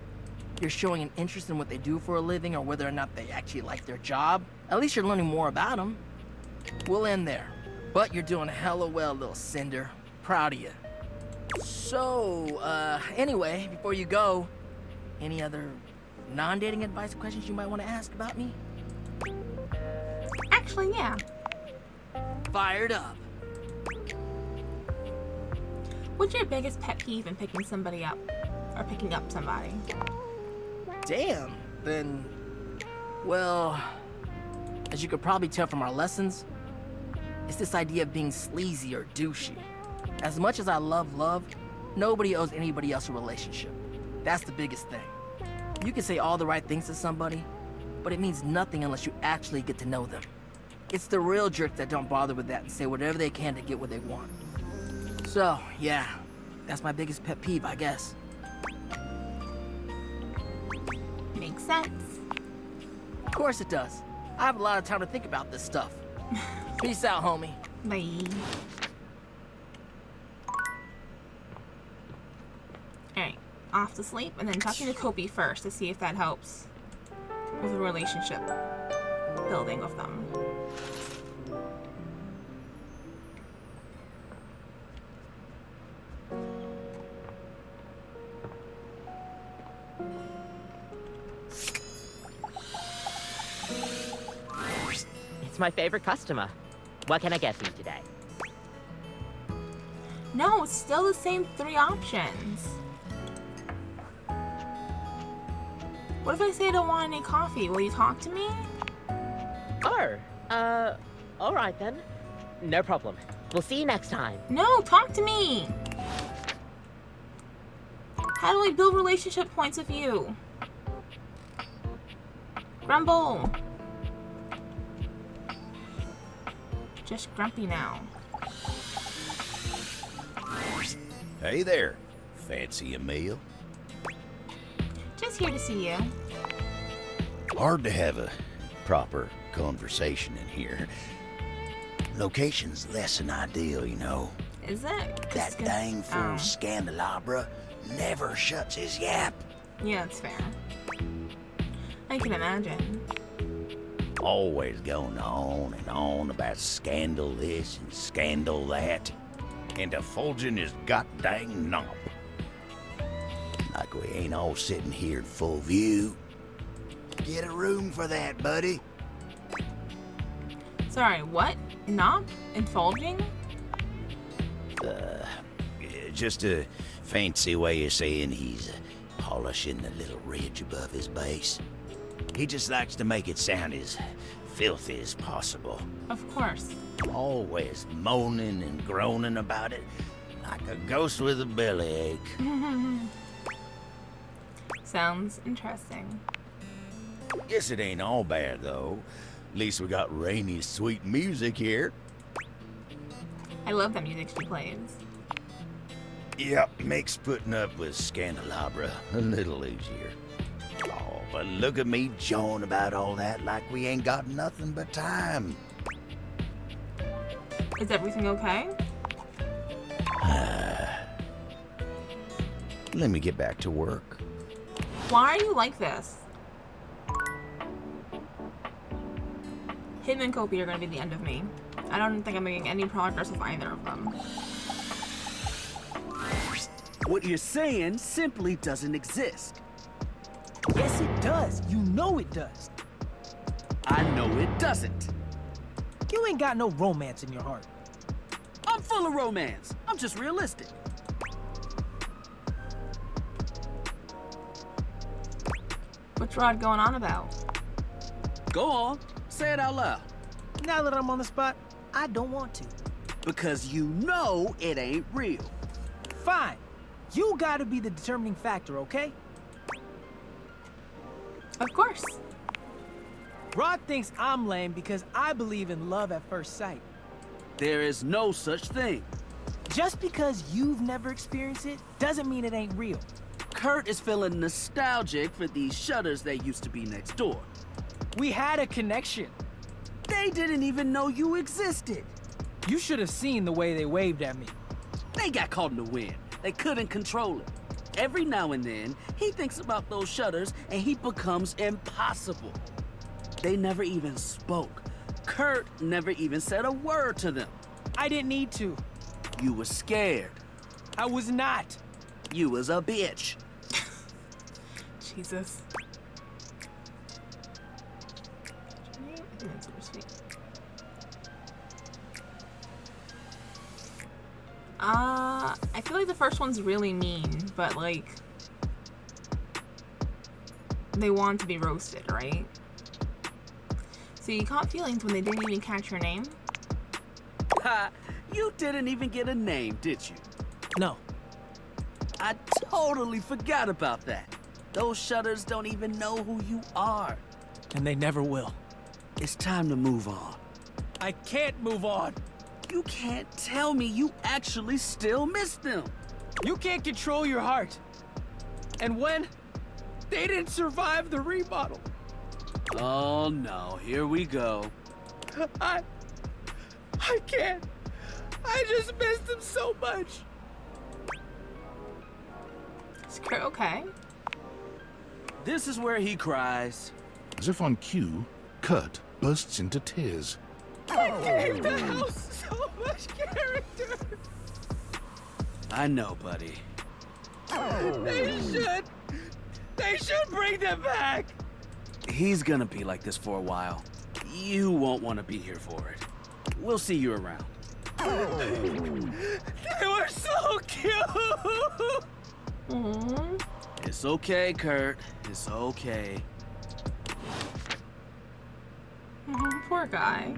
You're showing an interest in what they do for a living or whether or not they actually like their job. At least you're learning more about them. We'll end there. But you're doing hella well, little Cinder. Proud of you. So, anyway, before you go, any other non-dating advice questions you might want to ask about me? Actually, yeah. Fired up. What's your biggest pet peeve in picking somebody up? Or picking up somebody? Damn, then... Well... As you could probably tell from our lessons, it's this idea of being sleazy or douchey. As much as I love, nobody owes anybody else a relationship. That's the biggest thing. You can say all the right things to somebody, but it means nothing unless you actually get to know them. It's the real jerks that don't bother with that and say whatever they can to get what they want. So, yeah, that's my biggest pet peeve, I guess. Makes sense. Of course it does. I have a lot of time to think about this stuff. Peace out, homie. Bye. Alright, off to sleep and then talking to Kopi first to see if that helps with the relationship building with them. It's my favorite customer. What can I get for you today? No, it's still the same 3 options. What if I say I don't want any coffee? Will you talk to me? Oh, alright then. No problem. We'll see you next time. No, talk to me! How do I build relationship points with you? Grumble! Just grumpy now. Hey there. Fancy a meal? Just here to see you. Hard to have a proper conversation in here. Location's less than ideal, you know. Is it? That dang fool Scandalabra never shuts his yap. Yeah, that's fair. I can imagine. Always going on and on about scandal this and scandal that. And effulging his goddamn knob. Like we ain't all sitting here in full view. Get a room for that, buddy. Sorry, what? Knob? Infulging? Just a fancy way of saying he's polishing the little ridge above his base. He just likes to make it sound as filthy as possible. Of course. Always moaning and groaning about it, like a ghost with a bellyache. Sounds interesting. Guess it ain't all bad, though. At least we got Rainy's sweet music here. I love the music she plays. Yep, makes putting up with Scandalabra a little easier. Oh, but look at me jawing about all that like we ain't got nothing but time. Is everything okay? Let me get back to work. Why are you like this? Him and Kopi are gonna be the end of me. I don't think I'm making any progress with either of them. What you're saying simply doesn't exist. Yes, it does. You know it does. I know it doesn't. You ain't got no romance in your heart. I'm full of romance. I'm just realistic. What's Rod going on about? Go on. Say it out loud. Now that I'm on the spot, I don't want to. Because you know it ain't real. Fine. You gotta be the determining factor, okay? Of course. Rod thinks I'm lame because I believe in love at first sight. There is no such thing. Just because you've never experienced it doesn't mean it ain't real. Kurt is feeling nostalgic for these shutters that used to be next door. We had a connection. They didn't even know you existed. You should have seen the way they waved at me. They got caught in the wind. They couldn't control it. Every now and then, he thinks about those shutters and he becomes impossible. They never even spoke. Kurt never even said a word to them. I didn't need to. You were scared. I was not. You was a bitch. Jesus. I think that's super sweet. I feel like the first one's really mean, but like they want to be roasted, right? So you caught feelings when they didn't even catch your name? Ha! You didn't even get a name, did you? No. I totally forgot about that. Those shutters don't even know who you are. And they never will. It's time to move on. I can't move on. You can't tell me you actually still miss them. You can't control your heart. And when they didn't survive the remodel. Oh no, here we go. I can't. I just miss them so much. Is Kurt okay? This is where he cries. As if on cue, Kurt bursts into tears. I gave the house so much character. I know, buddy. They should bring them back. He's gonna be like this for a while. You won't want to be here for it. We'll see you around. They were so cute. Aww. It's okay, Kurt. It's okay. Poor guy.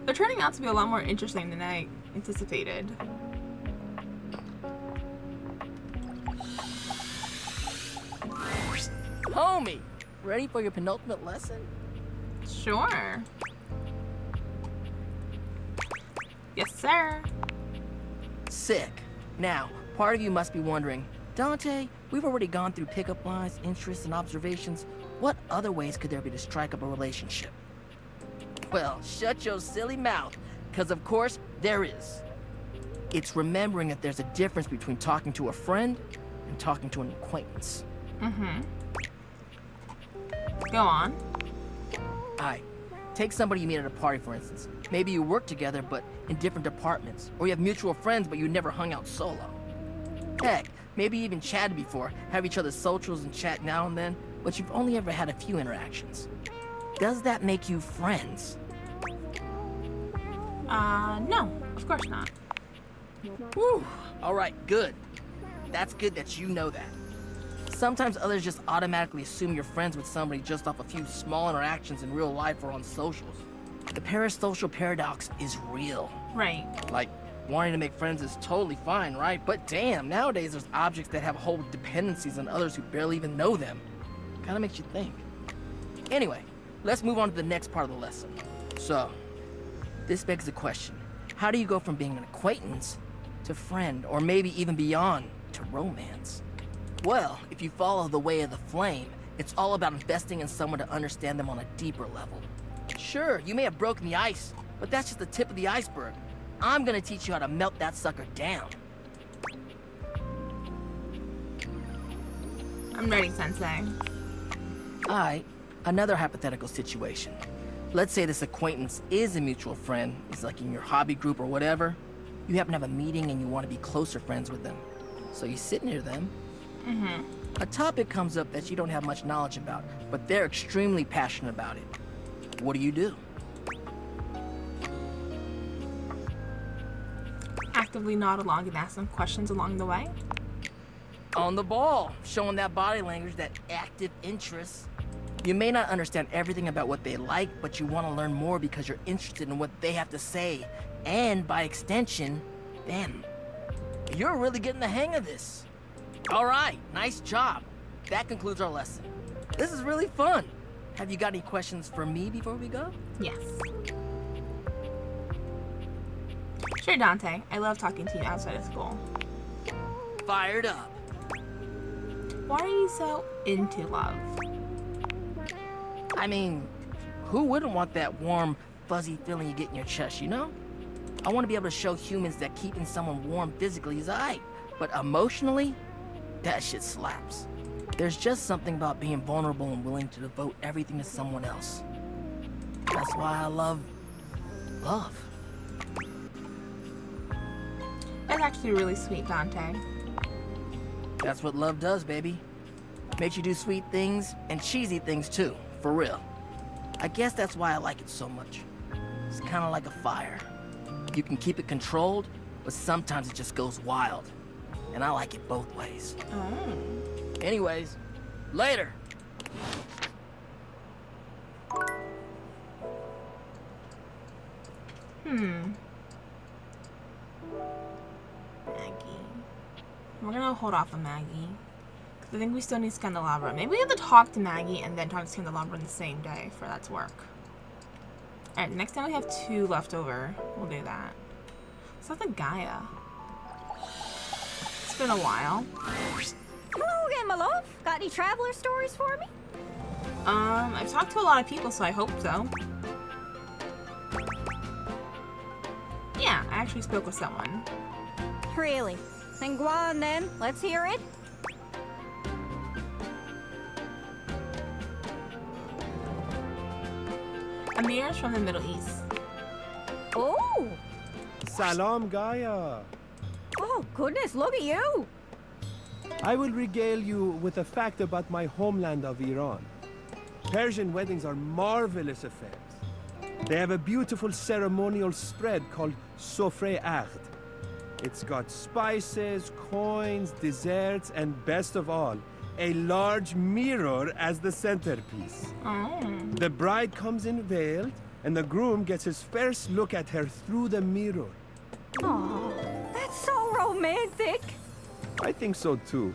They're turning out to be a lot more interesting than I anticipated. Homie, ready for your penultimate lesson? Sure. Yes, sir. Sick. Now, part of you must be wondering, Dante, we've already gone through pickup lines, interests, and observations. What other ways could there be to strike up a relationship? Well, shut your silly mouth, because of course there is. It's remembering that there's a difference between talking to a friend and talking to an acquaintance. Mm-hmm. Go on. Alright, take somebody you meet at a party, for instance. Maybe you work together, but in different departments. Or you have mutual friends, but you never hung out solo. Heck, maybe you even chatted before, have each other's socials and chat now and then, but you've only ever had a few interactions. Does that make you friends? No, of course not. Whew, alright, good. That's good that you know that. Sometimes others just automatically assume you're friends with somebody just off a few small interactions in real life or on socials. The parasocial paradox is real. Right. Like, wanting to make friends is totally fine, right? But damn, nowadays there's objects that have whole dependencies on others who barely even know them. Kinda makes you think. Anyway, let's move on to the next part of the lesson. So, this begs the question, how do you go from being an acquaintance to friend, or maybe even beyond, to romance. Well, if you follow the way of the flame, it's all about investing in someone to understand them on a deeper level. Sure, you may have broken the ice, but that's just the tip of the iceberg. I'm gonna teach you how to melt that sucker down. I'm ready, Sensei. Alright, another hypothetical situation. Let's say this acquaintance is a mutual friend, is like in your hobby group or whatever. You happen to have a meeting and you want to be closer friends with them. So you sit near them. A topic comes up that you don't have much knowledge about, but they're extremely passionate about it. What do? Actively nod along and ask them questions along the way. On the ball, showing that body language, that active interest. You may not understand everything about what they like, but you want to learn more because you're interested in what they have to say. And by extension, them. You're really getting the hang of this. All right, nice job. That concludes our lesson. This is really fun. Have you got any questions for me before we go? Yes. Sure, Dante. I love talking to you outside of school. Fired up. Why are you so into love? I mean, who wouldn't want that warm, fuzzy feeling you get in your chest, you know? I want to be able to show humans that keeping someone warm physically is alright, but emotionally, that shit slaps. There's just something about being vulnerable and willing to devote everything to someone else. That's why I love love. That's actually really sweet, Dante. That's what love does, baby. Makes you do sweet things and cheesy things too, for real. I guess that's why I like it so much. It's kind of like a fire. You can keep it controlled, but sometimes it just goes wild. And I like it both ways. Anyways, later. Maggie. We're gonna hold off on Maggie. Because I think we still need Scandelabra. Maybe we have to talk to Maggie and then talk to Scandelabra in the same day for that to work. Alright, next time we have 2 left over. We'll do that. So that's a Gaia. It's been a while. Hello again, my love. Got any traveler stories for me? I've talked to a lot of people, so I hope so. Yeah, I actually spoke with someone. Really? Then go on then. Let's hear it. Amir's from the Middle East. Oh! Salam, Gaia. Oh, goodness, look at you. I will regale you with a fact about my homeland of Iran. Persian weddings are marvelous affairs. They have a beautiful ceremonial spread called Sofre Aqd. It's got spices, coins, desserts, and best of all, a large mirror as the centerpiece. The bride comes in veiled, and the groom gets his first look at her through the mirror. Oh, that's so romantic. I think so too.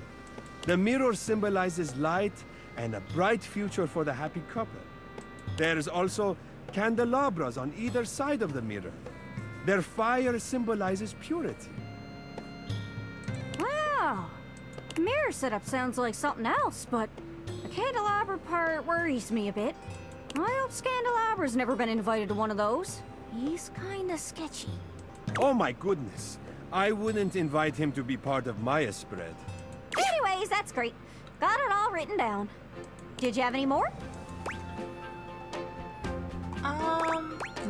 The mirror symbolizes light and a bright future for the happy couple. There's also candelabras on either side of the mirror. Their fire symbolizes purity. Wow. Mirror setup sounds like something else, but the candelabra part worries me a bit. I hope Scandelabra's never been invited to one of those. He's kinda sketchy. Oh my goodness. I wouldn't invite him to be part of my spread. Anyways, that's great. Got it all written down. Did you have any more?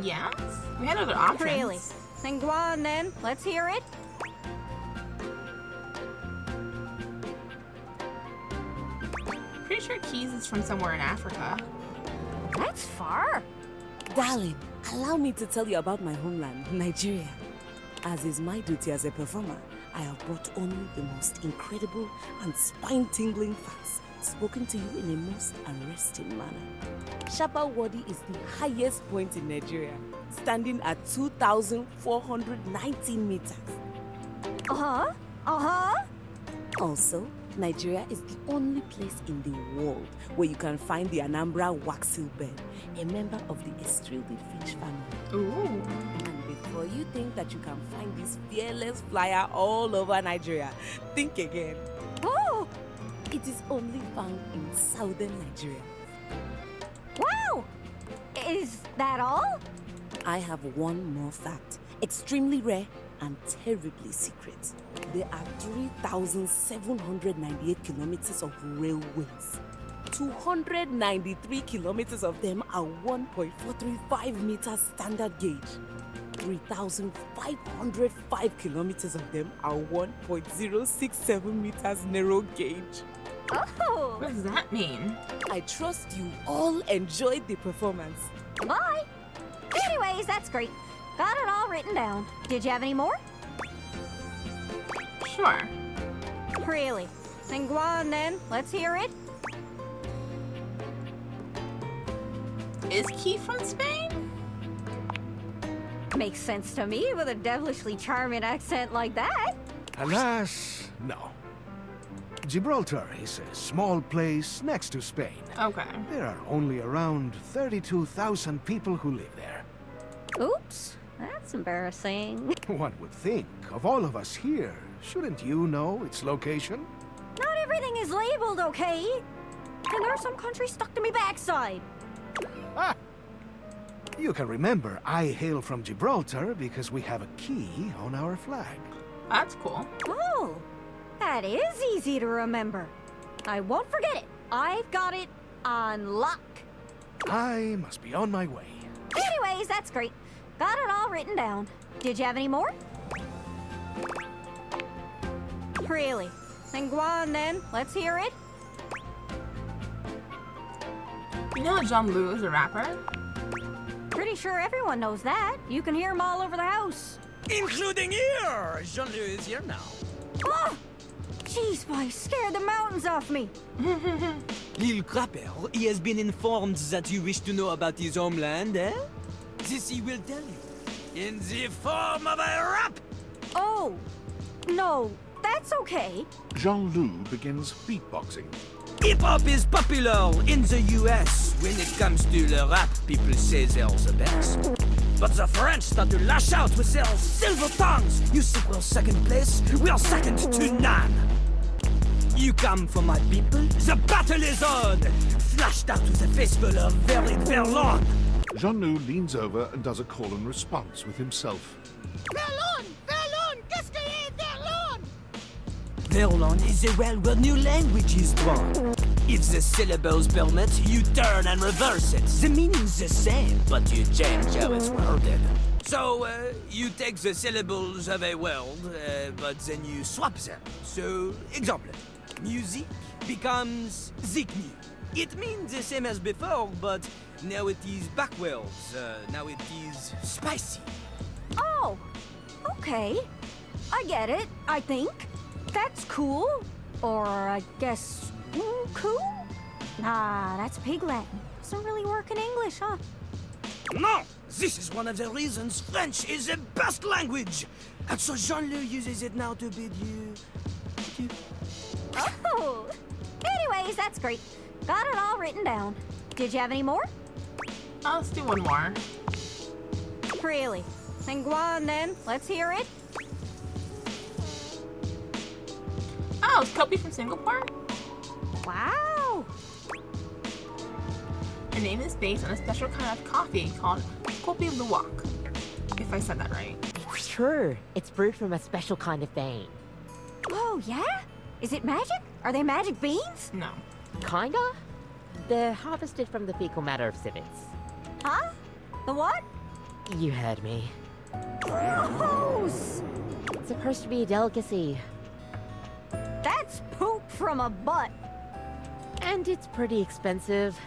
Yes. We had other options. Really? Then go on then. Let's hear it. Pretty sure Keys is from somewhere in Africa. That's far. Darling, allow me to tell you about my homeland, Nigeria. As is my duty as a performer, I have brought only the most incredible and spine-tingling facts spoken to you in a most arresting manner. Shapa Wadi is the highest point in Nigeria, standing at 2,419 meters. Also, Nigeria is the only place in the world where you can find the Anambra waxel bird, a member of the Estrelid finch family. Ooh. And the before you think that you can find this fearless flyer all over Nigeria. Think again. Oh! It is only found in southern Nigeria. Wow! Is that all? I have one more fact. Extremely rare and terribly secret. There are 3,798 kilometers of railways. 293 kilometers of them are 1.435 meters standard gauge. 3,505 kilometers of them are 1.067 meters narrow gauge. Oh! What does that mean? I trust you all enjoyed the performance. Bye! Anyways, that's great. Got it all written down. Did you have any more? Sure. Really? Then go on then. Let's hear it. Is Keith from Spain? Makes sense to me with a devilishly charming accent like that. Alas, no. Gibraltar is a small place next to Spain. Okay. There are only around 32,000 people who live there. Oops, that's embarrassing. One would think, of all of us here, shouldn't you know its location? Not everything is labeled, okay? And there are some countries stuck to me backside. Ah! You can remember I hail from Gibraltar because we have a key on our flag. That's cool. Oh, that is easy to remember. I won't forget it. I've got it on lock. I must be on my way. Anyways, that's great. Got it all written down. Did you have any more? Really? Then go on then. Let's hear it. You know John Lou is a rapper? Pretty sure everyone knows that. You can hear him all over the house. Including here! Jean-Louis is here now. Oh! Jeez, boy, scared the mountains off me. Lil Crapper, he has been informed that you wish to know about his homeland, eh? This he will tell you. In the form of a rap! Oh, no, that's okay. Jean-Lou begins beatboxing. Hip-hop is popular in the US. When it comes to the rap, people say they're the best. But the French start to lash out with their silver tongues. You think we're second place? We're second to none. You come for my people? The battle is on! Flashed out with a face full of very Verlon. Jean-Lou leans over and does a call and response with himself. Verlon! Verlon! Qu'est-ce que est Verlon? Verlon is a well where new language is born. If the syllables permit, you turn and reverse it. The meaning's the same, but you change how it's worded. So, you take the syllables of a word, but then you swap them. So, example, music becomes zikni. It means the same as before, but now it is backwards. Now it is spicy. Oh, okay. I get it, I think. That's cool. Or I guess, cool? Nah, that's pig Latin. Doesn't really work in English, huh? No! This is one of the reasons French is the best language! And so Jean-Louis uses it now to bid you... Oh! Anyways, that's great. Got it all written down. Did you have any more? Let's do one more. Really? Then go on then. Let's hear it. Oh, it's Kobe from Singapore? Wow! Her name is based on a special kind of coffee called Kopi Luwak, if I said that right. Sure, it's brewed from a special kind of bean. Oh, yeah? Is it magic? Are they magic beans? No. Kinda? They're harvested from the fecal matter of civets. Huh? The what? You heard me. Gross! It's supposed to be a delicacy. That's poop from a butt. And it's pretty expensive.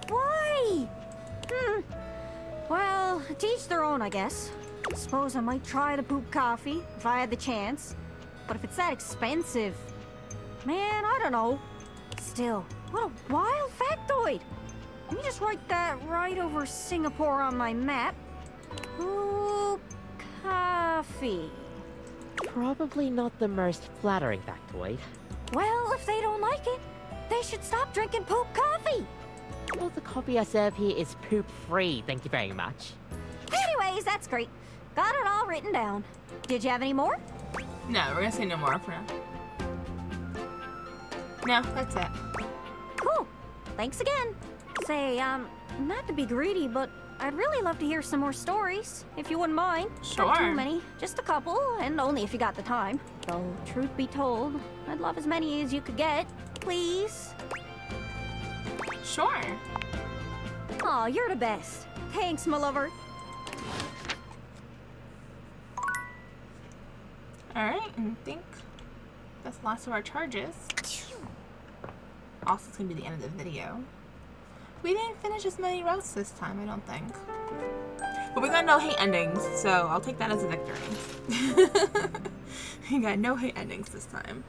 Why? Well, to each their own, I guess. Suppose I might try the poop coffee if I had the chance. But if it's that expensive, man, I don't know. Still, what a wild factoid. Let me just write that right over Singapore on my map. Poop coffee. Probably not the most flattering factoid. Well, if they don't like it, they should stop drinking poop coffee. Well, the coffee I serve here is poop-free, thank you very much. Anyways, that's great. Got it all written down. Did you have any more? No, we're gonna say no more for now. No, that's it. Cool. Thanks again. Say, not to be greedy, but I'd really love to hear some more stories, if you wouldn't mind. Sure. Not too many, just a couple, and only if you got the time. Though, truth be told, I'd love as many as you could get. Please? Sure. Aw, you're the best. Thanks, my lover. Alright, and I think that's the last of our charges. Also, it's gonna be the end of the video. We didn't finish as many routes this time, I don't think. But we got no hate endings, so I'll take that as a victory. We got no hate endings this time.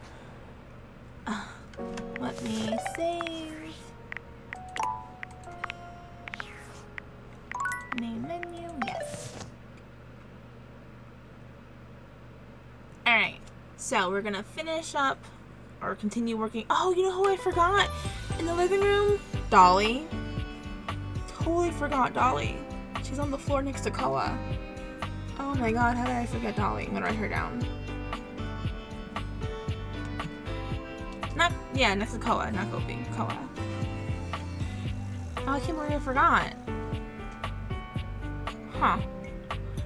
Let me save. Main menu, yes. Alright, so we're gonna finish up or continue working. Oh, you know who I forgot? In the living room? Dolly. Totally forgot Dolly. She's on the floor next to Koa. Oh my god, how did I forget Dolly? I'm gonna write her down. Next to Koa, not Kobe. Koa. Oh, I can't believe I forgot. Huh.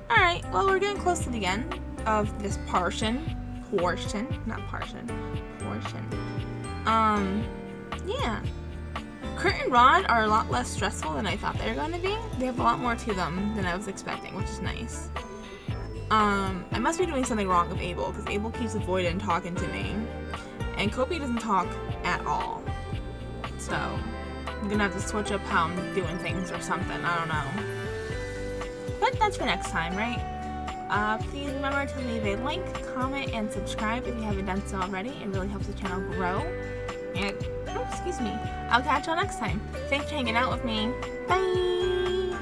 Alright, well, we're getting close to the end of this portion. Yeah. Kurt and Rod are a lot less stressful than I thought they were going to be. They have a lot more to them than I was expecting, which is nice. I must be doing something wrong with Abel, because Abel keeps avoiding talking to me. And Kobe doesn't talk at all. So, I'm gonna have to switch up how I'm doing things or something, I don't know. But that's for next time, right? Please remember to leave a like, comment, and subscribe if you haven't done so already. It really helps the channel grow. And, oh, excuse me, I'll catch y'all next time. Thanks for hanging out with me. Bye!